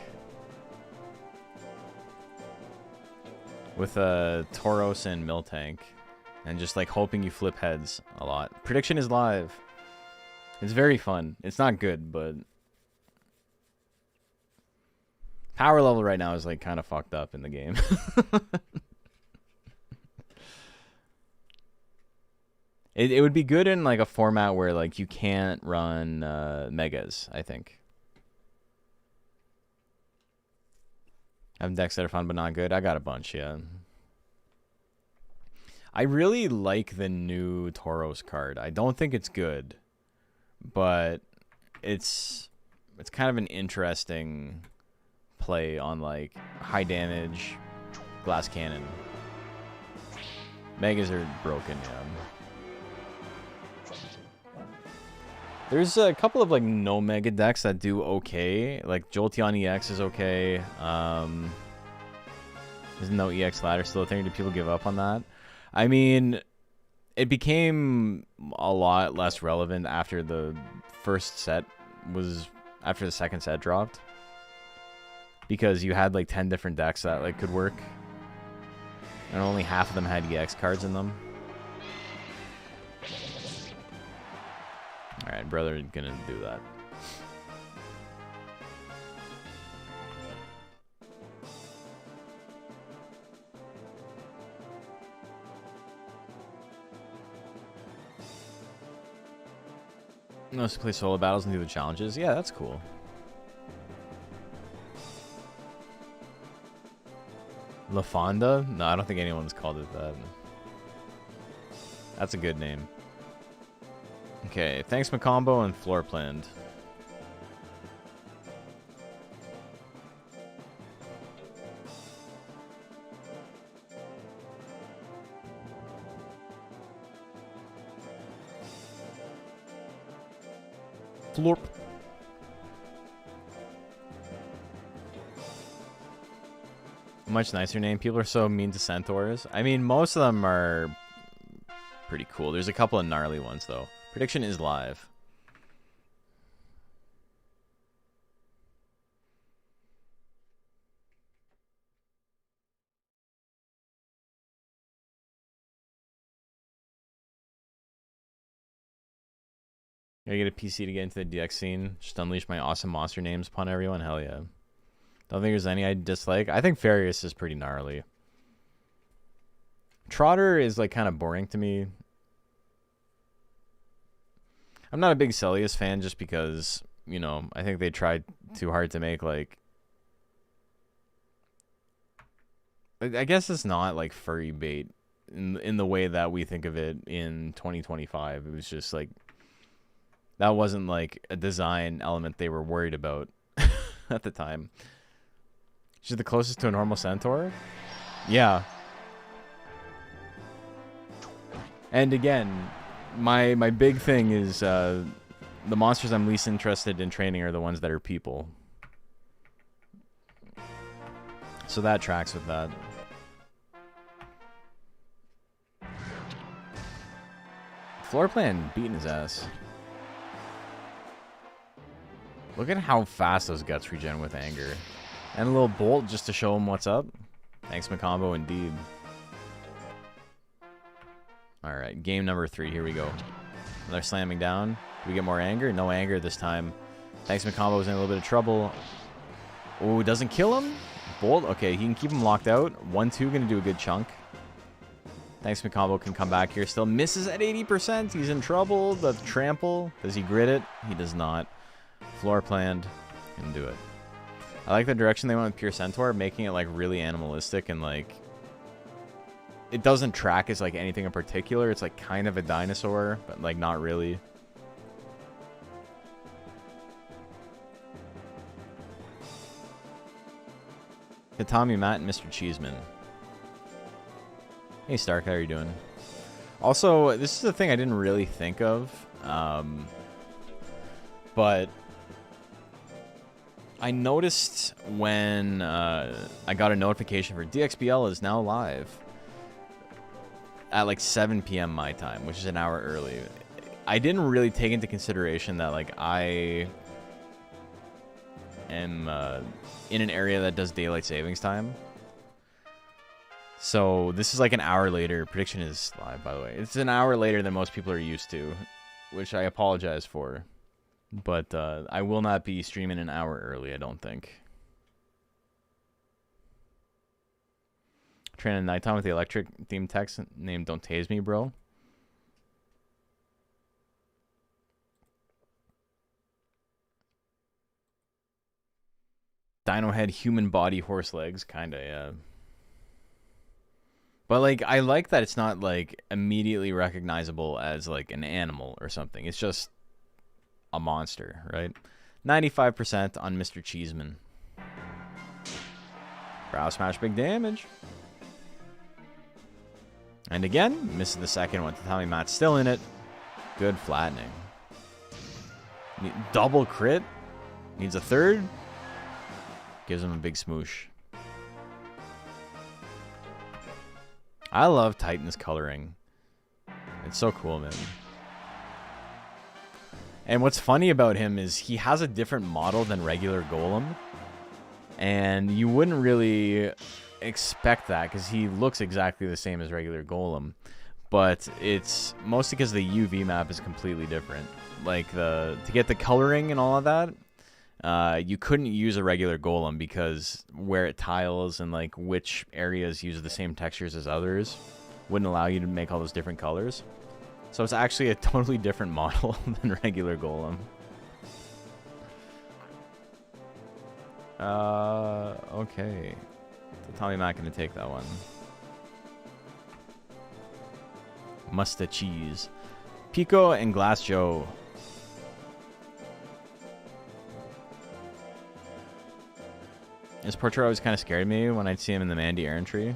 Speaker 3: With a Tauros and Miltank, and just like hoping you flip heads a lot. Prediction is live. It's very fun. It's not good, but power level right now is like kind of fucked up in the game. It would be good in like a format where like you can't run megas, I think. I have decks that are fun but not good. I got a bunch, yeah. I really like the new Tauros card. I don't think it's good, but it's kind of an interesting play on like high damage glass cannon. Megas are broken, yeah. There's a couple of like no mega decks that do okay. Like Jolteon EX is okay. There's no EX ladder still a thing. Do people give up on that? I mean, it became a lot less relevant after the first set was after the second set dropped, because you had like 10 different decks that like could work, and only half of them had EX cards in them. All right, brother, gonna do that. No, to play solo battles and do the challenges. Yeah, that's cool. La Fonda? No, I don't think anyone's called it that. That's a good name. Okay, thanks Macombo and floor planned. Florp. Much nicer name. People are so mean to centaurs. I mean, most of them are pretty cool. There's a couple of gnarly ones, though. Prediction is live. Gotta get a PC to get into the DX scene. Just unleash my awesome monster names upon everyone. Hell yeah. Don't think there's any I dislike. I think Farius is pretty gnarly. Trotter is like kind of boring to me. I'm not a big Celius fan just because, you know, I think they tried too hard to make like... I guess it's not like furry bait in the way that we think of it in 2025. It was just like... That wasn't like a design element they were worried about at the time. She's the closest to a normal centaur? Yeah. And again, my big thing is the monsters I'm least interested in training are the ones that are people. So that tracks with that. Floor plan beating his ass. Look at how fast those guts regen with anger. And a little bolt just to show him what's up. Thanks, Macombo, indeed. Alright, game number 3. Here we go. Another slamming down. Do we get more anger? No anger this time. Thanks, Macombo was in a little bit of trouble. Oh, doesn't kill him? Bolt? Okay, he can keep him locked out. 1-2, gonna do a good chunk. Thanks, Macombo can come back here. Still misses at 80%. He's in trouble. The trample. Does he grit it? He does not. Floor planned. Can do it. I like the direction they went with Pure Centaur, making it like really animalistic and like it doesn't track as like anything in particular. It's like kind of a dinosaur, but like not really. Katami, Matt, and Mr. Cheeseman. Hey Stark, how are you doing? Also, this is a thing I didn't really think of, but I noticed when I got a notification for DXBL is now live at like 7 p.m. my time, which is an hour early. I didn't really take into consideration that like I am in an area that does daylight savings time. So this is like an hour later. Prediction is live, by the way. It's an hour later than most people are used to, which I apologize for. But I will not be streaming an hour early, I don't think. Training at nighttime with the electric themed text named Don't Tase Me, Bro. Dino head, human body, horse legs. Kinda, yeah. But, like, I like that it's not, like, immediately recognizable as, like, an animal or something. It's just a monster, right? 95% on Mr. Cheeseman. Brow smash, big damage. And again, misses the second one. Tatami Matt's still in it. Good flattening. Double crit. Needs a third. Gives him a big smoosh. I love Titan's coloring. It's so cool, man. And what's funny about him is he has a different model than regular Golem. And you wouldn't really expect that because he looks exactly the same as regular Golem. But it's mostly because the UV map is completely different. Like, to get the coloring and all of that, you couldn't use a regular Golem because where it tiles and like which areas use the same textures as others wouldn't allow you to make all those different colors. So it's actually a totally different model than regular Golem. Okay. Tommy Mac gonna take that one. Musta cheese. Pico and Glass Joe. This portrait always kind of scared me when I'd see him in the Mandy Errantry.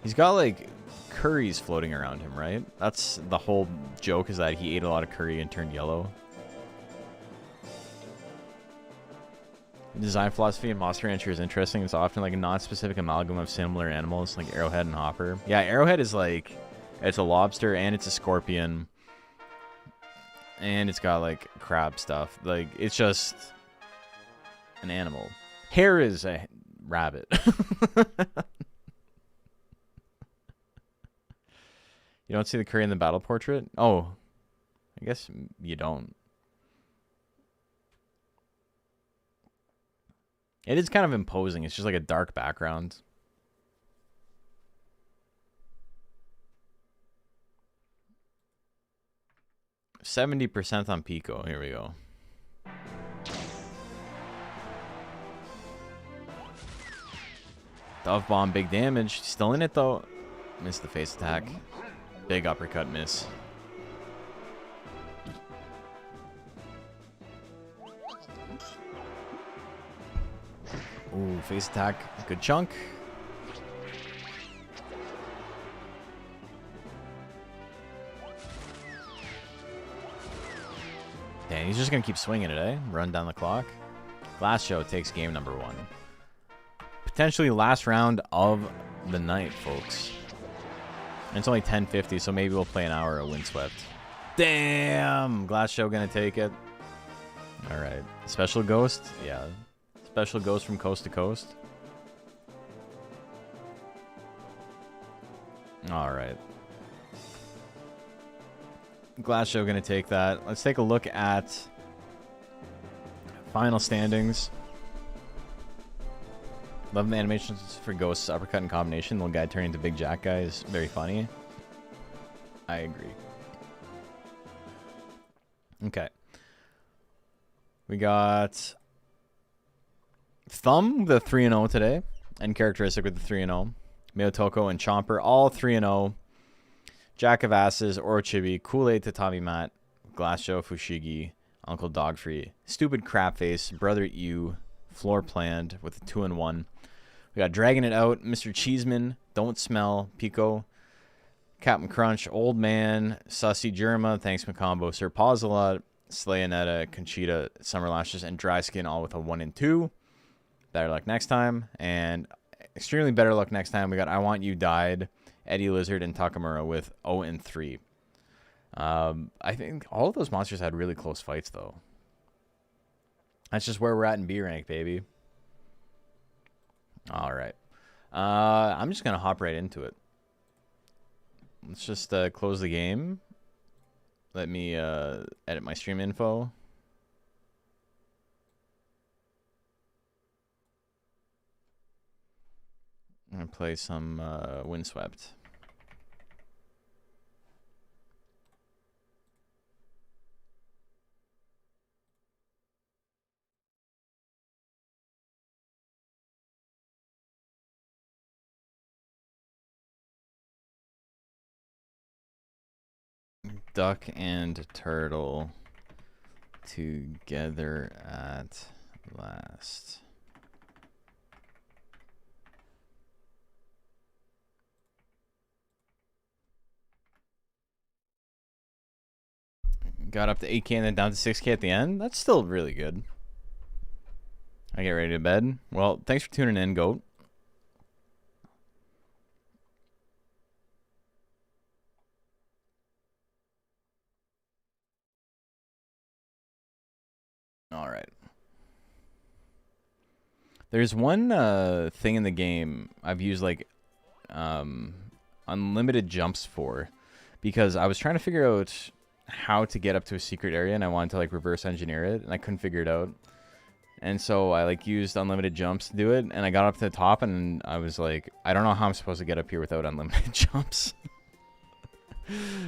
Speaker 3: He's got like curries floating around him, right? That's the whole joke, is that he ate a lot of curry and turned yellow. Design philosophy in Monster Rancher is interesting. It's often like a non-specific amalgam of similar animals like Arrowhead and Hopper. Yeah, Arrowhead is like, it's a lobster and it's a scorpion. And it's got like crab stuff. Like, it's just an animal. Hare is a rabbit. You don't see the curry in the battle portrait? Oh, I guess you don't. It is kind of imposing. It's just like a dark background. %70 on Pico. Here we go. Dove Bomb, big damage. Still in it though. Missed the face attack. Big uppercut miss. Ooh, face attack. Good chunk. Dang, he's just going to keep swinging it, eh? Run down the clock. Glass Show takes game number 1. Potentially last round of the night, folks. And it's only 10:50, so maybe we'll play an hour of Windswept. Damn! Glass Show going to take it. Alright. Special Ghost? Yeah. Special Ghost from coast to coast. Alright. Glass Show gonna take that. Let's take a look at final standings. Love the animations for Ghost's uppercut and combination. The little guy turning into Big Jack guy is very funny. I agree. Okay. We got Thumb, the 3-0 today, and Characteristic with the 3-0. Miyotoko and Chomper, all 3-0. Jack of Asses, Orochibi, Kool-Aid Tatami Mat, Glass Joe Fushigi, Uncle Dogfree, Stupid Crapface, Brother Ew, Floor Planned with a 2-1. We got Dragging It Out, Mr. Cheeseman, Don't Smell, Pico, Captain Crunch, Old Man, Sussy Germa, Thanks Macombo, Sir Pause-A-Lot, Slayonetta, Conchita, Summer Lashes, and Dry Skin, all with a 1 and 2. Better luck next time. And extremely better luck next time. We got I Want You Died, Eddie Lizard, and Takamura with 0 and 3. I think all of those monsters had really close fights, though. That's just where we're at in B rank, baby. All right. I'm just going to hop right into it. Let's just close the game. Let me edit my stream info. I'm going to play some Windswept. Duck and turtle together at last. got up to 8K and then down to 6K at the end. That's still really good. I get ready to bed. Well, thanks for tuning in, Goat. All right. There's one thing in the game I've used like unlimited jumps for, because I was trying to figure out how to get up to a secret area and I wanted to like reverse engineer it and I couldn't figure it out. And so I like used unlimited jumps to do it, and I got up to the top and I was like, I don't know how I'm supposed to get up here without unlimited jumps.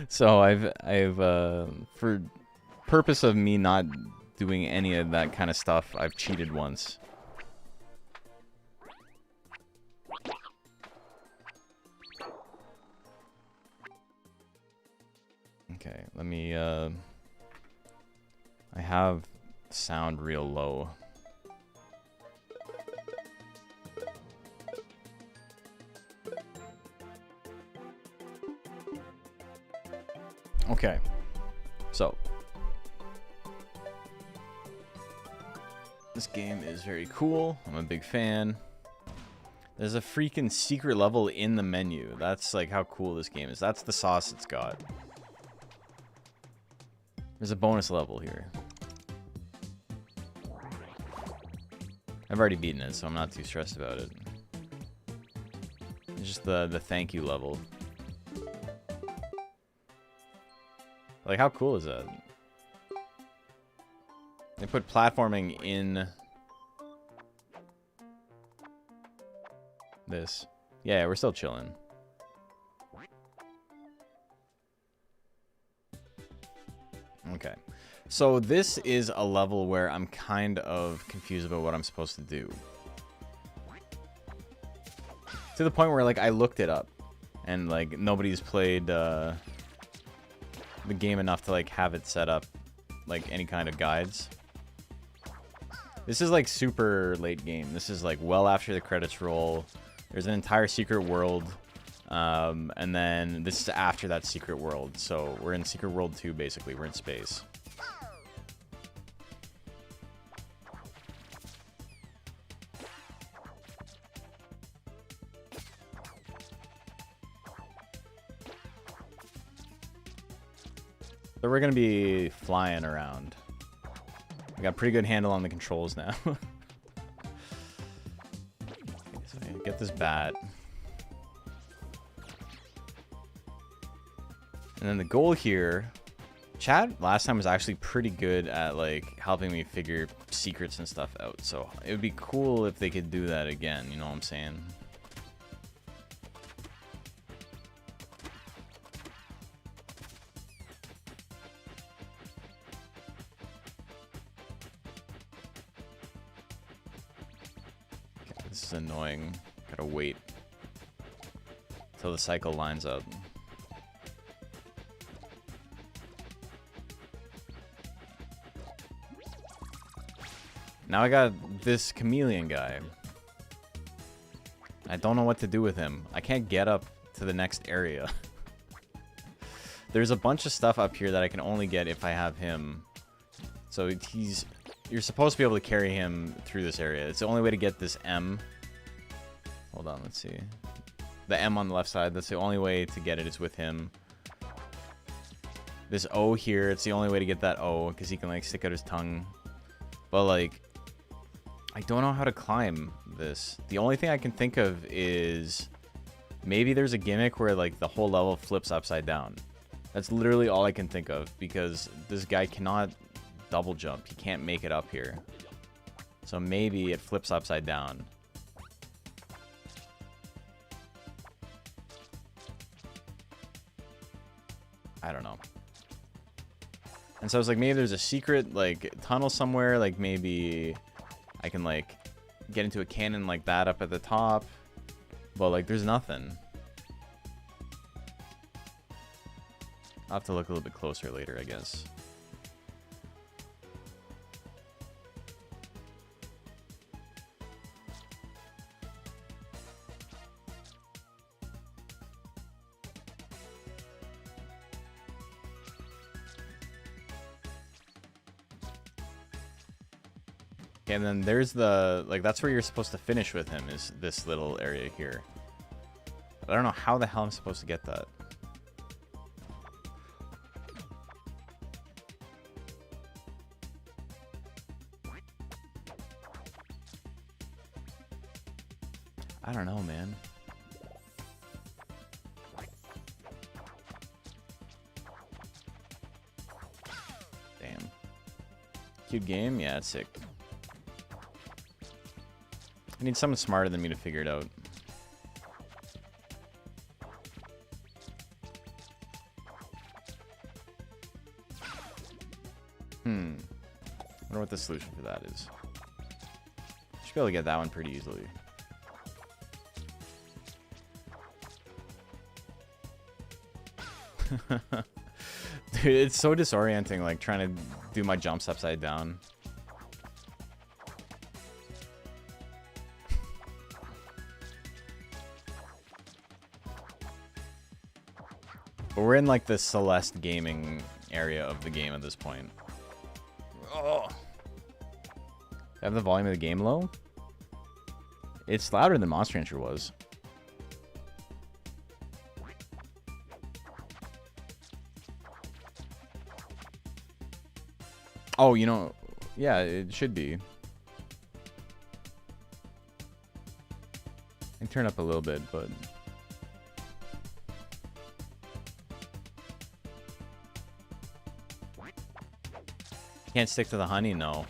Speaker 3: So I've for purpose of me not doing any of that kind of stuff, I've cheated once. Okay, let me I have sound real low. Okay, so this game is very cool. I'm a big fan. There's a freaking secret level in the menu. That's like how cool this game is. That's the sauce it's got. There's a bonus level here. I've already beaten it, so I'm not too stressed about it. It's just the thank you level. Like, how cool is that? They put platforming in this. Yeah, we're still chilling. Okay. So this is a level where I'm kind of confused about what I'm supposed to do. To the point where, like, I looked it up. And, like, nobody's played the game enough to, like, have it set up, like, any kind of guides. This is, like, super late game. This is, like, well after the credits roll. There's an entire secret world. And then this is after that secret world. So we're in Secret World 2, basically. We're in space. So we're going to be flying around. I got a pretty good handle on the controls now. Okay, so get this bat. And then the goal here, chat last time was actually pretty good at like helping me figure secrets and stuff out. So it would be cool if they could do that again, you know what I'm saying? Okay, this is annoying. Gotta wait till the cycle lines up. Now I got this chameleon guy. I don't know what to do with him. I can't get up to the next area. There's a bunch of stuff up here that I can only get if I have him. So you're supposed to be able to carry him through this area. It's the only way to get this M. Hold on, let's see. The M on the left side, that's the only way to get it is with him. This O here, it's the only way to get that O, because he can like stick out his tongue. But like, I don't know how to climb this. The only thing I can think of is maybe there's a gimmick where like the whole level flips upside down. That's literally all I can think of, because this guy cannot double jump. He can't make it up here. So maybe it flips upside down. I don't know. And so I was like, maybe there's a secret like tunnel somewhere, like maybe I can like get into a cannon like that up at the top, but like there's nothing. I'll have to look a little bit closer later, I guess. And then there's the, like, that's where you're supposed to finish with him, is this little area here. But I don't know how the hell I'm supposed to get that. I don't know, man. Damn. Cute game? Yeah, it's sick. I need someone smarter than me to figure it out. I wonder what the solution for that is. Should be able to get that one pretty easily. Dude, it's so disorienting, like, trying to do my jumps upside down. But we're in, like, the Celeste gaming area of the game at this point. Oh. Have the volume of the game low? It's louder than Monster Rancher was. Oh, you know, yeah, it should be. I can turn up a little bit, but... Can't stick to the honey? No.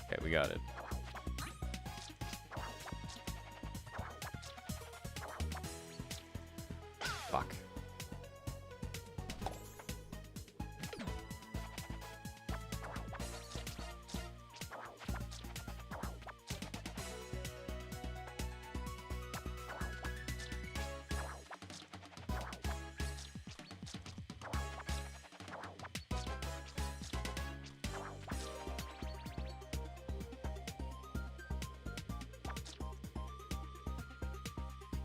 Speaker 3: Okay, we got it. Fuck.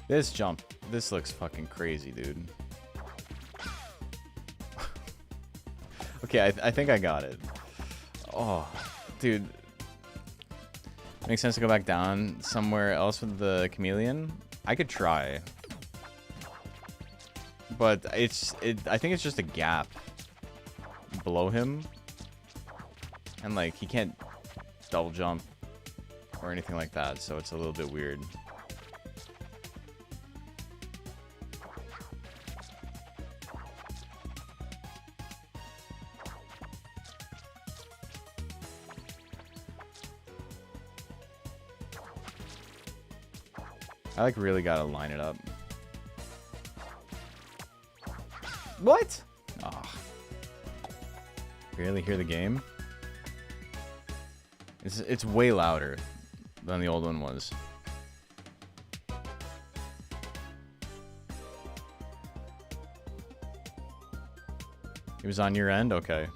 Speaker 3: This jump, this looks fucking crazy, dude. Okay, I think I got it. Oh, dude. Makes sense to go back down somewhere else with the chameleon. I could try. But I think it's just a gap below him. And like, he can't double jump or anything like that, so it's a little bit weird. I like really gotta line it up. What? Oh. Barely hear the game. It's way louder than the old one was. It was on your end? Okay.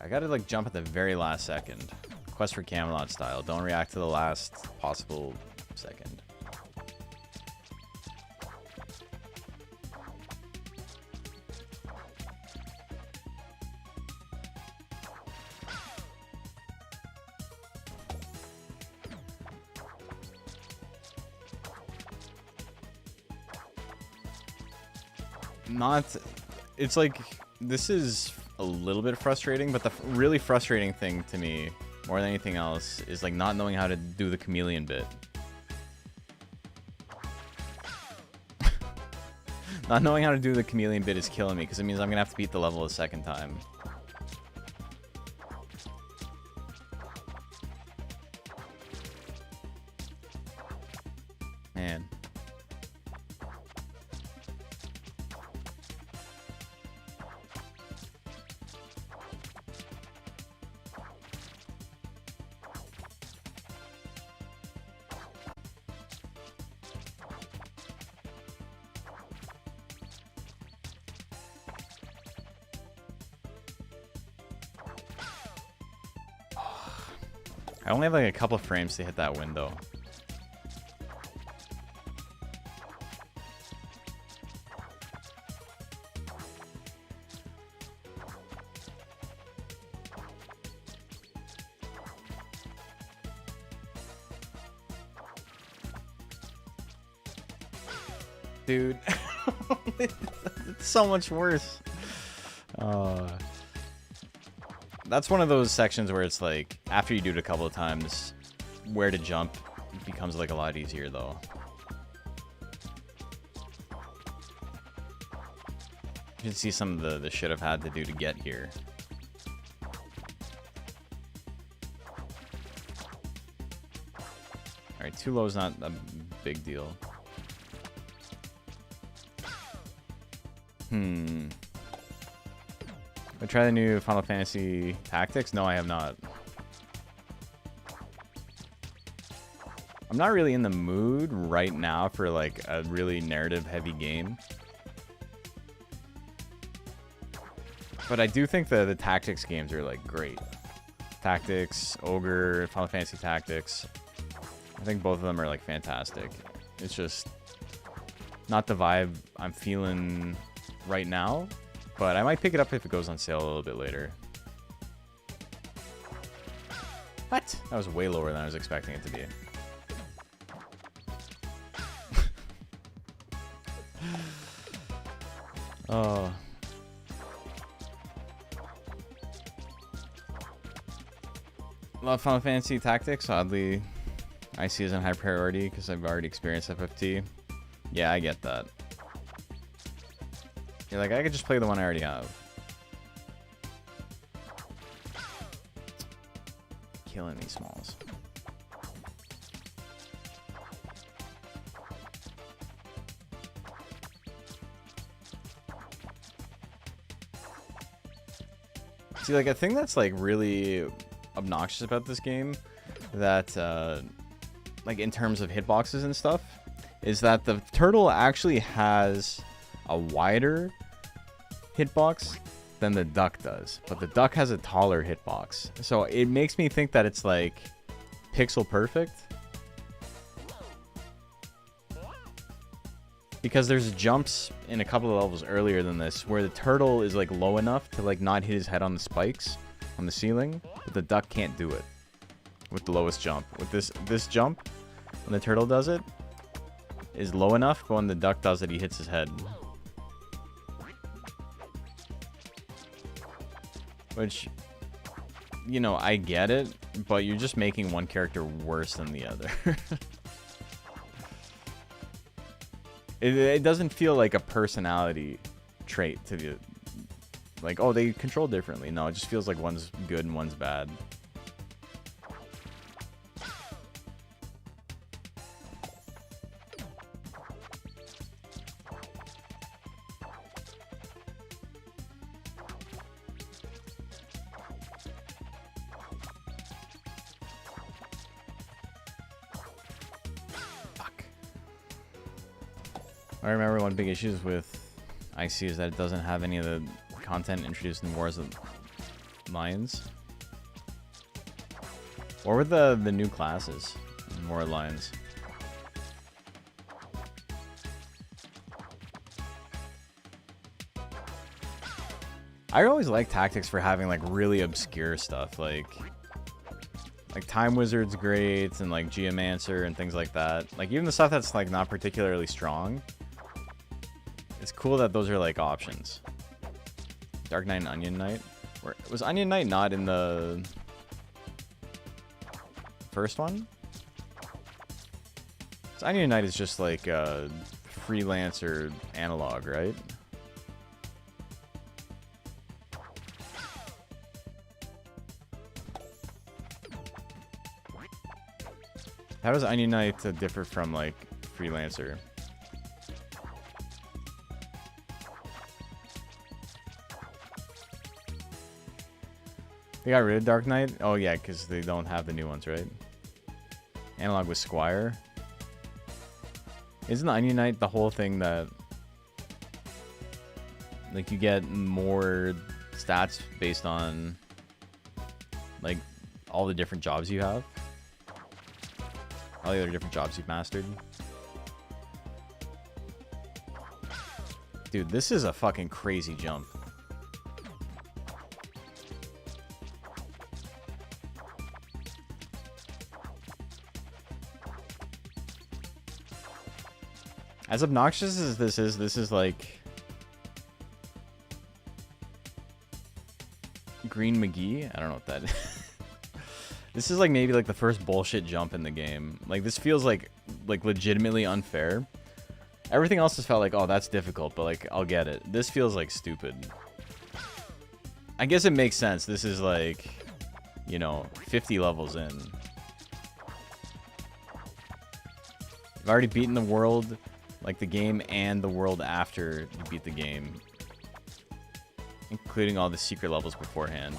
Speaker 3: I gotta like jump at the very last second. Quest for Camelot style. Don't react to the last possible second. It's like, this is a little bit frustrating, but the really frustrating thing to me, more than anything else, is like not knowing how to do the chameleon bit. Not knowing how to do the chameleon bit is killing me, because it means I'm gonna have to beat the level a second time. Man. I only have like a couple of frames to hit that window. Dude, it's so much worse. That's one of those sections where it's like, after you do it a couple of times, where to jump becomes like a lot easier though. You can see some of the shit I've had to do to get here. Alright, too low is not a big deal. I try the new Final Fantasy Tactics? No, I have not. I'm not really in the mood right now for like a really narrative-heavy game. But I do think the Tactics games are like great. Tactics, Ogre, Final Fantasy Tactics. I think both of them are like fantastic. It's just not the vibe I'm feeling right now, but I might pick it up if it goes on sale a little bit later. What? That was way lower than I was expecting it to be. Oh. Love Final Fantasy Tactics. Oddly, I see as in high priority because I've already experienced FFT. Yeah, I get that. You're like, I could just play the one I already have. Killing me, Smalls. See, like, a thing that's, like, really obnoxious about this game, that, like, in terms of hitboxes and stuff, is that the turtle actually has a wider hitbox than the duck does, but the duck has a taller hitbox, so it makes me think that it's like pixel perfect, because there's jumps in a couple of levels earlier than this where the turtle is like low enough to like not hit his head on the spikes on the ceiling, but the duck can't do it with the lowest jump. With this jump, when the turtle does it, is low enough, but when the duck does it, he hits his head. Which, you know, I get it, but you're just making one character worse than the other. It doesn't feel like a personality trait to the... Like, oh, they control differently. No, it just feels like one's good and one's bad. I remember one big issue with IC is that it doesn't have any of the content introduced in Wars of Lions. Or with the new classes in War of Lions. I always like Tactics for having like really obscure stuff, like Time Wizard's great, and like Geomancer and things like that. Like even the stuff that's like not particularly strong, it's cool that those are like options. Dark Knight and Onion Knight. Was Onion Knight not in the first one? So Onion Knight is just like a freelancer analog, right? How does Onion Knight differ from like freelancer? They got rid of Dark Knight? Oh yeah, because they don't have the new ones, right? Analog with Squire. Isn't Onion Knight the whole thing that like you get more stats based on like all the different jobs you have? All the other different jobs you've mastered. Dude, this is a fucking crazy jump. As obnoxious as this is like Green McGee? I don't know what that is. This is like maybe like the first bullshit jump in the game. Like this feels like legitimately unfair. Everything else has felt like, oh, that's difficult, but like I'll get it. This feels like stupid. I guess it makes sense. This is like, you know, 50 levels in. You've already beaten the world, like the game and the world after you beat the game, including all the secret levels beforehand.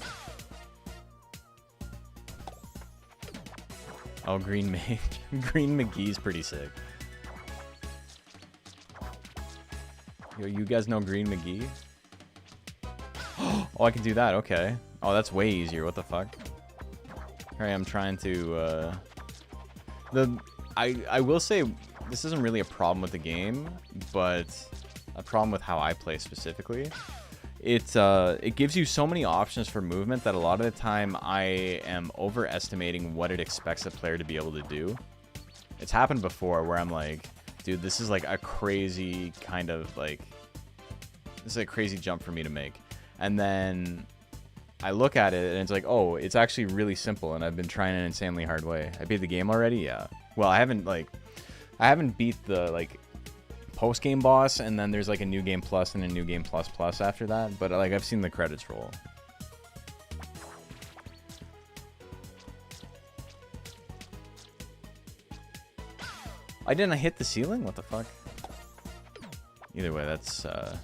Speaker 3: Oh, Green McGee's pretty sick. Yo, you guys know Green McGee? Oh, I can do that. Okay. Oh, that's way easier. What the fuck? Alright, I'm trying to I will say this isn't really a problem with the game, but a problem with how I play specifically. It gives you so many options for movement that a lot of the time I am overestimating what it expects a player to be able to do. It's happened before where I'm like, dude, this is like a crazy kind of like, this is a crazy jump for me to make. And then I look at it and it's like, oh, it's actually really simple and I've been trying an insanely hard way. I beat the game already? Yeah. Well, I haven't beat the like post-game boss, and then there's like a new game plus and a new game plus plus after that, but like I've seen the credits roll. I didn't hit the ceiling? What the fuck? Either way, that's a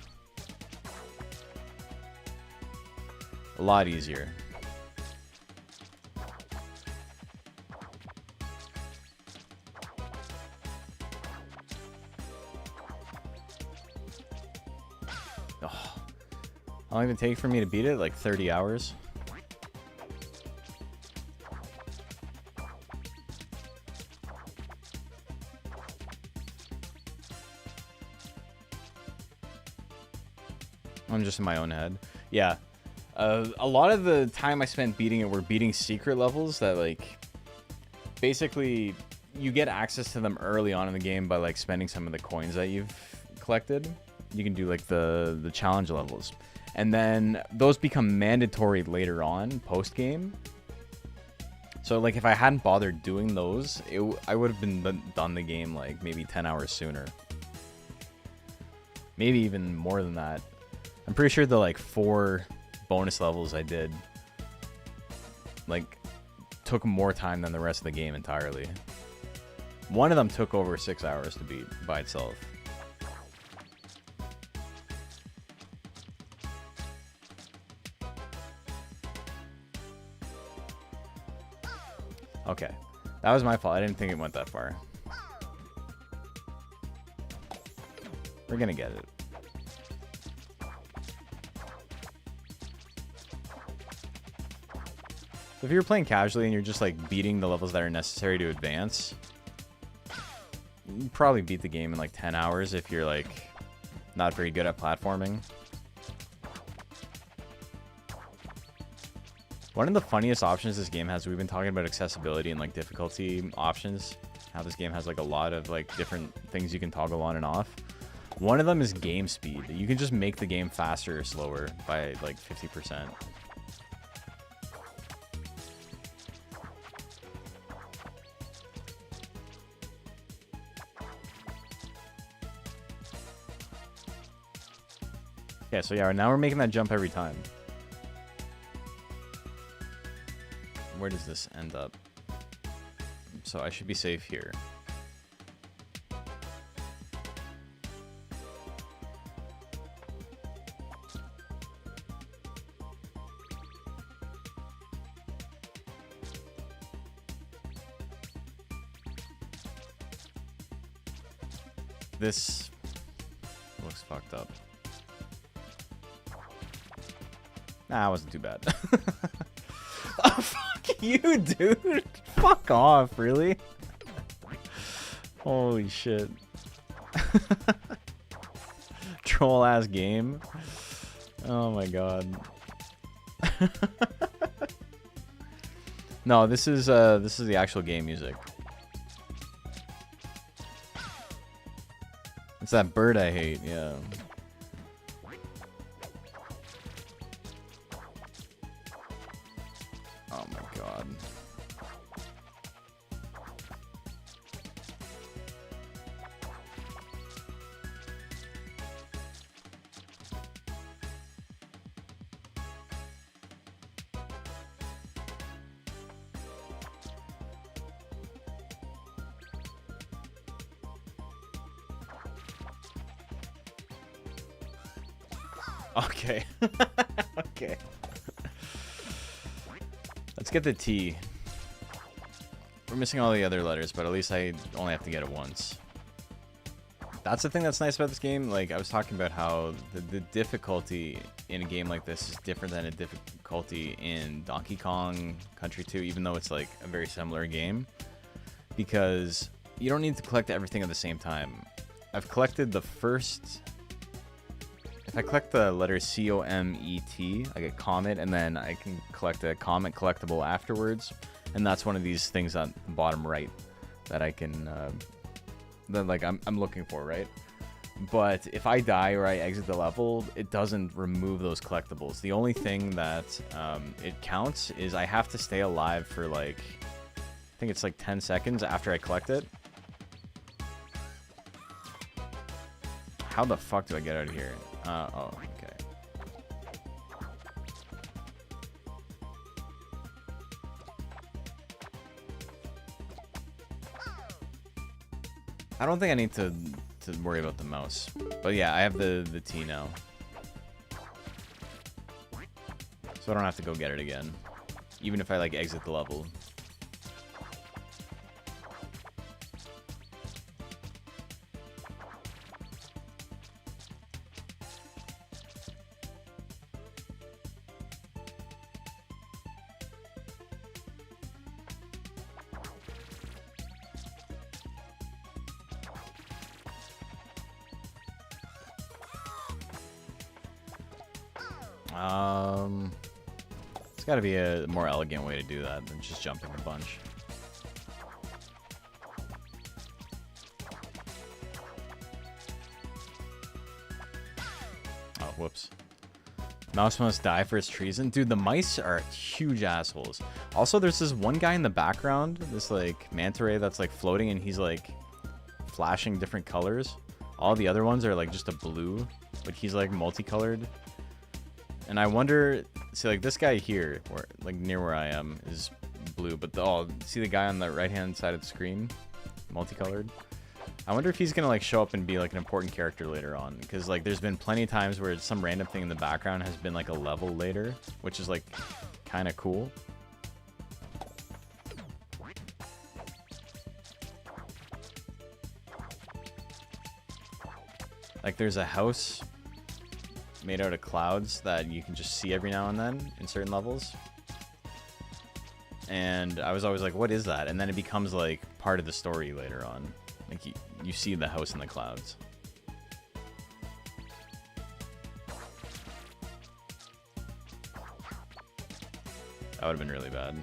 Speaker 3: lot easier. How long did it take for me to beat it? Like 30 hours. I'm just in my own head. Yeah. A lot of the time I spent beating it were beating secret levels that like basically you get access to them early on in the game by like spending some of the coins that you've collected. You can do like the challenge levels. And then those become mandatory later on, post-game. So, like, if I hadn't bothered doing those, I would have been done the game, like, maybe 10 hours sooner. Maybe even more than that. I'm pretty sure the, like, 4 bonus levels I did, like, took more time than the rest of the game entirely. One of them took over 6 hours to beat by itself. Okay, that was my fault. I didn't think it went that far. We're gonna get it. So if you're playing casually and you're just like beating the levels that are necessary to advance, you probably beat the game in like 10 hours if you're like not very good at platforming. One of the funniest options this game has, we've been talking about accessibility and like difficulty options, how this game has like a lot of like different things you can toggle on and off. One of them is game speed. You can just make the game faster or slower by like 50%. Okay, so yeah, now we're making that jump every time. Where does this end up? So I should be safe here. This looks fucked up. Nah, it wasn't too bad. Oh, fuck you, dude. Fuck off, really? Holy shit. Troll ass game. Oh my god. No, this is the actual game music. It's that bird I hate, yeah. Oh my god. Okay. Okay. Let's get the T. We're missing all the other letters, but at least I only have to get it once. That's the thing that's nice about this game. Like, I was talking about how the difficulty in a game like this is different than a difficulty in Donkey Kong Country 2, even though it's like a very similar game. Because you don't need to collect everything at the same time. I've collected the first... If I collect the letter C-O-M-E-T, I get Comet, and then I can collect a Comet collectible afterwards. And that's one of these things on the bottom right that I can, that like I'm looking for, right? But if I die or I exit the level, it doesn't remove those collectibles. The only thing that it counts is I have to stay alive for like, I think it's like 10 seconds after I collect it. How the fuck do I get out of here? Oh, okay. I don't think I need to worry about the mouse. But yeah, I have the T now. So I don't have to go get it again. Even if I like exit the level. It's got to be a more elegant way to do that than just jumping a bunch. Oh, whoops. Mouse must die for its treason. Dude, the mice are huge assholes. Also, there's this one guy in the background, this like manta ray that's like floating, and he's like flashing different colors. All the other ones are like just a blue, but he's like multicolored. And I wonder, see, like this guy here, where like near where I am, is blue. But see the guy on the right-hand side of the screen, multicolored. I wonder if he's gonna like show up and be like an important character later on, because like there's been plenty of times where some random thing in the background has been like a level later, which is like kind of cool. Like there's a house made out of clouds that you can just see every now and then in certain levels. And I was always like, what is that? And then it becomes like part of the story later on. Like you see the house in the clouds. That would have been really bad.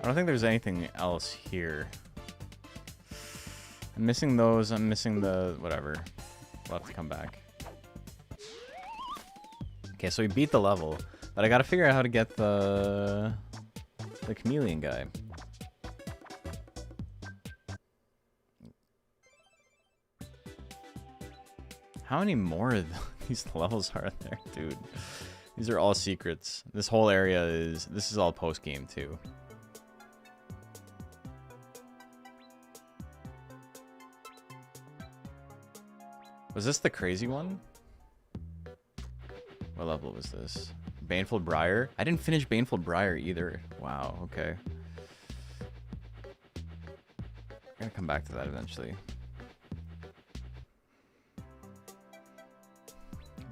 Speaker 3: I don't think there's anything else here. I'm missing those. I'm missing the whatever. We'll have to come back. Okay, so we beat the level, but I gotta figure out how to get the chameleon guy. How many more of these levels are there, dude? These are all secrets. This whole area this is all post-game too. Was this the crazy one? What level was this? Baneful Briar? I didn't finish Baneful Briar either. Wow, okay. I'm gonna come back to that eventually.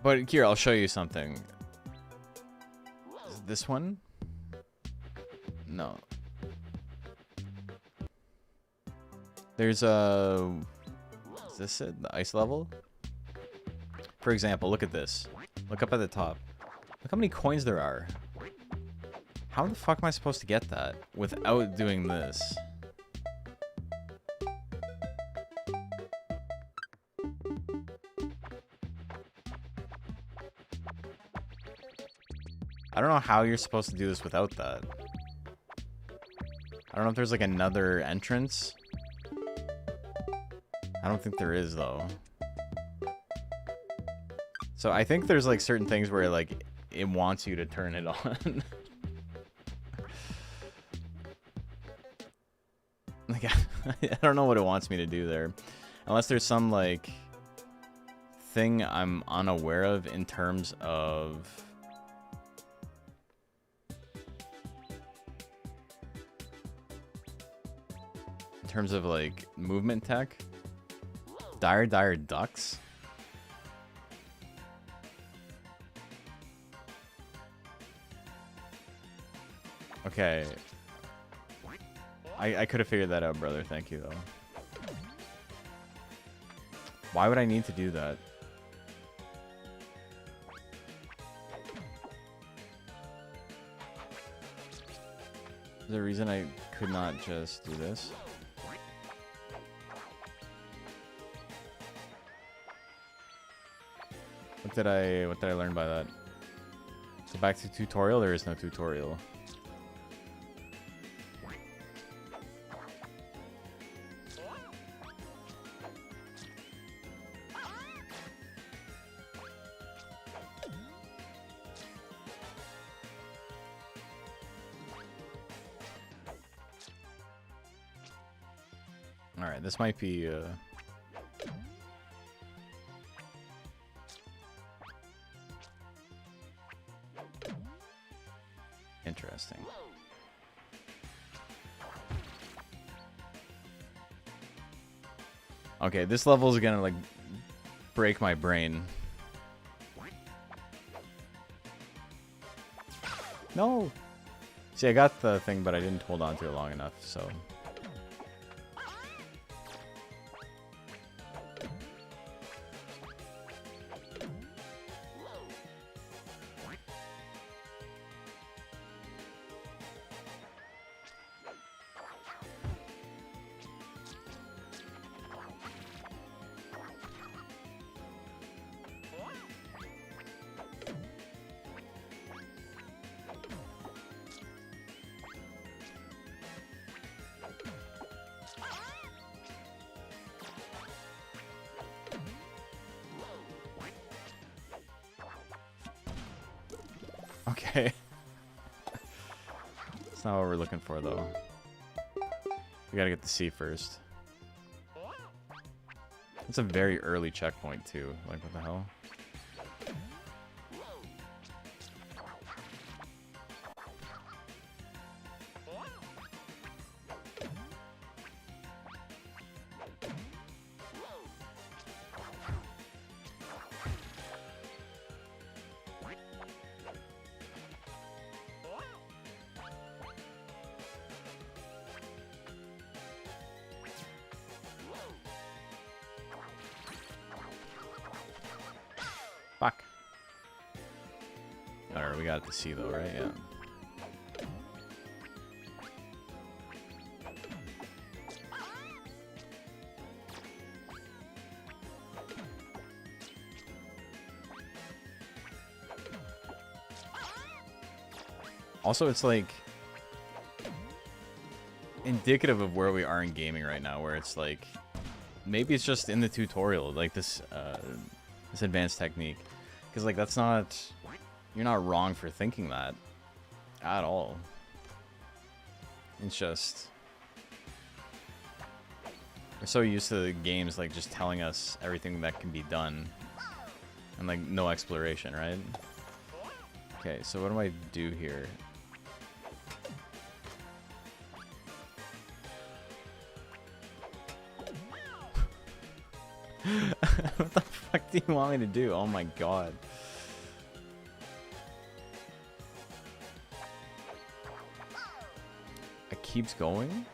Speaker 3: But here, I'll show you something. Is this one? No. There's a... Is this it? The ice level? For example, look at this. Look up at the top. Look how many coins there are. How the fuck am I supposed to get that without doing this? I don't know how you're supposed to do this without that. I don't know if there's like another entrance. I don't think there is though. So I think there's like certain things where like it wants you to turn it on. Like I don't know what it wants me to do there. Unless there's some like thing I'm unaware of in terms of like movement tech. Dire ducks. Okay. I could have figured that out, brother. Thank you, though. Why would I need to do that? Is there a reason I could not just do this? What did I learn by that? So back to tutorial. There is no tutorial. All right, this might be interesting. Okay, this level is gonna like break my brain. No. See, I got the thing, but I didn't hold on to it long enough, so. Okay. That's not what we're looking for, though. We gotta get the C first. It's a very early checkpoint, too. Like, what the hell? Fuck. Alright, we got it to see though, right? Yeah. Also, it's like indicative of where we are in gaming right now, where it's like maybe it's just in the tutorial, like this this advanced technique, because like that's not, you're not wrong for thinking that at all. It's just We're so used to the games like just telling us everything that can be done. And like no exploration, right? Okay, so what do I do here? What the fuck do you want me to do? Oh my god. It keeps going?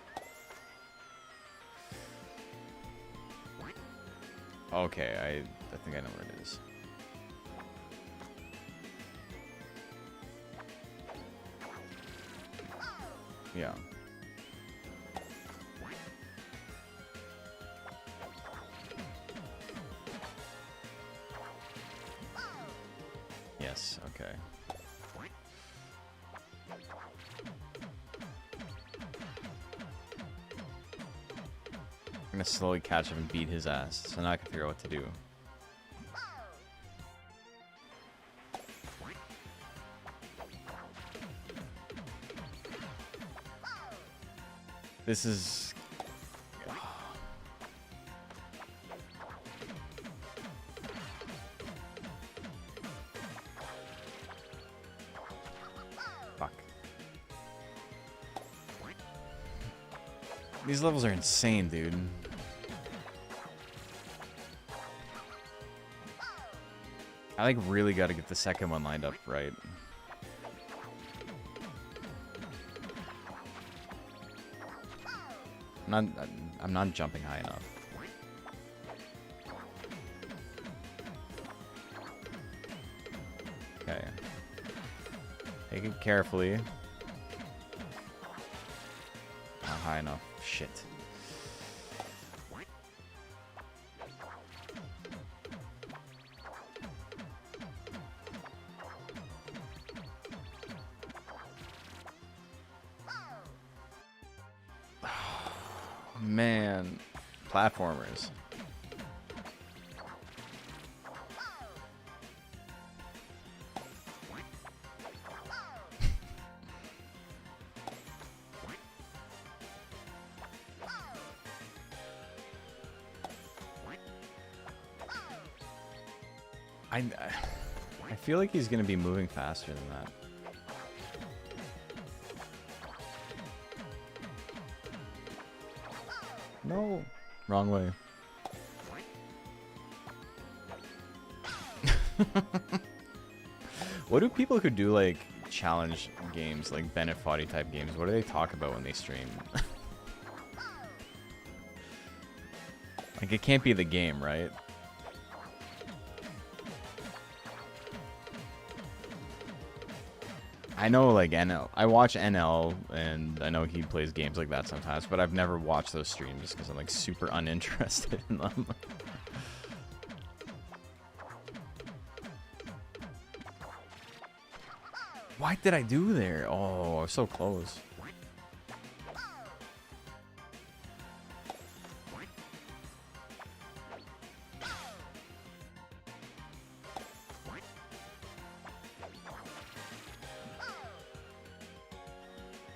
Speaker 3: Okay, I think I know what it is. Yeah. Yes, okay. I'm gonna slowly catch him and beat his ass, so now I can figure out what to do. This is... Fuck. These levels are insane, dude. I like really got to get the second one lined up right. I'm not jumping high enough. Okay. Take it carefully. Not high enough. Shit. Man, platformers. I feel like he's gonna be moving faster than that. No. Wrong way. What do people who do like challenge games, like Bennett Foddy type games, what do they talk about when they stream? Like it can't be the game, right? I know like NL. I watch NL and I know he plays games like that sometimes, but I've never watched those streams because I'm like super uninterested in them. What did I do there? Oh, I was so close.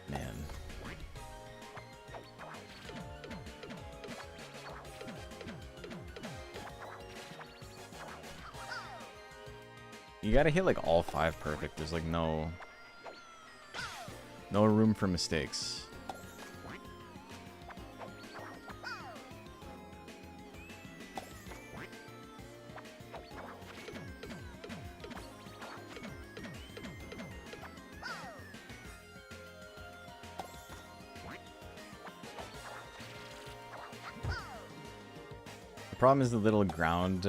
Speaker 3: Man. You gotta hit like all 5 perfect. There's like no room for mistakes. The problem is the little ground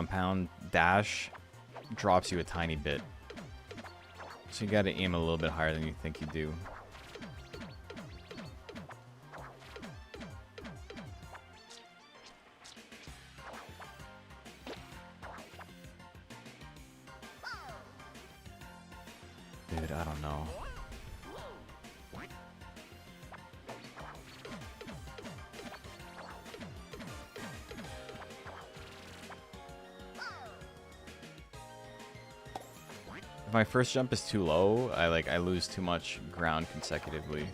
Speaker 3: pound dash drops you a tiny bit. So you gotta aim a little bit higher than you think you do. Dude, I don't know. If my first jump is too low, I lose too much ground consecutively.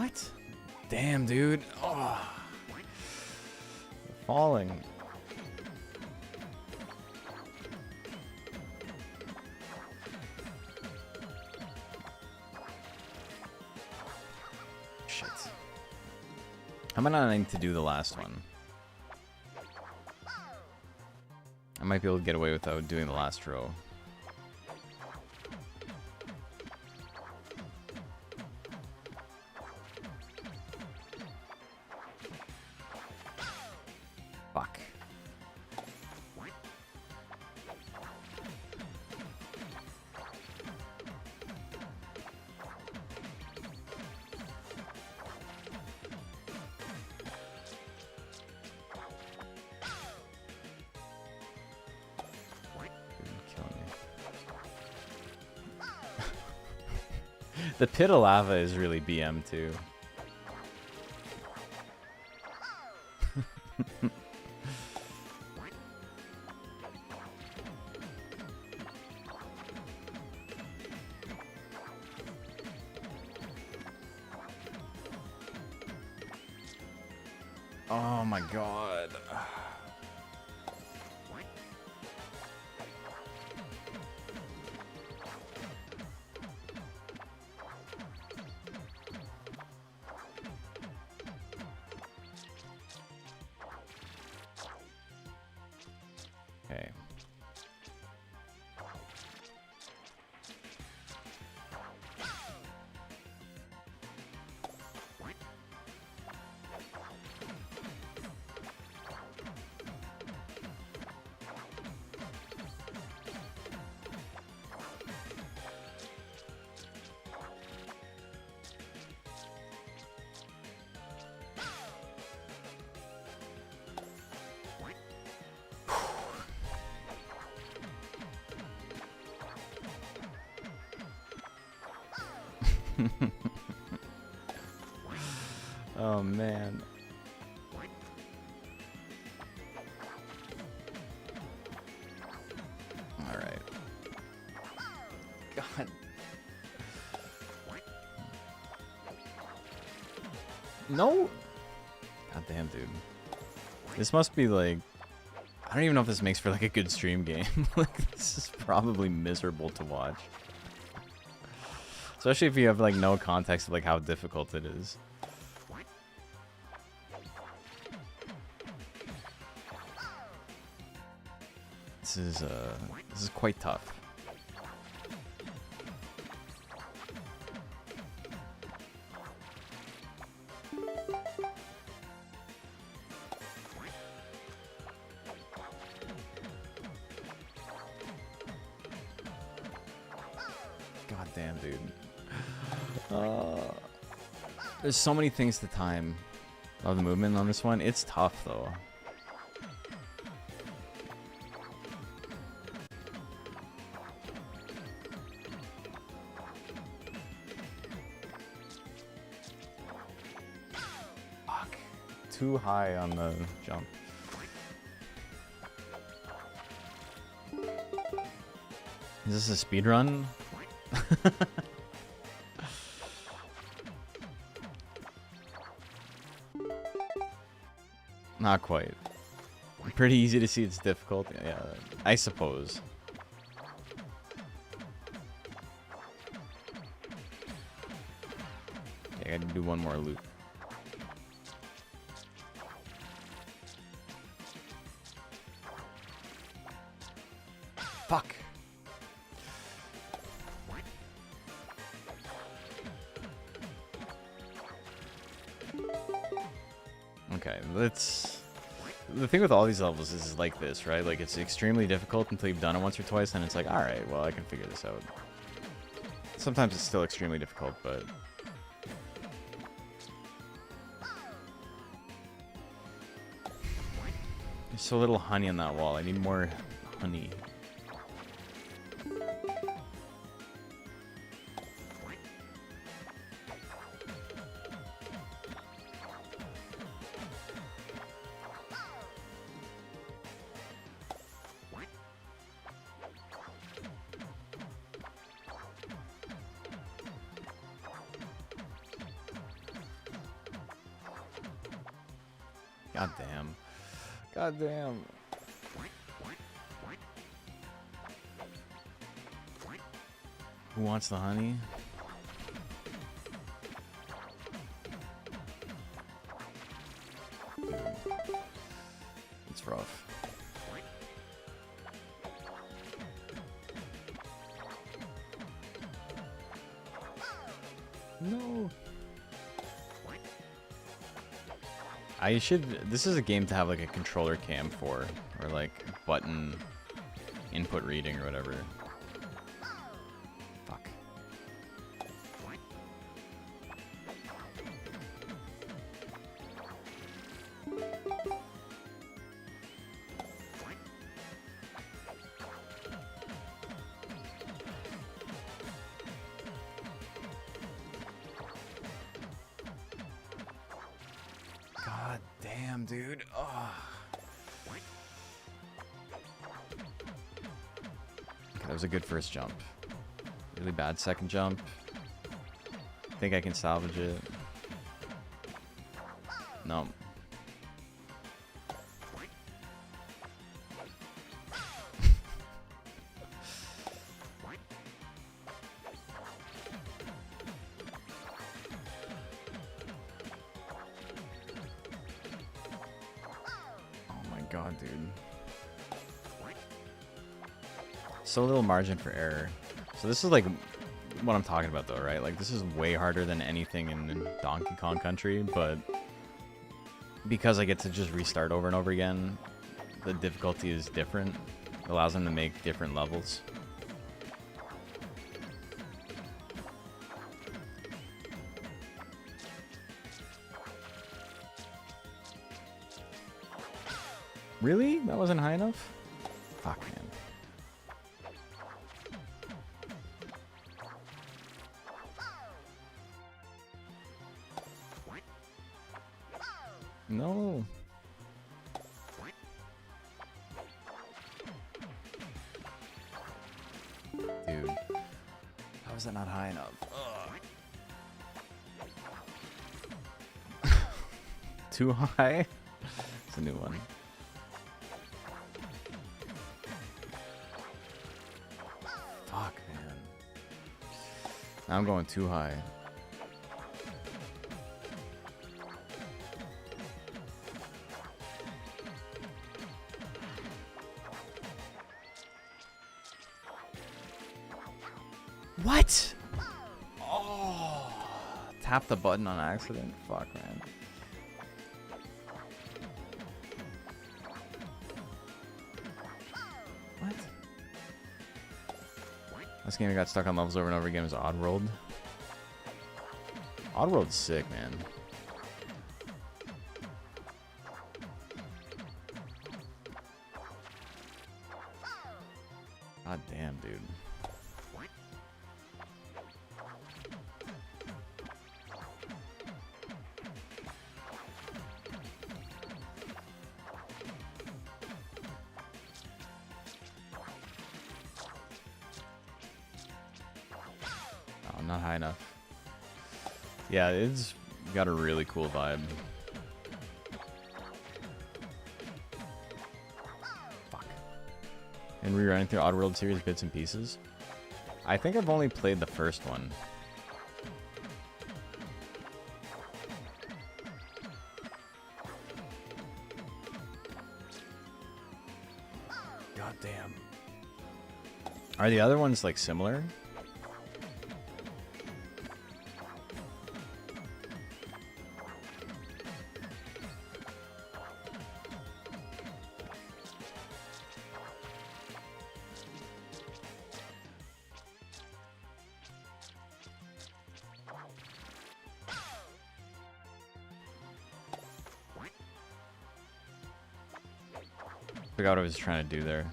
Speaker 3: What? Damn, dude. Oh. Falling. Shit. How am I not needing to do the last one? I might be able to get away without doing the last row. Fuck. Killing me. The pit of lava is really BM too. Oh my god. Okay. Oh man. All right. God. No. God damn, dude. This must be like, I don't even know if this makes for like a good stream game. Like, this is probably miserable to watch. Especially if you have like no context of like how difficult it is. This is quite tough. God damn, dude. There's so many things to time of the movement on this one. It's tough though. Fuck. Too high on the jump. Is this a speed run? Not quite. Pretty easy to see it's difficult. Yeah, I suppose. Okay, I gotta do one more loop. Fuck. Okay, let's... The thing with all these levels is like this, right? Like, it's extremely difficult until you've done it once or twice, and it's like, alright, well, I can figure this out. Sometimes it's still extremely difficult, but... There's so little honey on that wall. I need more honey. God damn. God damn. Who wants the honey? Dude. It's rough. No. I should. This is a game to have like a controller cam for, or like button input reading or whatever. Fuck. God damn, dude. Oh. Okay, that was a good first jump. Really bad second jump. Think I can salvage it. No. God, dude. So little margin for error. So this is like what I'm talking about though, right? Like this is way harder than anything in Donkey Kong Country, but because I get to just restart over and over again, the difficulty is different. It allows them to make different levels. Really? That wasn't high enough? Fuck, man. No. Dude. How is that not high enough? Too high? It's a new one. Fuck, man. Now I'm going too high. What? Oh, tap the button on accident. Fuck, man. What? This game I got stuck on levels over and over again was Oddworld. Oddworld's sick, man. God damn, dude. Oh, not high enough. Yeah, it's got a really cool vibe. Fuck. And rerunning through Oddworld series bits and pieces. I think I've only played the first one. God damn. Are the other ones like similar? Forgot what I was trying to do there.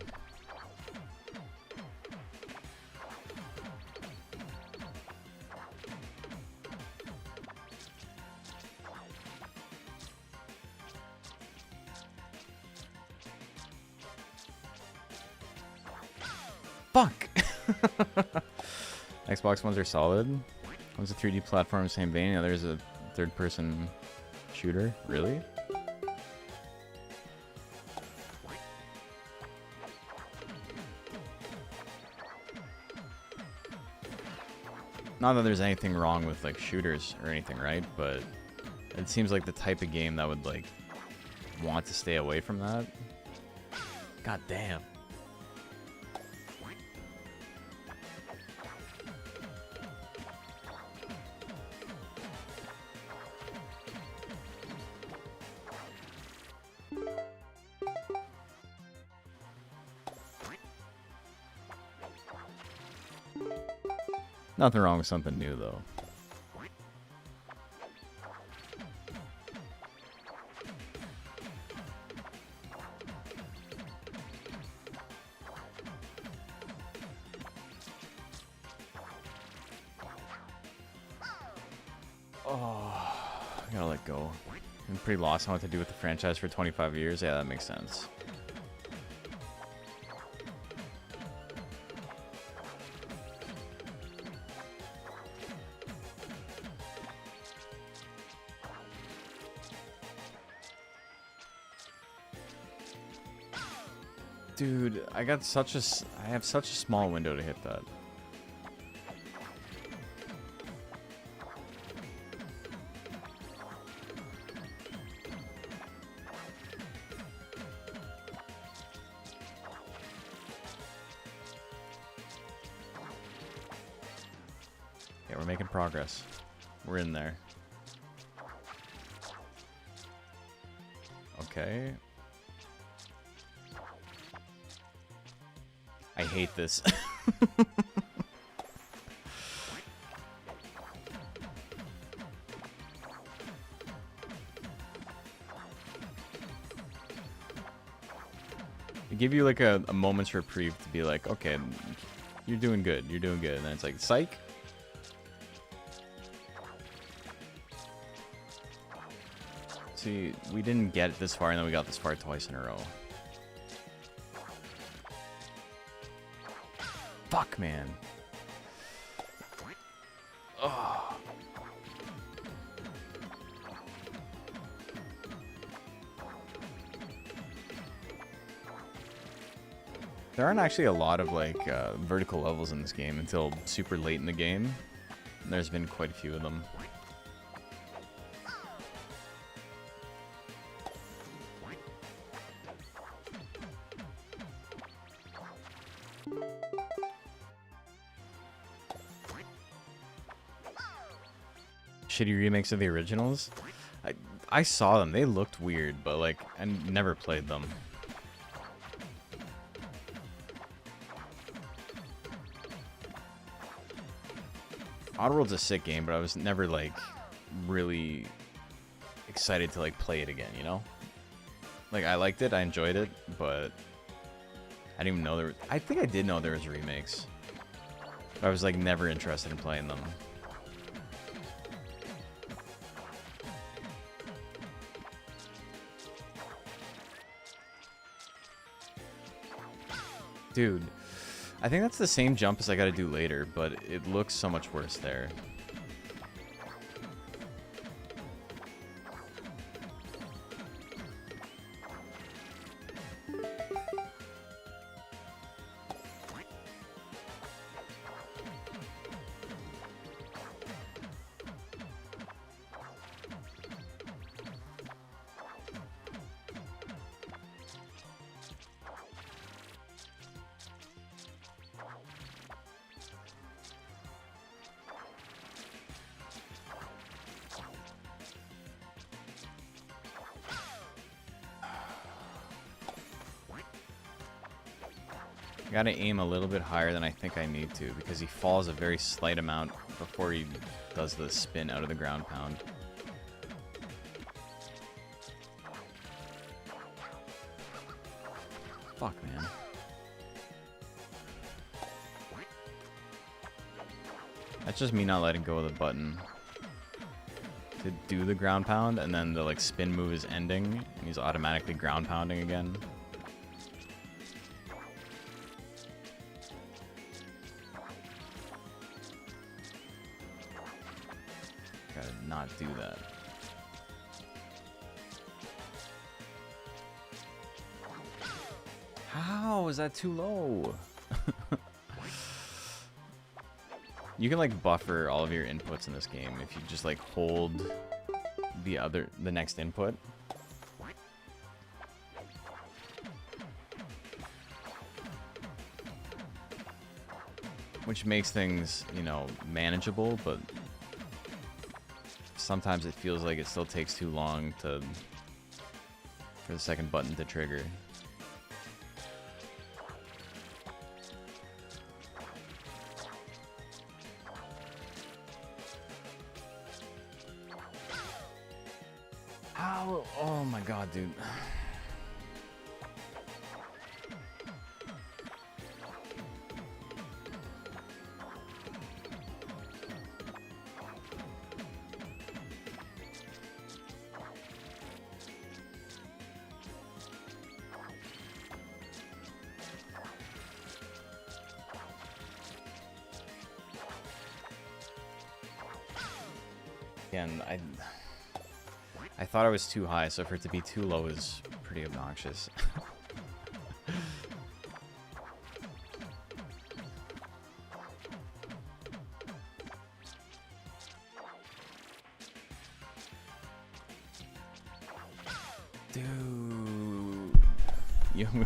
Speaker 3: Fuck! Xbox ones are solid. One's a 3D platform, same vein. The other is a third-person shooter. Really? Not that there's anything wrong with like shooters or anything, right? But it seems like the type of game that would like want to stay away from that. God damn. Nothing wrong with something new, though. Oh, I gotta let go. I'm pretty lost on what to do with the franchise for 25 years. Yeah, that makes sense. Dude, I have such a small window to hit that. Yeah, we're making progress. We're in there. Okay. I hate this. They give you like a moment's reprieve to be like, okay, you're doing good, you're doing good. And then it's like, psych. See, we didn't get this far and then we got this far twice in a row. Fuck, man. Oh. There aren't actually a lot of like vertical levels in this game until super late in the game. There's been quite a few of them. Shitty remakes of the originals. I saw them. They looked weird, but like I never played them. Oddworld's a sick game, but I was never like really excited to like play it again, you know? Like I liked it, I enjoyed it, but I didn't even know there were, I think I did know there was remakes. But I was like never interested in playing them. Dude, I think that's the same jump as I gotta do later, but it looks so much worse there. I gotta aim a little bit higher than I think I need to because he falls a very slight amount before he does the spin out of the ground pound. Fuck, man. That's just me not letting go of the button to do the ground pound, and then the like spin move is ending and he's automatically ground pounding again. Gotta not do that. How is that too low? You can like buffer all of your inputs in this game if you just like hold the next input. Which makes things, you know, manageable, but sometimes it feels like it still takes too long for the second button to trigger. How? Oh my god, dude. Again, I thought I was too high, so for it to be too low is pretty obnoxious. Dude,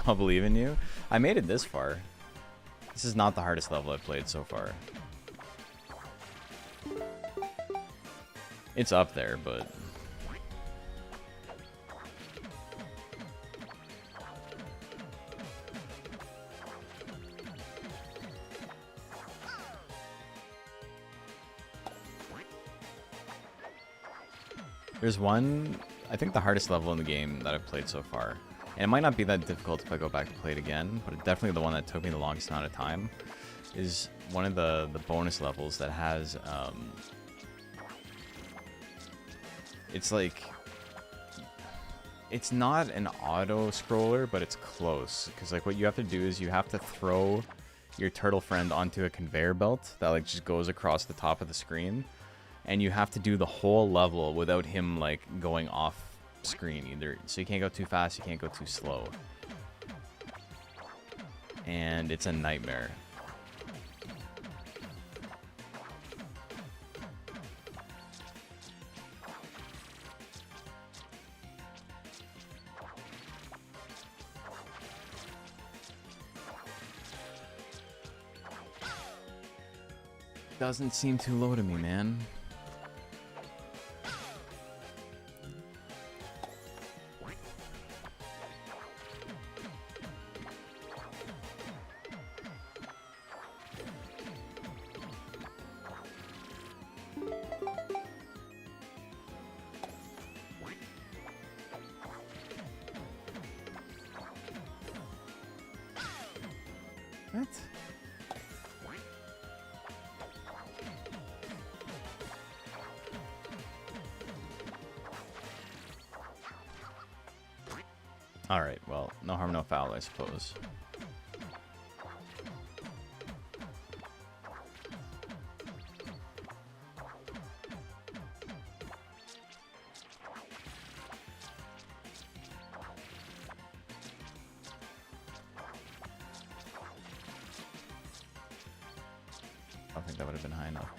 Speaker 3: I'll believe in you. I made it this far. This is not the hardest level I've played so far. It's up there, but there's one, I think the hardest level in the game that I've played so far. And it might not be that difficult if I go back and play it again, but definitely the one that took me the longest amount of time is one of the bonus levels that has it's like, it's not an auto scroller, but it's close. Because like what you have to do is you have to throw your turtle friend onto a conveyor belt that like just goes across the top of the screen. And you have to do the whole level without him like going off screen either. So you can't go too fast, you can't go too slow. And it's a nightmare. Doesn't seem too low to me, man. What? Alright, well, no harm, no foul, I suppose. I don't think that would have been high enough.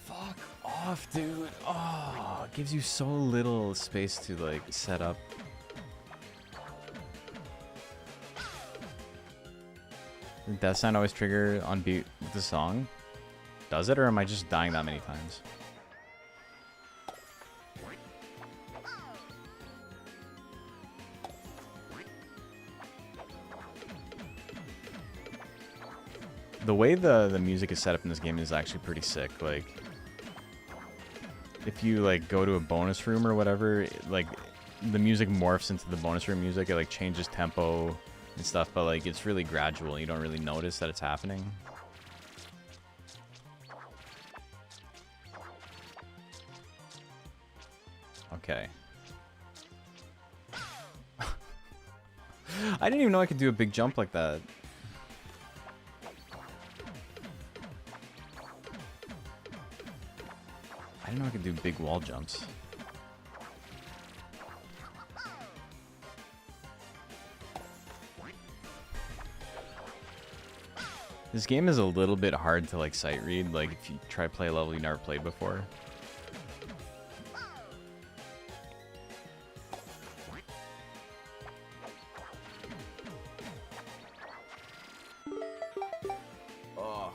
Speaker 3: Fuck off, dude. Oh, it gives you so little space to like set up. Does death sign always trigger on beat with the song? Does it, or am I just dying that many times? The way the music is set up in this game is actually pretty sick. Like, if you like go to a bonus room or whatever, like the music morphs into the bonus room music. It like changes tempo and stuff, but like it's really gradual. You don't really notice that it's happening. Okay. I didn't even know I could do a big jump like that. I didn't know I could do big wall jumps. This game is a little bit hard to like sight read, like if you try to play a level you never played before. Oh.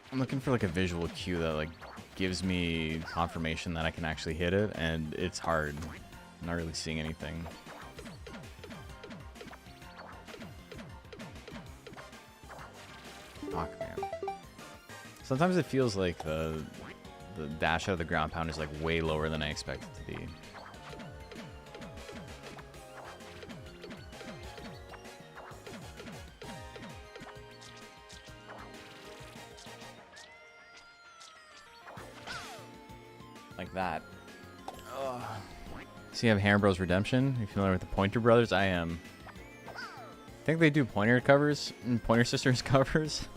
Speaker 3: I'm looking for like a visual cue that like gives me confirmation that I can actually hit it, and it's hard. I'm not really seeing anything. Fuck, man. Sometimes it feels like the dash out of the ground pound is like way lower than I expect it to be. Like that. Ugh. So you have Hammer Bros Redemption. Are you familiar with the Pointer Brothers? I am. I think they do Pointer covers and Pointer Sisters covers.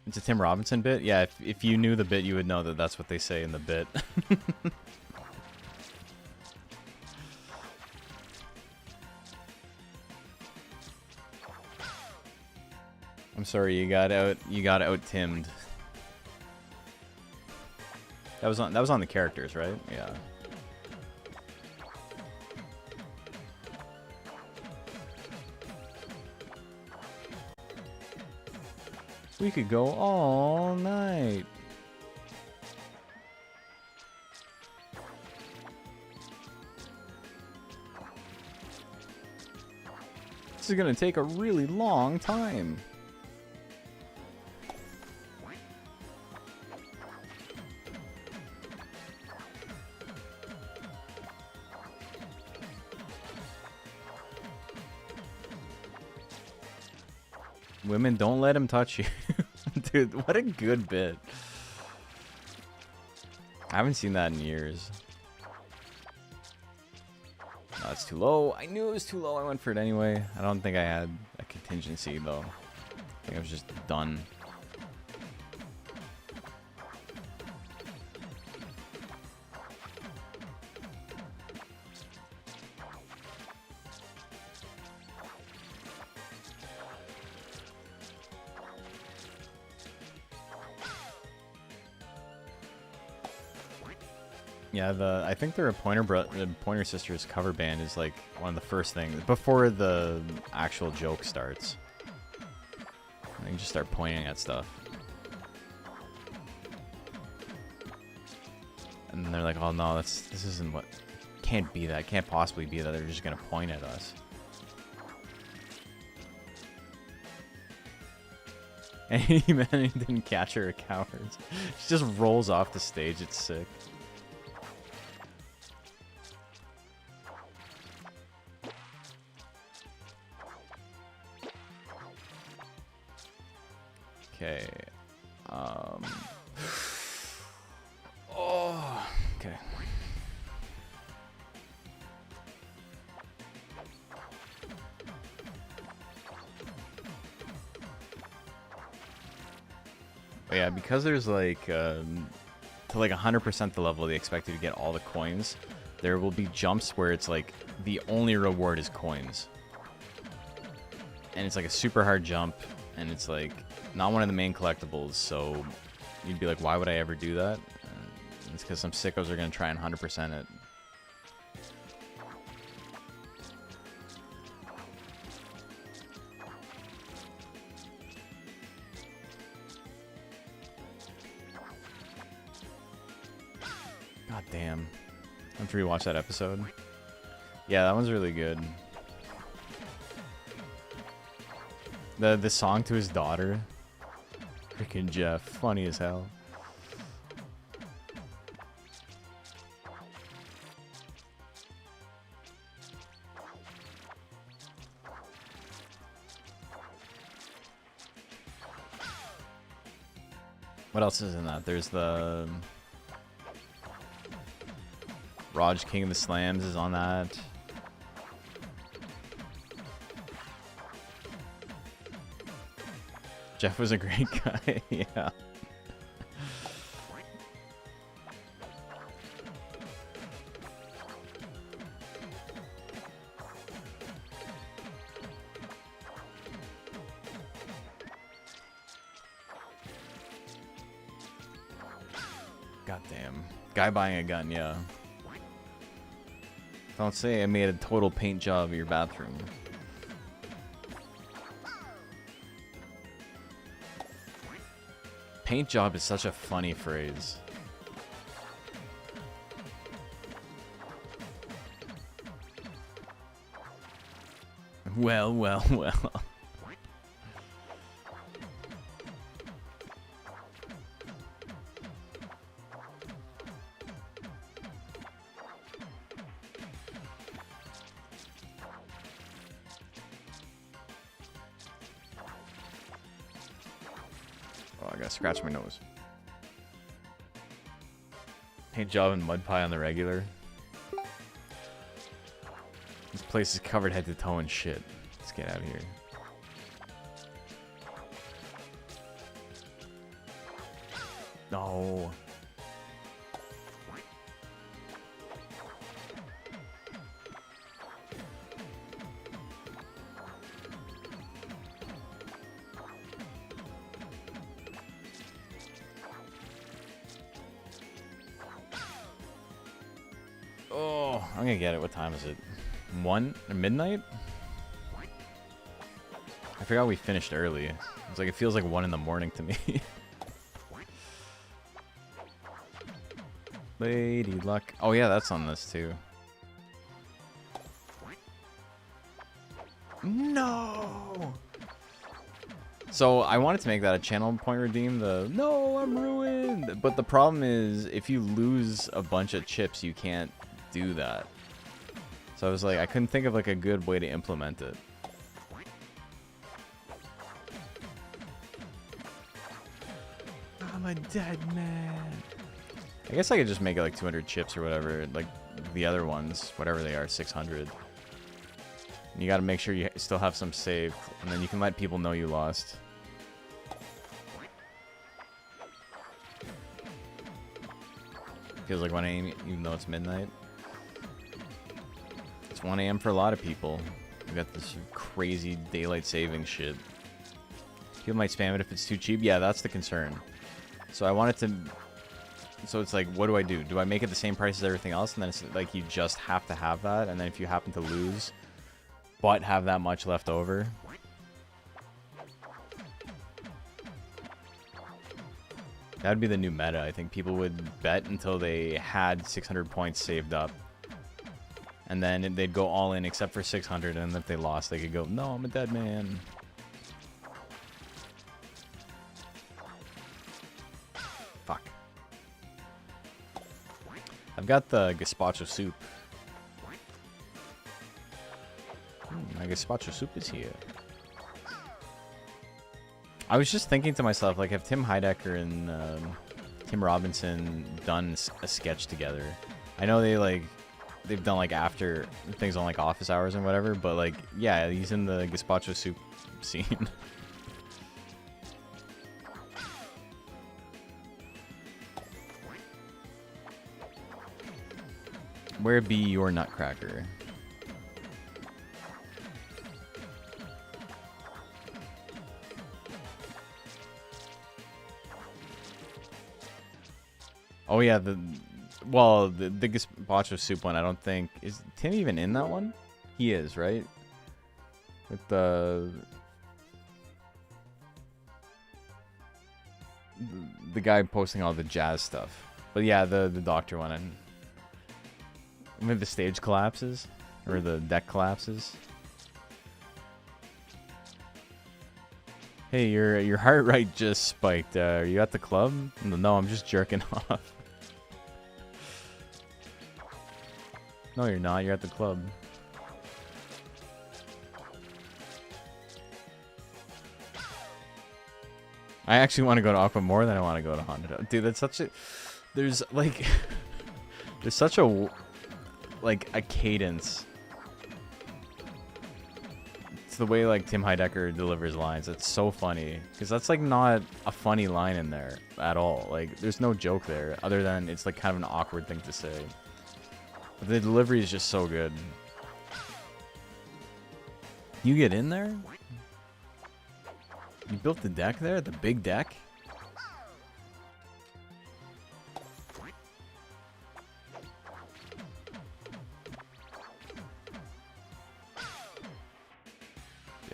Speaker 3: It's a Tim Robinson bit? Yeah, if you knew the bit, you would know that that's what they say in the bit. I'm sorry, you got out-timmed. That was on the characters, right? Yeah. We could go all night. This is gonna take a really long time. Women, don't let him touch you. Dude, what a good bit. I haven't seen that in years. No, it's too low. I knew it was too low. I went for it anyway. I don't think I had a contingency, though. I think I was just done. Yeah, I think the Pointer Sisters cover band is like one of the first things before the actual joke starts. And you just start pointing at stuff. And they're like, "Oh no, this isn't what can't be that. Can't possibly be that. They're just gonna point at us." Any man who didn't catch her are cowards. She just rolls off the stage. It's sick. Okay. Oh. Okay. But yeah, because there's like to like 100% the level they expect you to get all the coins, there will be jumps where it's like the only reward is coins. And it's like a super hard jump, and it's like not one of the main collectibles, so you'd be like, why would I ever do that? And it's because some sickos are going to try and 100% it. God damn. I have to rewatch that episode. Yeah, that one's really good. The song to his daughter. Freaking Jeff. Funny as hell. What else is in that? There's the Raj King of the Slams is on that. Jeff was a great guy. Yeah. Goddamn. Guy buying a gun, yeah. Don't say I made a total paint job of your bathroom. Paint job is such a funny phrase. Well, well, well. Oh, I gotta scratch my nose. Paint job and mud pie on the regular. This place is covered head to toe in shit. Let's get out of here. No. Oh, I'm gonna get it. What time is it? 1 or midnight? I forgot we finished early. It's like it feels like 1 in the morning to me. Lady Luck. Oh yeah, that's on this too. No. So I wanted to make that a channel point redeem. The no, I'm ruined. But the problem is, if you lose a bunch of chips, you can't do that. So I was like, I couldn't think of like a good way to implement it. I'm a dead man. I guess I could just make it like 200 chips or whatever, like the other ones, whatever they are, 600. And you got to make sure you still have some saved, and then you can let people know you lost. Feels like 1 a.m. even though it's midnight. It's 1 a.m. for a lot of people. We got this crazy daylight saving shit. People might spam it if it's too cheap. Yeah, that's the concern. So I wanted to... So it's like, what do I do? Do I make it the same price as everything else? And then it's like you just have to have that. And then if you happen to lose, but have that much left over... That would be the new meta. I think people would bet until they had 600 points saved up. And then they'd go all in except for 600. And if they lost, they could go, no, I'm a dead man. Fuck. I've got the gazpacho soup. My gazpacho soup is here. I was just thinking to myself, like, have Tim Heidecker and Tim Robinson done a sketch together? I know they've done like after things on like office hours and whatever, but like, yeah, he's in the gazpacho soup scene. Where be your nutcracker? Oh yeah, the gazpacho soup one. I don't think is Tim even in that one. He is, right? With the guy posting all the jazz stuff. But yeah, the doctor one. And Maybe the stage collapses or the deck collapses. Hey, your heart rate just spiked. Are you at the club? No, I'm just jerking off. No, you're not. You're at the club. I actually want to go to Aqua more than I want to go to Honda. Dude, that's such a... There's, like... there's such a... Like, a cadence. It's the way, like, Tim Heidecker delivers lines. It's so funny. Because that's, like, not a funny line in there at all. Like, there's no joke there. Other than it's, like, kind of an awkward thing to say. But the delivery is just so good. You get in there? You built the deck there? The big deck?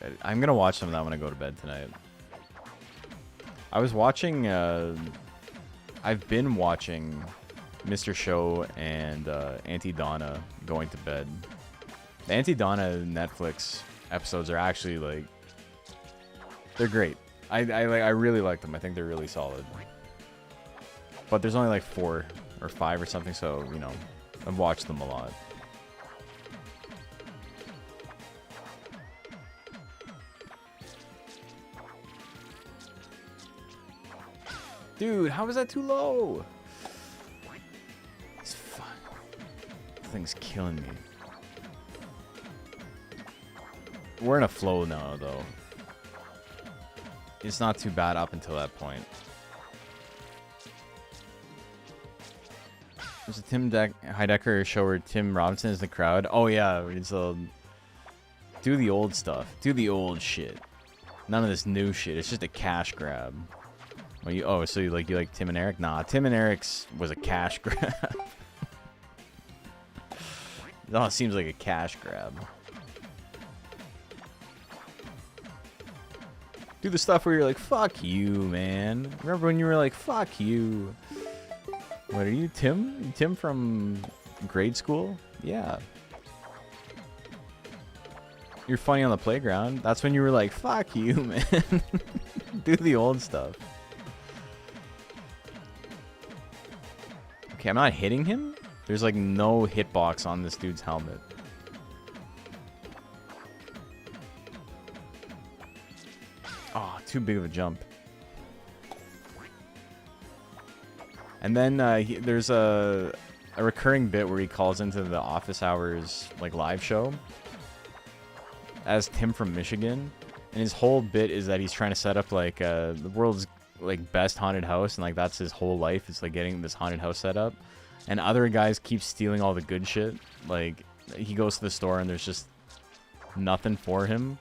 Speaker 3: Yeah, I'm gonna watch some of that when I go to bed tonight. I was watching, I've been watching Mr. Show and Auntie Donna going to bed. The Auntie Donna Netflix episodes are actually, like, they're great. I really like them. I think they're really solid. But there's only like 4 or 5 or something, so, you know, I've watched them a lot. Dude, how is that too low? It's fun. This thing's killing me. We're in a flow now, though. It's not too bad up until that point. There's a Tim Heidecker show where Tim Robinson is the crowd. Oh yeah, it's do the old stuff. Do the old shit. None of this new shit. It's just a cash grab. Well, so you like Tim and Eric? Nah, Tim and Eric's was a cash grab. No, it seems like a cash grab. Do the stuff where you're like, fuck you, man. Remember when you were like, fuck you? What are you, Tim? You Tim from grade school? Yeah. You're funny on the playground. That's when you were like, fuck you, man. Do the old stuff. Okay, I'm not hitting him. There's like no hitbox on this dude's helmet. Oh, too big of a jump. And then there's a recurring bit where he calls into the office hours like live show as Tim from Michigan, and his whole bit is that he's trying to set up like the world's like best haunted house, and like that's his whole life. It's like getting this haunted house set up, and other guys keep stealing all the good shit. Like he goes to the store and there's just nothing for him.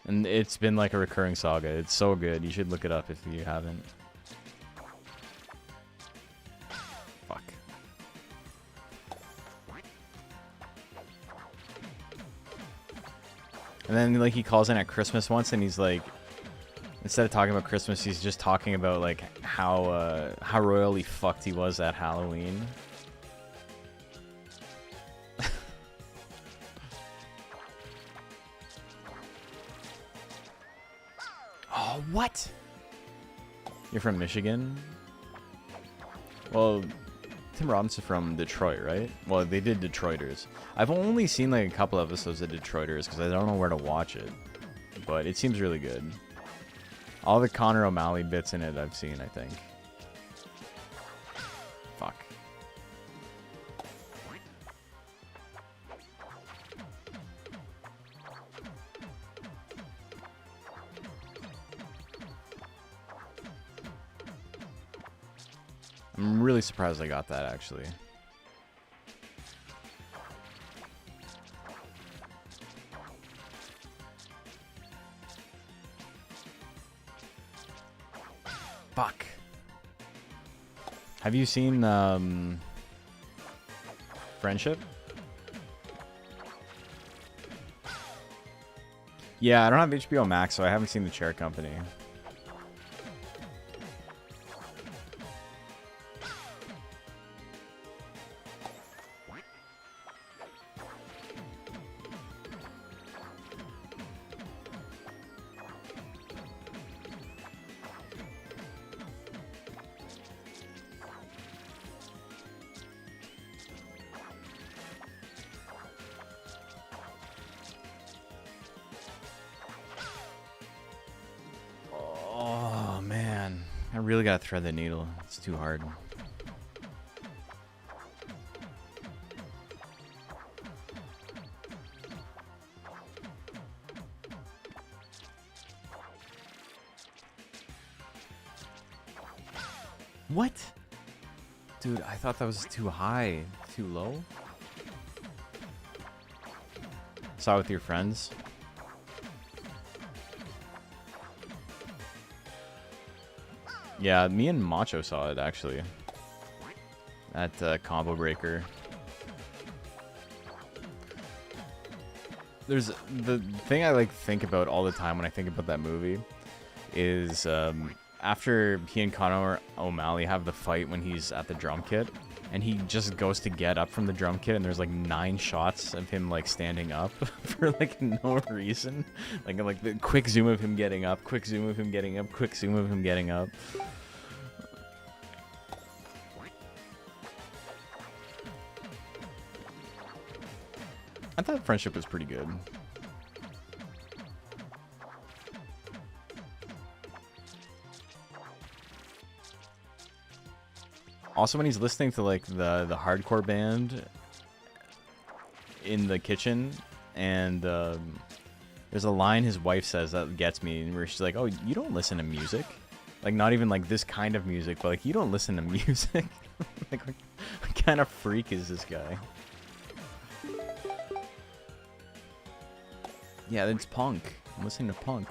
Speaker 3: And it's been like a recurring saga. It's so good. You should look it up if you haven't. Fuck. And then like he calls in at Christmas once and he's like, instead of talking about Christmas, he's just talking about like how royally fucked he was at Halloween. Oh, what? You're from Michigan? Well, Tim Robinson's from Detroit, right? Well, they did Detroiters. I've only seen like a couple episodes of Detroiters because I don't know where to watch it. But it seems really good. All the Connor O'Malley bits in it I've seen, I think. Fuck. I'm really surprised I got that, actually. Fuck. Have you seen Friendship? Yeah, I don't have HBO Max, so I haven't seen The Chair Company. really gotta thread the needle. It's too hard. What? Dude, I thought that was too high. Too low? Saw it with your friends? Yeah, me and Macho saw it, actually. At Combo Breaker. There's... The thing I, like, think about all the time when I think about that movie is, after he and Conor O'Malley have the fight when he's at the drum kit, and he just goes to get up from the drum kit, and there's like 9 shots of him like standing up for like no reason. Like the quick zoom of him getting up, quick zoom of him getting up, quick zoom of him getting up. I thought Friendship was pretty good. Also, when he's listening to like the hardcore band in the kitchen, and there's a line his wife says that gets me, where she's like, "Oh, you don't listen to music, like not even like this kind of music, but like you don't listen to music." Like, what kind of freak is this guy? Yeah, it's punk. I'm listening to punk.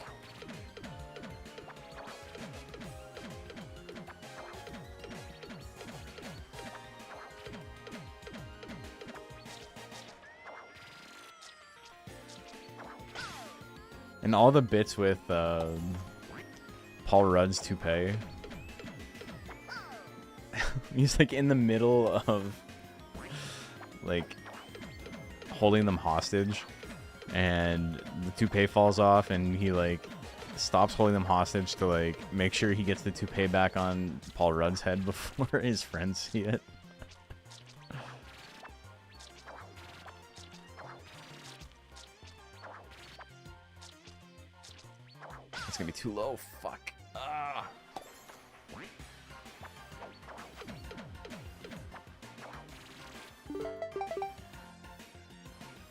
Speaker 3: And all the bits with Paul Rudd's toupee. He's like in the middle of like holding them hostage, and the toupee falls off, and he like stops holding them hostage to like make sure he gets the toupee back on Paul Rudd's head before his friends see it. It's gonna be too low. Fuck. Ah.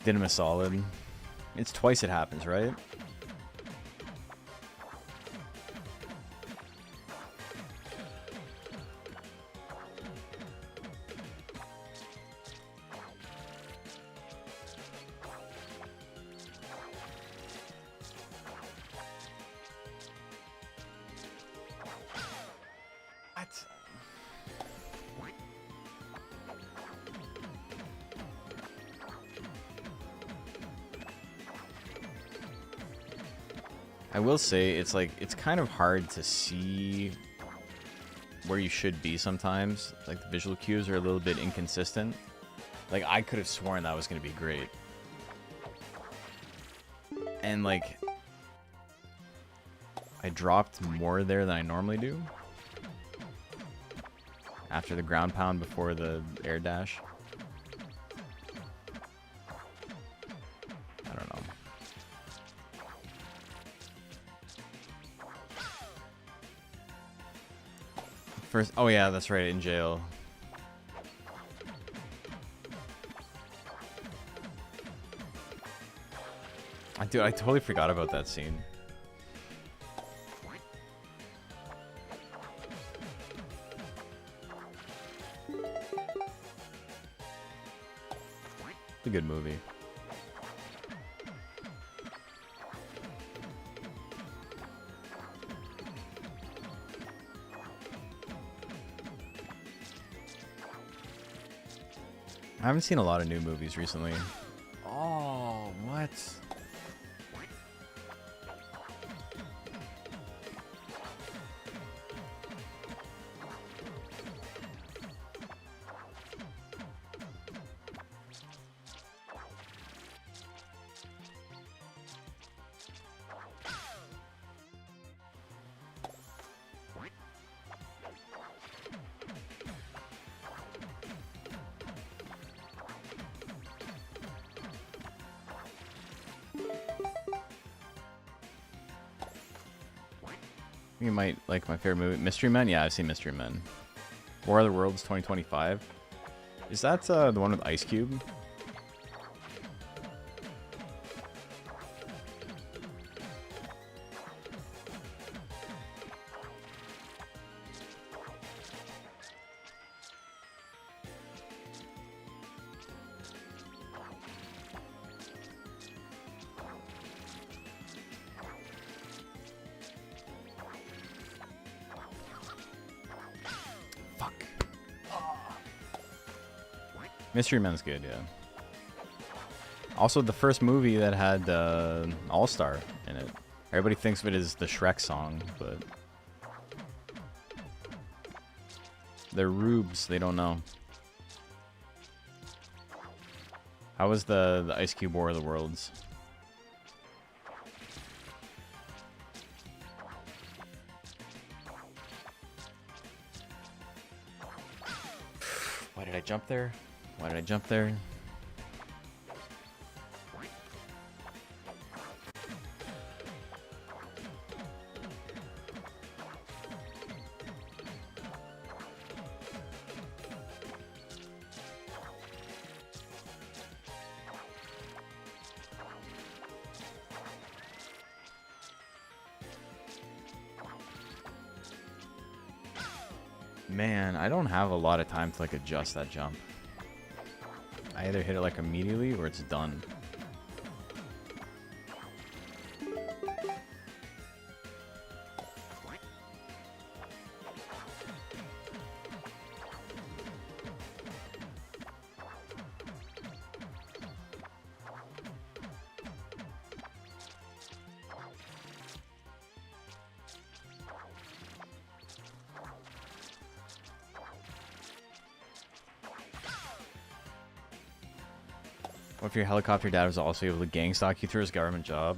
Speaker 3: Did him a solid. It's twice it happens, right? What? I will say it's like it's kind of hard to see where you should be sometimes. Like the visual cues are a little bit inconsistent. Like I could have sworn that was going to be great. And like I dropped more there than I normally do. After the ground pound before the air dash. I don't know. First, oh yeah, that's right, in jail. I totally forgot about that scene. It's a good movie. I haven't seen a lot of new movies recently. Oh, what? You might like my favorite movie, Mystery Men. Yeah, I've seen Mystery Men. War of the Worlds 2025. Is that the one with Ice Cube? Fuck. Mystery Men's good, yeah. Also, the first movie that had All-Star in it. Everybody thinks of it as the Shrek song, but they're rubes. They don't know. How was the Ice Cube War of the Worlds? Why did I jump there? Why did I jump there? Man, I don't have a lot of time to like adjust that jump. I either hit it like immediately or it's done. What if your helicopter dad was also able to gang stalk you through his government job?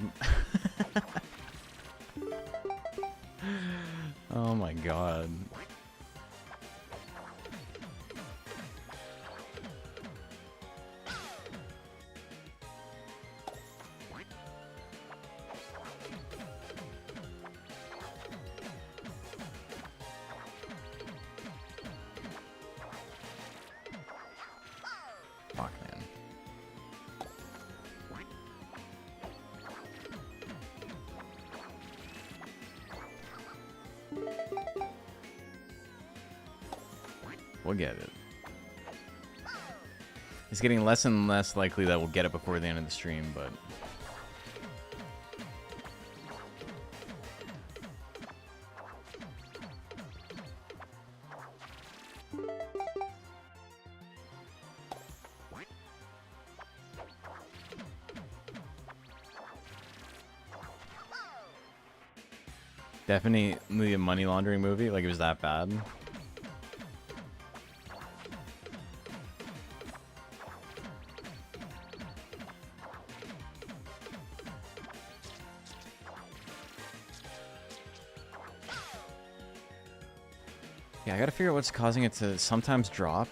Speaker 3: Oh my god. Fuck, man. We'll get it. It's getting less and less likely that we'll get it before the end of the stream, but... Definitely a money laundering movie, like it was that bad. Yeah, I gotta figure out what's causing it to sometimes drop.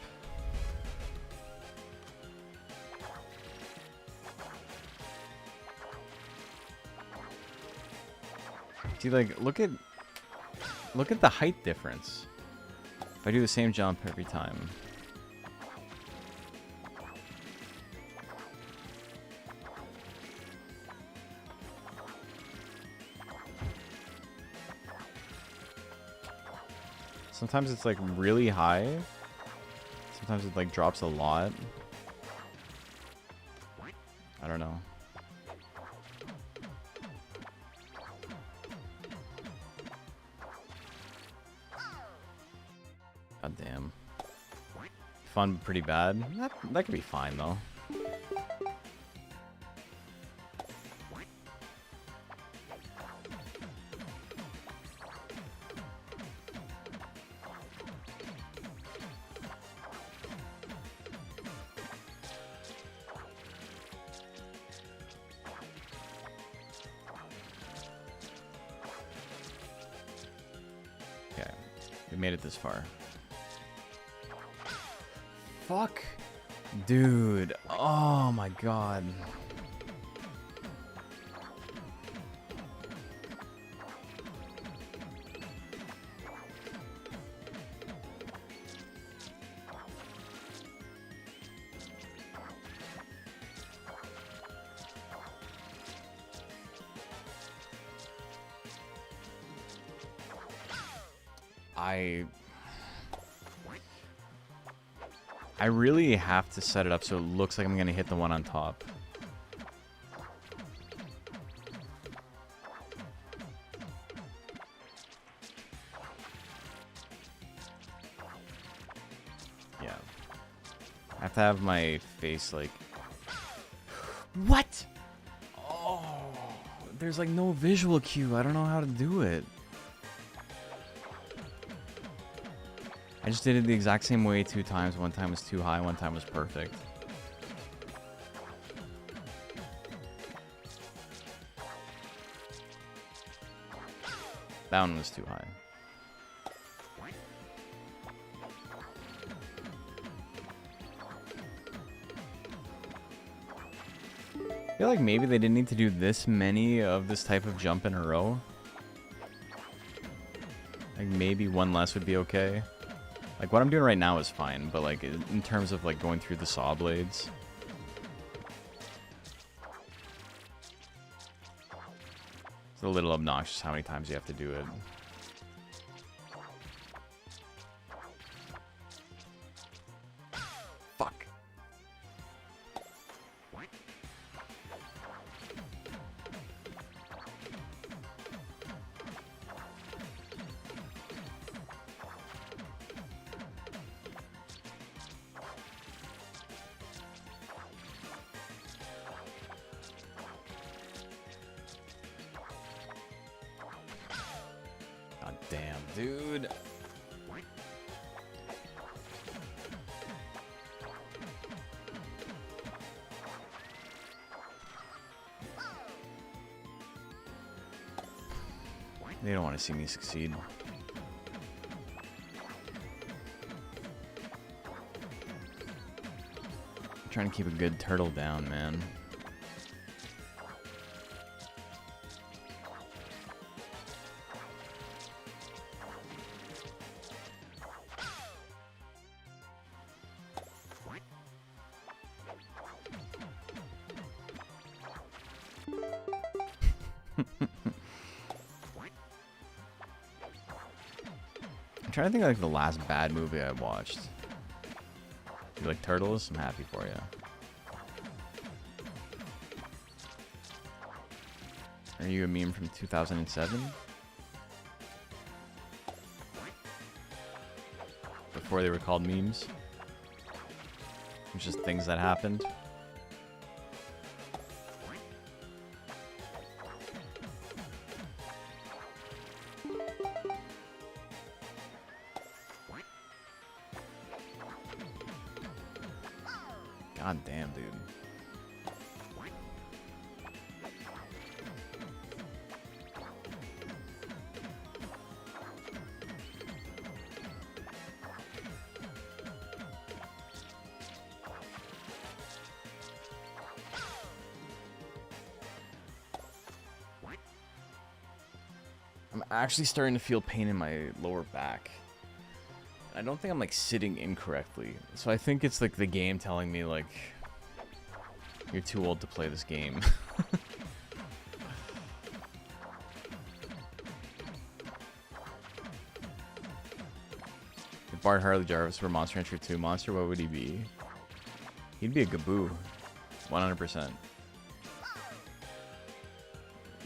Speaker 3: See, like, look at the height difference. If I do the same jump every time. Sometimes it's like really high. Sometimes it like drops a lot. I don't know. God damn. Fun, pretty bad. That could be fine though. Okay, we made it this far. Fuck. Dude. Oh my god. I really have to set it up so it looks like I'm gonna hit the one on top. Yeah. I have to have my face like... What? Oh, there's like no visual cue. I don't know how to do it. I just did it the exact same way 2 times. One time was too high, one time was perfect. That one was too high. I feel like maybe they didn't need to do this many of this type of jump in a row. Like maybe one less would be okay. Like what I'm doing right now is fine, but like in terms of like going through the saw blades. It's a little obnoxious how many times you have to do it. Fuck. God damn, dude. They don't want to see me succeed. I'm trying to keep a good turtle down, man. I'm trying to think of like the last bad movie I watched. You like turtles? I'm happy for you. Are you a meme from 2007? Before they were called memes? It's just things that happened. God damn, dude. I'm actually starting to feel pain in my lower back. I don't think I'm like sitting incorrectly. So I think it's like the game telling me like you're too old to play this game. If Bart Harley Jarvis were Monster Rancher 2 monster, what would he be? He'd be a Gaboo. 100%.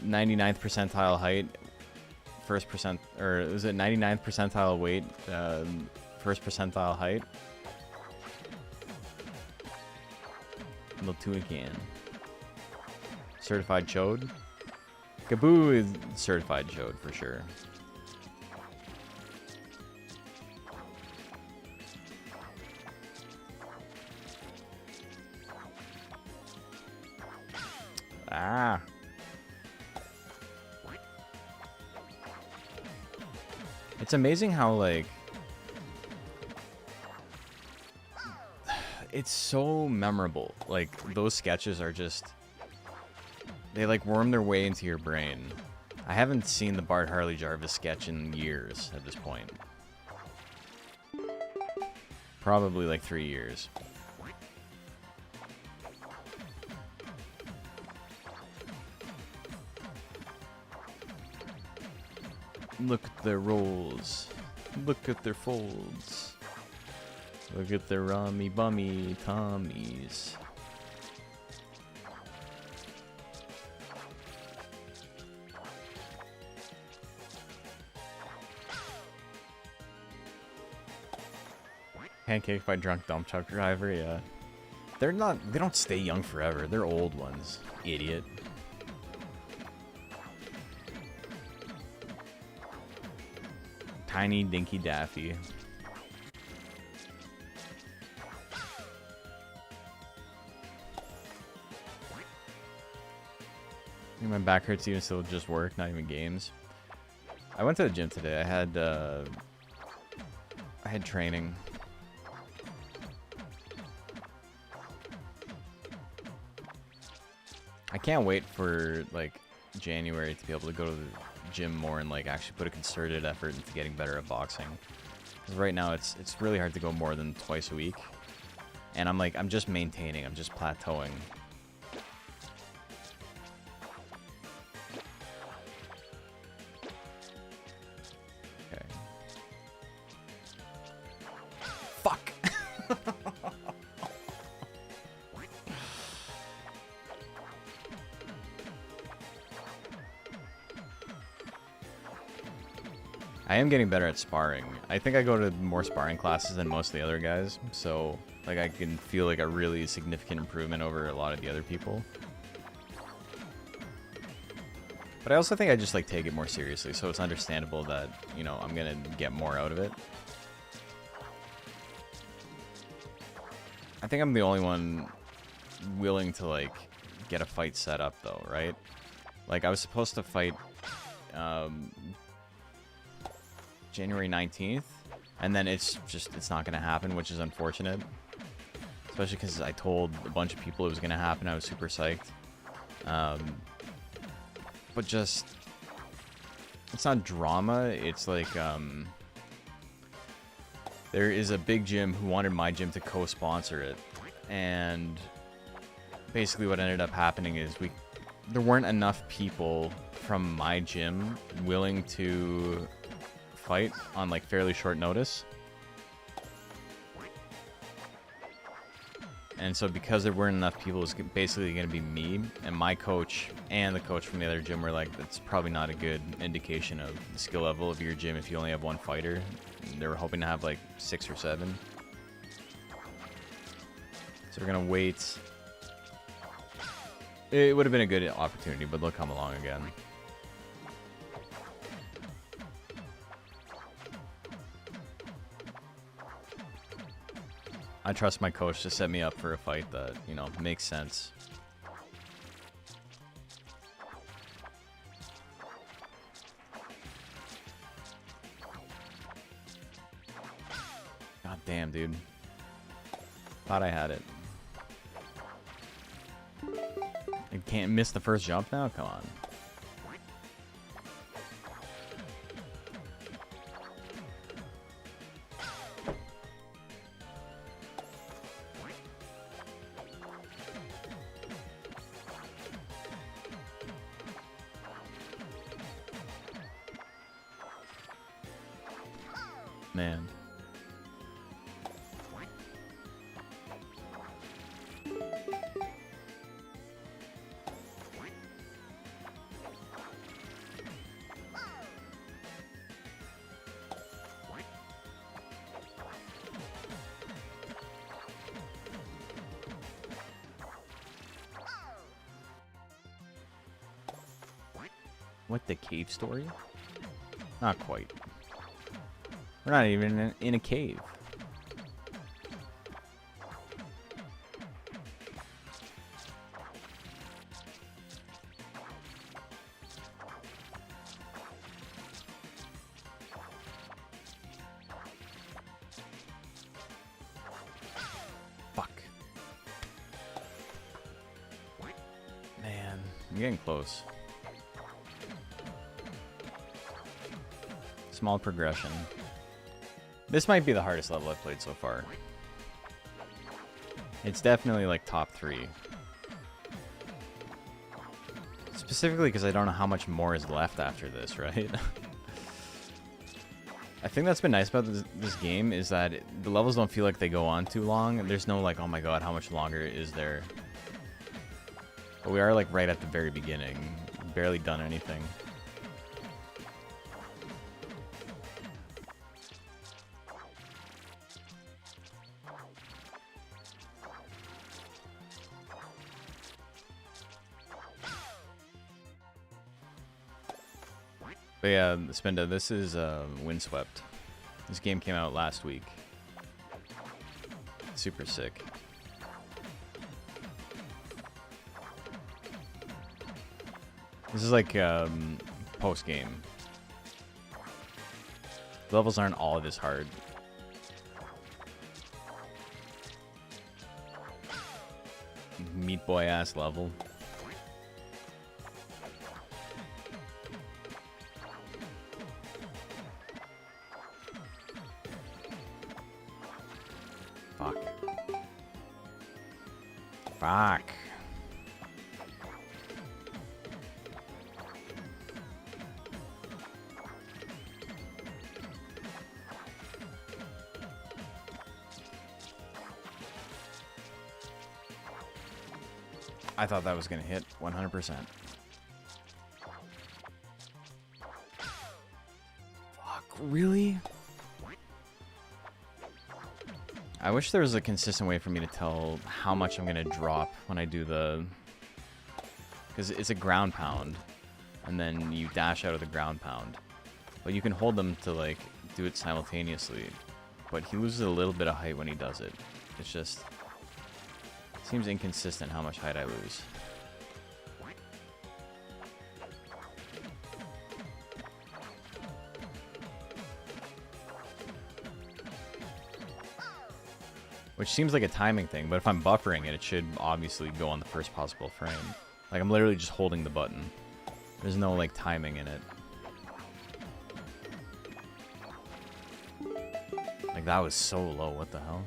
Speaker 3: 99th percentile height. First percent, or is it 99th percentile weight, first percentile height? Little tuna can. Certified chode? Gaboo is certified chode for sure. Ah. It's amazing how, like, it's so memorable. Like, those sketches are just, they, like, worm their way into your brain. I haven't seen the Bart Harley Jarvis sketch in years at this point. Probably, like, 3 years. Look at the rolls. Look at their folds. Look at their rummy bummy tummies. Pancaked by drunk dump truck driver, yeah. They don't stay young forever. They're old ones. Idiot. Tiny Dinky Daffy. My back hurts even still just work, not even games. I went to the gym today. I had training. I can't wait for like January to be able to go to the gym more and like actually put a concerted effort into getting better at boxing. Because right now it's really hard to go more than twice a week, and I'm just maintaining. I'm just plateauing. Okay. Fuck. I am getting better at sparring. I think I go to more sparring classes than most of the other guys, so like I can feel like a really significant improvement over a lot of the other people. But I also think I just like take it more seriously, so it's understandable that, you know, I'm gonna get more out of it. I think I'm the only one willing to like get a fight set up though, right? Like I was supposed to fight January 19th, and then it's not gonna happen, which is unfortunate, especially because I told a bunch of people it was gonna happen. I was super psyched, but just it's not drama. It's like there is a big gym who wanted my gym to co-sponsor it, and basically what ended up happening is there weren't enough people from my gym willing to fight on like fairly short notice. And so because there weren't enough people, it's basically going to be me and my coach and the coach from the other gym were like, that's probably not a good indication of the skill level of your gym if you only have one fighter. And they were hoping to have like 6 or 7. So we're going to wait. It would have been a good opportunity, but they'll come along again. I trust my coach to set me up for a fight that, you know, makes sense. God damn, dude. Thought I had it. I can't miss the first jump now? Come on. Man. What, the cave story? Not quite. We're not even in a cave. Fuck. Man, I'm getting close. Small progression. This might be the hardest level I've played so far. It's definitely like top 3. Specifically because I don't know how much more is left after this, right? I think that's been nice about this game is that the levels don't feel like they go on too long. There's no like, oh my god, how much longer is there? But we are like right at the very beginning. Barely done anything. But yeah, Spinda, this is Windswept. This game came out last week. Super sick. This is like post-game. Levels aren't all this hard. Meat Boy ass level. Fuck. Fuck. I thought that was gonna hit 100%. Fuck, really? I wish there was a consistent way for me to tell how much I'm gonna drop when I do the... Because it's a ground pound, and then you dash out of the ground pound. But you can hold them to, like, do it simultaneously. But he loses a little bit of height when he does it. It's just... Seems inconsistent how much height I lose. Which seems like a timing thing, but if I'm buffering it, it should obviously go on the first possible frame. Like, I'm literally just holding the button. There's no, like, timing in it. Like, that was so low, what the hell?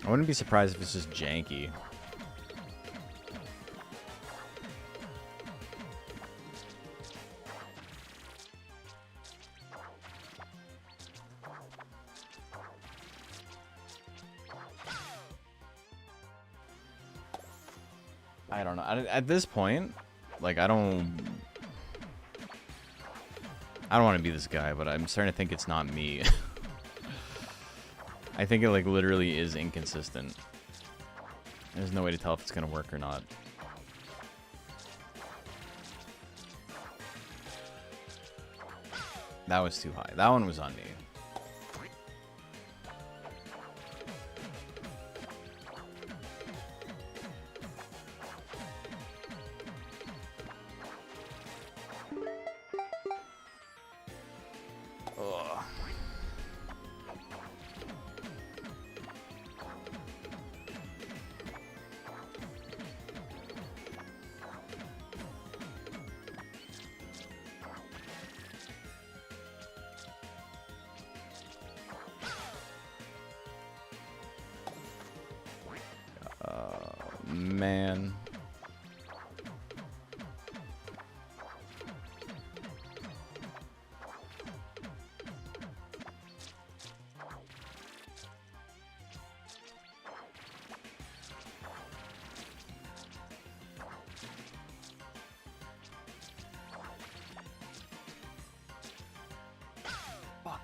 Speaker 3: I wouldn't be surprised if it's just janky. I don't know. At this point, like, I don't want to be this guy, but I'm starting to think it's not me. I think it, like, literally is inconsistent. There's no way to tell if it's gonna work or not. That was too high. That one was on me. Ugh. Man. Fuck,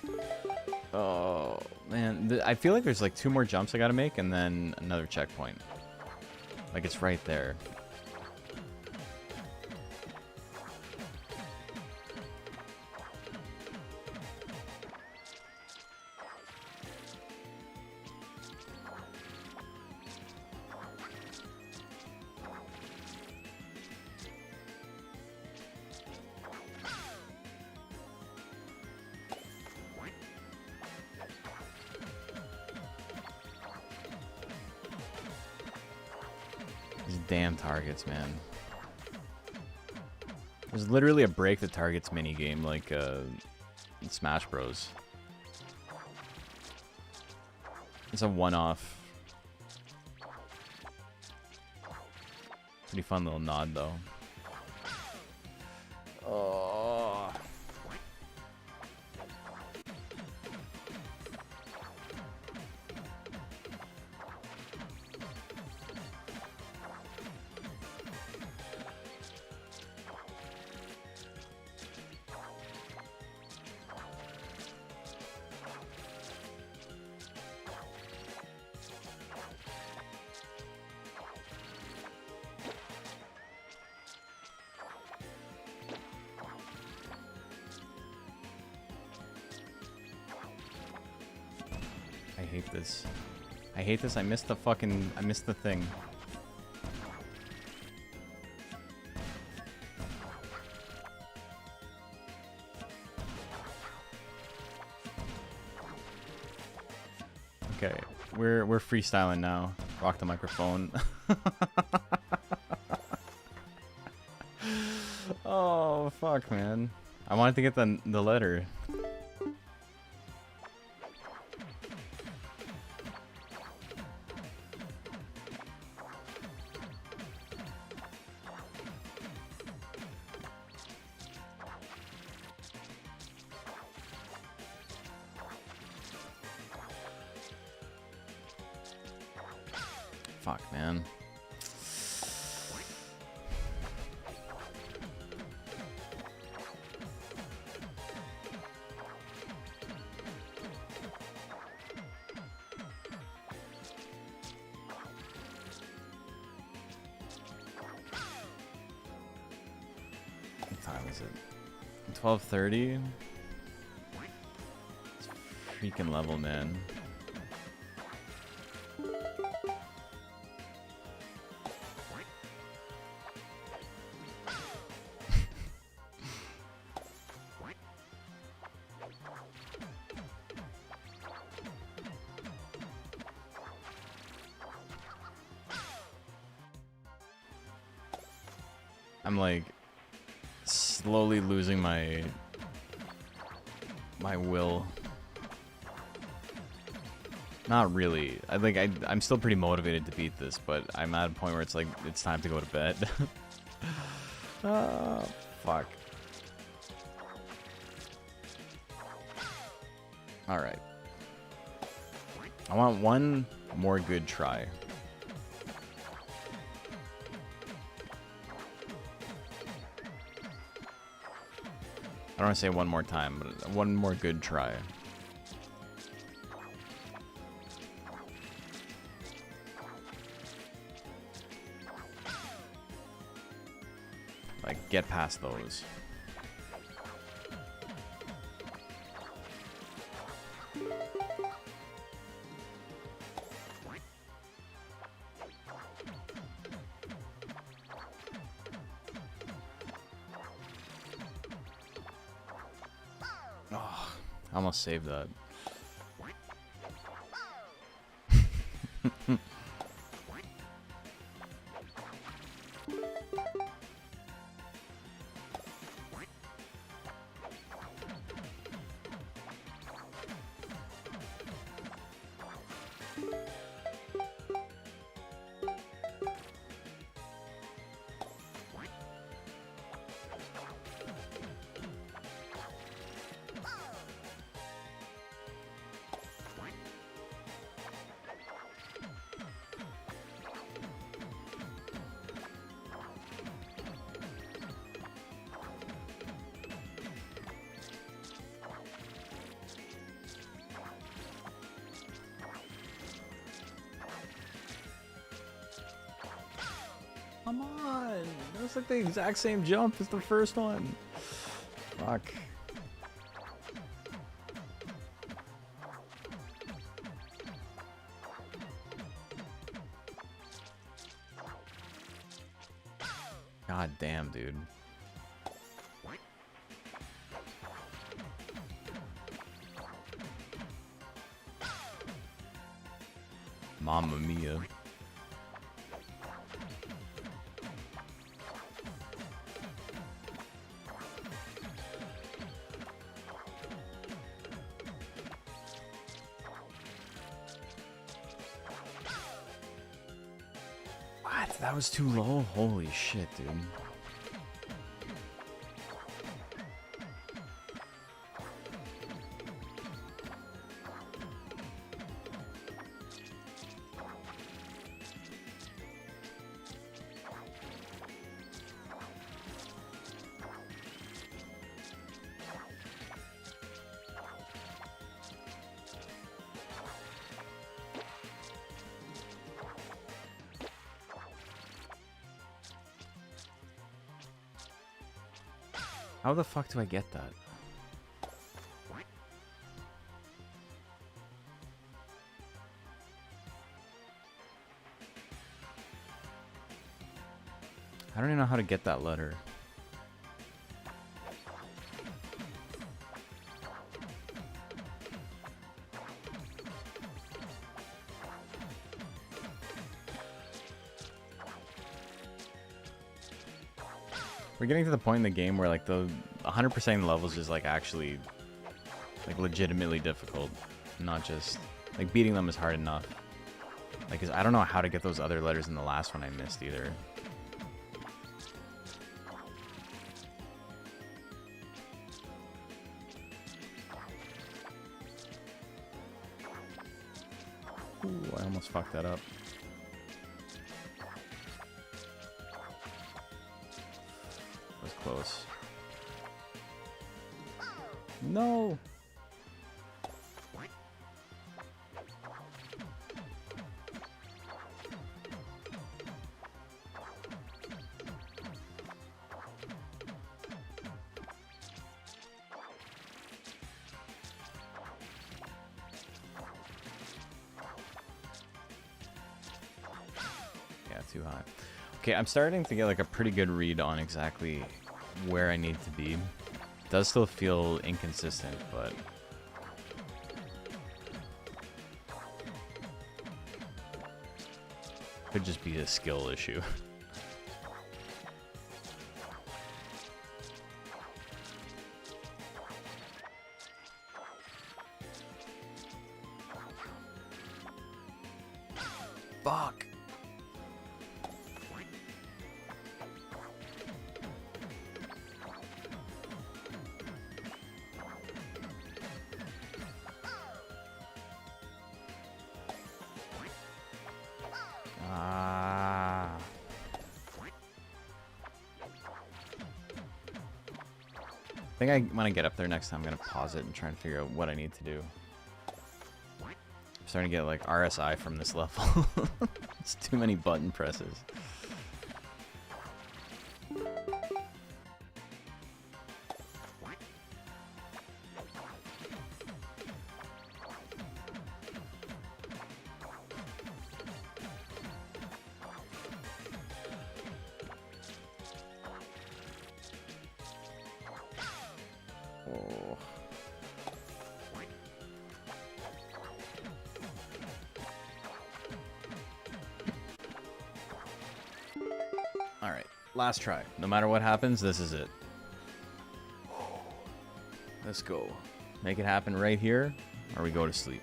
Speaker 3: man. Oh, man. I feel like there's like 2 more jumps I gotta make and then another checkpoint. Like, it's right there. These damn targets, man. There's literally a break the targets minigame like in Smash Bros. It's a one-off. Pretty fun little nod though. Oh. I hate this. I hate this. I missed the fucking... I missed the thing. Okay, we're freestyling now. Rock the microphone. Oh fuck, man! I wanted to get the letter. Fuck, man. What time is it? 12:30? It's freaking level, man. I'm like slowly losing my will. Not really. I think I'm still pretty motivated to beat this, but I'm at a point where it's like it's time to go to bed. Fuck. All right. I want one more good try. I don't want to say one more time, but one more good try. Like, get past those. Oh, I almost saved that. Come on! That's like the exact same jump as the first one. Fuck. God damn, dude. Mamma mia. What? That was too low? Holy shit, dude. How the fuck do I get that? I don't even know how to get that letter. We're getting to the point in the game where like the 100% of the levels is like actually like legitimately difficult, not just like beating them is hard enough. Like, 'cause I don't know how to get those other letters in the last one I missed either. Ooh, I almost fucked that up. Close. No. Yeah, too high. Okay, I'm starting to get like a pretty good read on exactly where I need to be. It does still feel inconsistent, but could just be a skill issue. Fuck. I think when I get up there next time, I'm going to pause it and try and figure out what I need to do. I'm starting to get like RSI from this level. It's too many button presses. Oh. Alright, last try. No matter what happens, this is it. Let's go. Make it happen right here, or we go to sleep.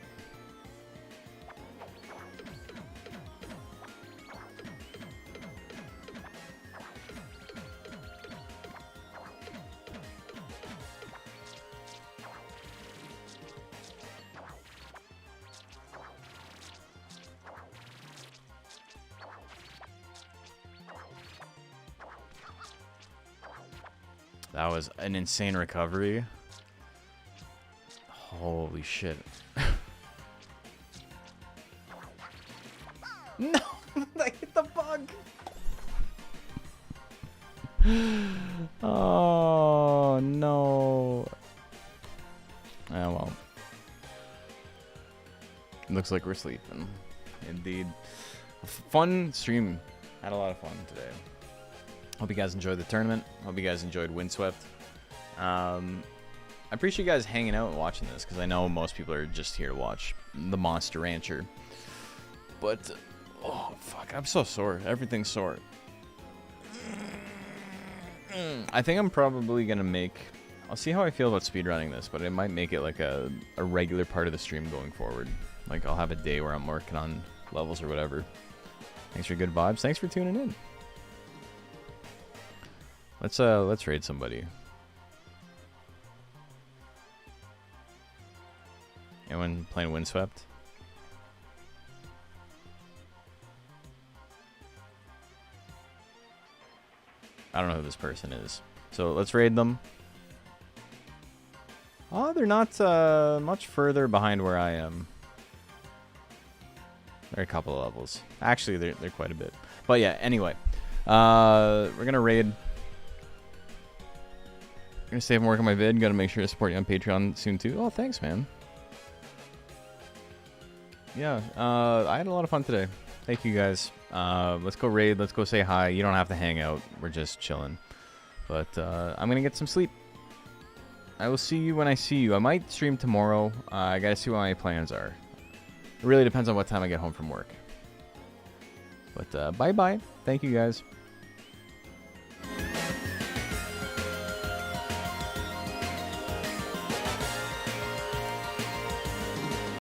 Speaker 3: That was an insane recovery. Holy shit. No! I hit the bug! Oh, no. Oh, well. Looks like we're sleeping. Indeed. Fun stream. Had a lot of fun today. Hope you guys enjoyed the tournament. Hope you guys enjoyed Windswept. I appreciate you guys hanging out and watching this, because I know most people are just here to watch the Monster Rancher. But, oh, fuck, I'm so sore. Everything's sore. I think I'm probably going to make... I'll see how I feel about speedrunning this, but I might make it like a regular part of the stream going forward. Like, I'll have a day where I'm working on levels or whatever. Thanks for good vibes. Thanks for tuning in. Let's raid somebody. Anyone playing Windswept? I don't know who this person is. So let's raid them. Oh, they're not much further behind where I am. They're a couple of levels. Actually, they're quite a bit. But yeah, anyway. We're going to raid. I'm going to save and work on my vid. Got to make sure to support you on Patreon soon too. Oh, thanks, man. Yeah, I had a lot of fun today. Thank you guys. Let's go raid. Let's go say hi. You don't have to hang out. We're just chilling. But I'm going to get some sleep. I will see you when I see you. I might stream tomorrow. I got to see what my plans are. It really depends on what time I get home from work. But bye-bye. Thank you guys.